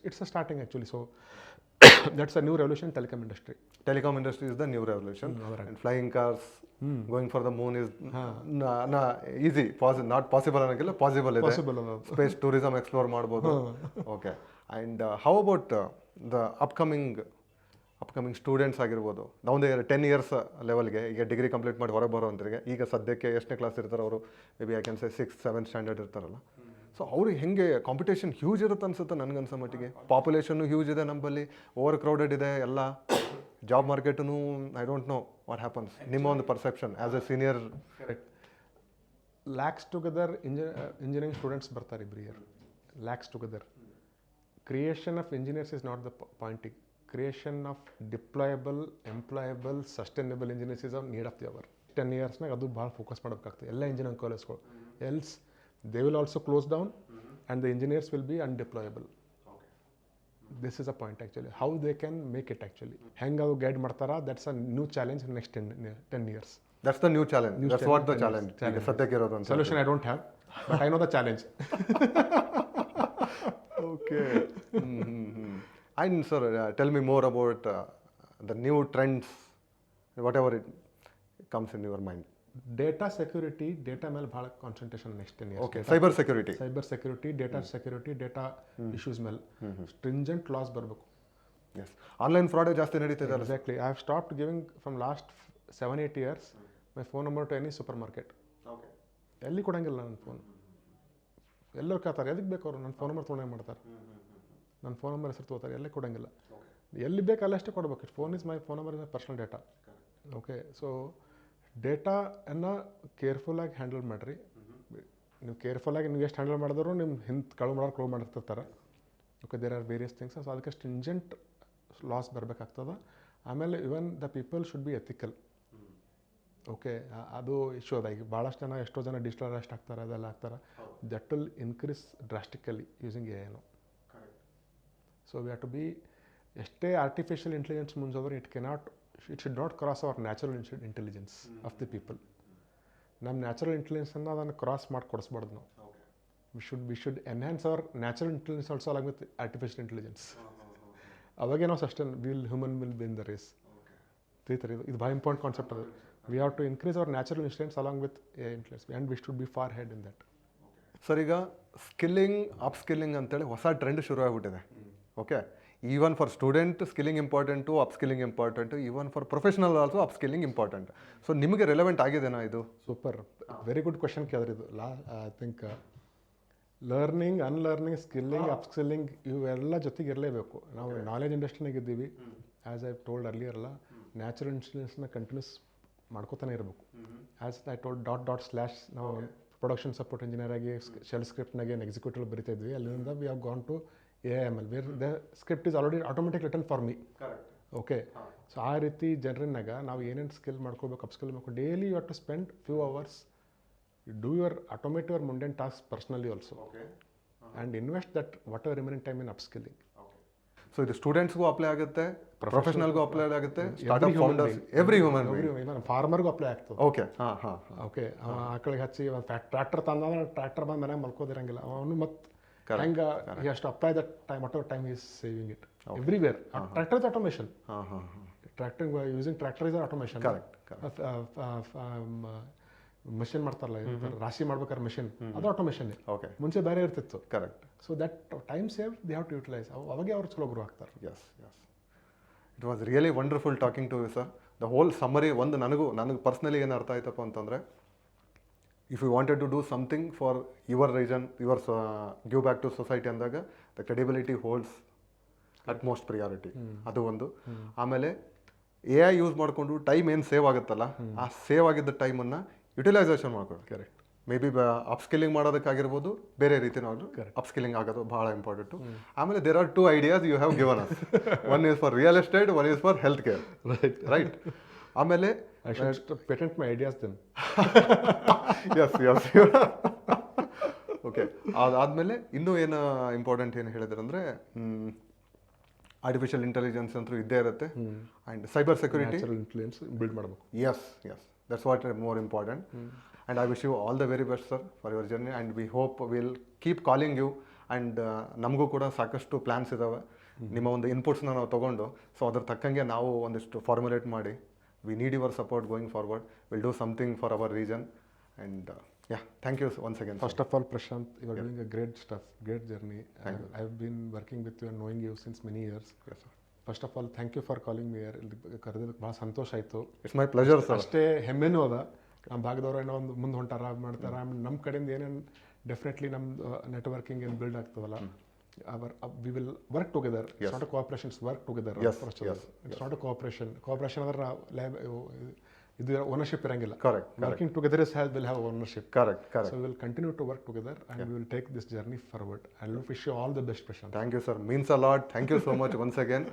it's a starting actually. So that's a new revolution telecom industry. Telecom industry is the new revolution. And flying cars, going for the moon is easy. Not possible ಅನ್ನೋಕ್ಕಿಲ್ಲ, possible ಇದೆ. Space tourism explore ಮಾಡ್ಬೋದು. Okay. And how about the upcoming students ಆಗಿರ್ಬೋದು, down the 10 years ಲೆವೆಲ್ಗೆ, ಈಗ degree complete ಮಾಡಿ ಹೊರಗೆ ಬರೋಂಥರಿಗೆ, ಈಗ ಸದ್ಯಕ್ಕೆ ಎಷ್ಟನೇ ಕ್ಲಾಸ್ ಇರ್ತಾರೆ ಅವರು? May be I can say 6th 7th standard ಇರ್ತಾರಲ್ಲ. ಸೊ ಅವ್ರಿಗೆ ಹೆಂಗೆ ಕಾಂಪಿಟೇಷನ್ ಹ್ಯೂಜ್ ಇರುತ್ತೆ ಅನ್ಸುತ್ತೆ ನನಗನ್ಸೋ ಮಟ್ಟಿಗೆ. ಪಾಪ್ಯುಲೇಷನ್ನು ಹ್ಯೂಜ್ ಇದೆ ನಮ್ಮಲ್ಲಿ, ಓವರ್ ಕ್ರೌಡೆಡ್ ಇದೆ ಎಲ್ಲ. ಜಾಬ್ ಮಾರ್ಕೆಟೂ I don't know what happens. ನಿಮ್ಮ ಒಂದು perception as a senior. Correct. Lakhs together engineering students ಬರ್ತಾರೆ every year, lakhs together. Creation of engineers is not the pointing. Creation of deployable, employable, sustainable engineers is of need of the hour. 10 yearsನಾಗ ಅದು ಭಾಳ focus ಮಾಡಬೇಕಾಗ್ತದೆ ಎಲ್ಲ engineering ಕಾಲೇಜ್ಗಳು. Else they will also close down and the engineers will be undeployable. This is a point actually, how they can make it actually. Hang out guide ಮಾಡ್ತಾರಾ, that's a new challenge in next 10 years. That's the new challenge. That's what the challenge. ಸದ್ಯಕ್ಕೆ ಇರೋದು ಅಂತ. Solution I don't have, but I know the challenge. Okay. And sir, tell me more about the new trends, whatever it comes in your mind. Data security, data ಮೇಲೆ ಭಾಳ concentration next 10 years. Okay. Cyber security, data security, data issues ಮೇಲೆ stringent loss ಬರಬೇಕು. S, online fraud ಜಾಸ್ತಿ ನಡೀತಿದೆ. Exactly. I have stopped giving from last 7-8 years my phone number two any super market. Okay. ಎಲ್ಲಿ ಕೊಡಂಗಿಲ್ಲ ನನ್ನ phone. ಎಲ್ಲರೂ ಕೇಳ್ತಾರೆ ಎದಕ್ಕೆ ಬೇಕು ಅವರು, ನನ್ನ ಫೋನ್ ನಂಬರ್ ತೊಗೊಂಡೇ ಮಾಡ್ತಾರೆ, ನನ್ನ ಫೋನ್ ನಂಬರ್ ಹೆಸರು ತೊಗೋತಾರೆ, ಎಲ್ಲೇ ಕೊಡಂಗಿಲ್ಲ. ಎಲ್ಲಿ ಬೇಕು ಅಲ್ಲಷ್ಟೇ ಕೊಡಬೇಕು. Phone is my phone number is my personal data. Okay. So ಡೇಟಾಯನ್ನು ಕೇರ್ಫುಲ್ಲಾಗಿ ಹ್ಯಾಂಡಲ್ ಮಾಡಿರಿ. ನೀವು ಕೇರ್ಫುಲ್ಲಾಗಿ ನೀವು ಎಷ್ಟು ಹ್ಯಾಂಡಲ್ ಮಾಡಿದ್ರು ನಿಮ್ಮ ಕಳು ಮಾಡಿರ್ತಿರ್ತಾರೆ. Okay, there are various things. So ಅದಕ್ಕೆ ಸ್ಟ್ರಿಂಜೆಂಟ್ ಲಾಸ್ ಬರಬೇಕಾಗ್ತದೆ. ಆಮೇಲೆ even the people should be ethical. Okay, ಅದು ಇಶ್ಯೂ ಅದ. ಈಗ ಭಾಳಷ್ಟು ಜನ, ಎಷ್ಟೋ ಜನ ಡಿಜಿಟಲ್ ಅರೆಸ್ಟ್ ಆಗ್ತಾರೆ, ಅದೆಲ್ಲ ಆಗ್ತಾರೆ. That will increase drastically using AI. So we have to be, ಎಷ್ಟೇ ಆರ್ಟಿಫಿಷಿಯಲ್ ಇಂಟೆಲಿಜೆನ್ಸ್ ಮುಂಜೋದ್ರೆ it should not cross our natural intelligence of the people. ನಮ್ಮ ನ್ಯಾಚುರಲ್ ಇಂಟೆಲಿಜೆನ್ಸನ್ನು ಅದನ್ನು ಕ್ರಾಸ್ ಮಾಡಿ ಕೊಡಿಸ್ಬಾರ್ದು ನಾವು. We should enhance our natural intelligence also along with artificial intelligence. ಅವಾಗೇ ನಾವು human will be in the race. ಇದು ಭಾಳ ಇಂಪಾರ್ಟೆಂಟ್ ಕಾನ್ಸೆಪ್ಟ್ ಅದು. We have to increase our natural intelligence along with AI intelligence and we should be for head in that. Sir, ಈಗ skilling, upskilling ಅಂತೇಳಿ ಹೊಸ trend ಶುರು ಆಗಿಬಿಟ್ಟಿದೆ. Okay even for student skilling important upskilling important even for professional also upskilling important. So ನಿಮಗೆ relevant ಆಗಿದೆನಾ ಇದು? Super, very good question ಕೇಳಿದ್ರಿ ಇದು. I think learning, unlearning, skilling, upskilling ಇವೆಲ್ಲ ಜೊತೆಗೆ ಇರಲೇಬೇಕು. ನಾವು ನಾಲೆಜ್ ಇಂಡಸ್ಟ್ರಿನಾಗ ಇದ್ದೀವಿ. ಆ್ಯಸ್ ಐ ಟೋಲ್ಡ್ ಅರ್ಲಿಯರ್ ಅಲ್ಲ, ನ್ಯಾಚುರಲ್ ಇನ್ಸ್ಟೂಡೆಂಟ್ಸ್ನ ಕಂಟಿನ್ಯೂಸ್ ಮಾಡ್ಕೋತಾನೆ ಇರಬೇಕು. ಆ್ಯಸ್ ಐ ಟೋಲ್ಡ್ // ನಾವು ಪ್ರೊಡಕ್ಷನ್ ಸಪೋರ್ಟ್ ಇಂಜಿನಿಯರ್ ಆಗಿ ಶೆಲ್ ಸ್ಕ್ರಿಪ್ಟ್ನಾಗೆ ಏನು ಎಕ್ಸಿಕ್ಯೂಟಿವ್ ಬರಿತಾ ಇದ್ವಿ, ಅಲ್ಲಿಂದ we have gone to AIML where the script is already automatic return for me. Okay, so ಆ ರೀತಿ ಜನರಿನಾಗ ನಾವು ಏನೇನು ಸ್ಕಿಲ್ ಮಾಡ್ಕೋಬೇಕು, ಅಪ್ಸ್ಕಿಲ್ ಮಾಡ್ಕೊ, daily you have to spend few hours, do your automate your mundane task personally also, and invest that whatever remaining time in upskilling. So ಇದು ಸ್ಟೂಡೆಂಟ್ಸ್ಗೂ apply ಆಗುತ್ತೆ, ಪ್ರೊಫೆಷನಲ್ಗೂ ಅಪ್ಲೈ ಆಗುತ್ತೆ, startup founders, every human even ಫಾರ್ಮರ್ಗೂ apply ಆಗ್ತದೆ. Okay, ಹಾಂ ಹಾಂ okay, ಆಕಳಿಗೆ ಹಚ್ಚಿ ಟ್ರ್ಯಾಕ್ಟರ್ ತಂದ್ರೆ ಟ್ರ್ಯಾಕ್ಟರ್ ಬಂದು ಮನೆಗೆ ಮಲ್ಕೋದಿರಂಗಿಲ್ಲ ಅವನು. ಮತ್ತು ಹೆಂಗೆ he has to apply that time, whatever time is saving it everywhere. Tractor is automation, ಹಾಂ ಹಾಂ ಹಾಂ tractor using tractor is automation. Machine ಮಾಡ್ತಾರಲ್ಲ, ರಾಶಿ ಮಾಡ್ಬೇಕಾದ್ರೆ ಮಷಿನ್, ಅದು ಆಟೋಮೇಷನ್. ಓಕೆ, ಮುಂಚೆ ಬೇರೆ ಇರ್ತಿತ್ತು. Correct. So that time save they have to utilise. ಅವಾಗೆ ಅವ್ರು ಚಲೋ ಗ್ರೋ ಆಗ್ತಾರೆ. Yes yes, it was really wonderful talking to you sir. The whole summary ಒಂದು ನನಗೆ ಪರ್ಸ್ನಲಿ ಏನು ಅರ್ಥ ಆಯ್ತಪ್ಪ ಅಂತಂದರೆ, if you wanted to do something for your region, your give back to society ಅಂದಾಗ the credibility holds at most priority. ಅದು ಒಂದು. ಆಮೇಲೆ AI ಯೂಸ್ ಮಾಡಿಕೊಂಡು ಟೈಮ್ ಏನು ಸೇವ್ ಆಗುತ್ತಲ್ಲ, ಆ ಸೇವ್ ಆಗಿದ್ದ ಟೈಮನ್ನು ಯುಟಿಲೈಸೇಷನ್ ಮಾಡ್ಕೊಂಡು, ಕರೆಕ್ಟ್, ಮೇ ಬಿ ಅಪ್ಸ್ಕಿಲ್ಲಿಂಗ್ ಮಾಡೋದಕ್ಕಾಗಿರ್ಬೋದು, ಬೇರೆ ರೀತಿನಾದ್ರು ಅಪ್ಸ್ಕಿಲ್ಲಿಂಗ್ ಆಗೋದು ಭಾಳ ಇಂಪಾರ್ಟೆಂಟು. ಆಮೇಲೆ there are 2 ideas you have given us. One is for real estate, one is for health care. Right. ಆಮೇಲೆ I should patent my ideas then. Yes yes. Okay, ಅದಾದಮೇಲೆ ಇನ್ನೂ ಏನು ಇಂಪಾರ್ಟೆಂಟ್ ಏನು ಹೇಳಿದ್ರೆ ಅಂದರೆ, ಆರ್ಟಿಫಿಷಿಯಲ್ ಇಂಟೆಲಿಜೆನ್ಸ್ ಅಂತೂ ಇದ್ದೇ ಇರುತ್ತೆ, and cyber security, natural influence build ಮಾಡಬೇಕು. Yes yes, that's what more important. And I wish you all the very best sir for your journey, and we hope will keep calling you. And ನಮಗೂ ಕೂಡ ಸಾಕಷ್ಟು plans ಇದ್ದಾವೆ. ನಿಮ್ಮ ಒಂದು ಇನ್ಪುಟ್ಸ್ನ ನಾವು ತೊಗೊಂಡು, so ಅದ್ರ ತಕ್ಕಂಗೆ ನಾವು ಒಂದಿಷ್ಟು ಫಾರ್ಮುಲೇಟ್ ಮಾಡಿ, we need your support going forward. Will do something for our region. And yeah, thank you once again. First of all, Prashant, you are doing a great stuff, great journey. I've been working with you and knowing you since many years. Yes, sir. First of all, thank you for calling me here. ಕರೆದಿದ್ದಕ್ಕೆ ಭಾಳ ಸಂತೋಷ ಆಯಿತು. It's my pleasure, sir. ಅಷ್ಟೇ ಹೆಮ್ಮೆನೂ ಅದ. ನಮ್ಮ ಭಾಗದವ್ರು ಏನೋ ಒಂದು ಮುಂದೆ ಹೊಂಟಾರ ಮಾಡ್ತಾರೆ. ನಮ್ಮ ಕಡೆಯಿಂದ ಏನೇನು ಡೆಫಿನೆಟ್ಲಿ ನಮ್ಮ ನೆಟ್ವರ್ಕಿಂಗ್ ಏನು build ಆಗ್ತವಲ್ಲ, we will work together. It's not a cooperation, it's work together. Yes, yes. It's not a cooperation. Cooperation ಅಂದ್ರೆ ಇದು ಓನರ್ಶಿಪ್ ಇರಂಗಿಲ್ಲ. Correct. Working together will have ownership. Correct. So we will continue to work together and we will take this journey forward. I wish you all the best, Prashant. Thank you, sir. Means a lot. Thank you so much once again.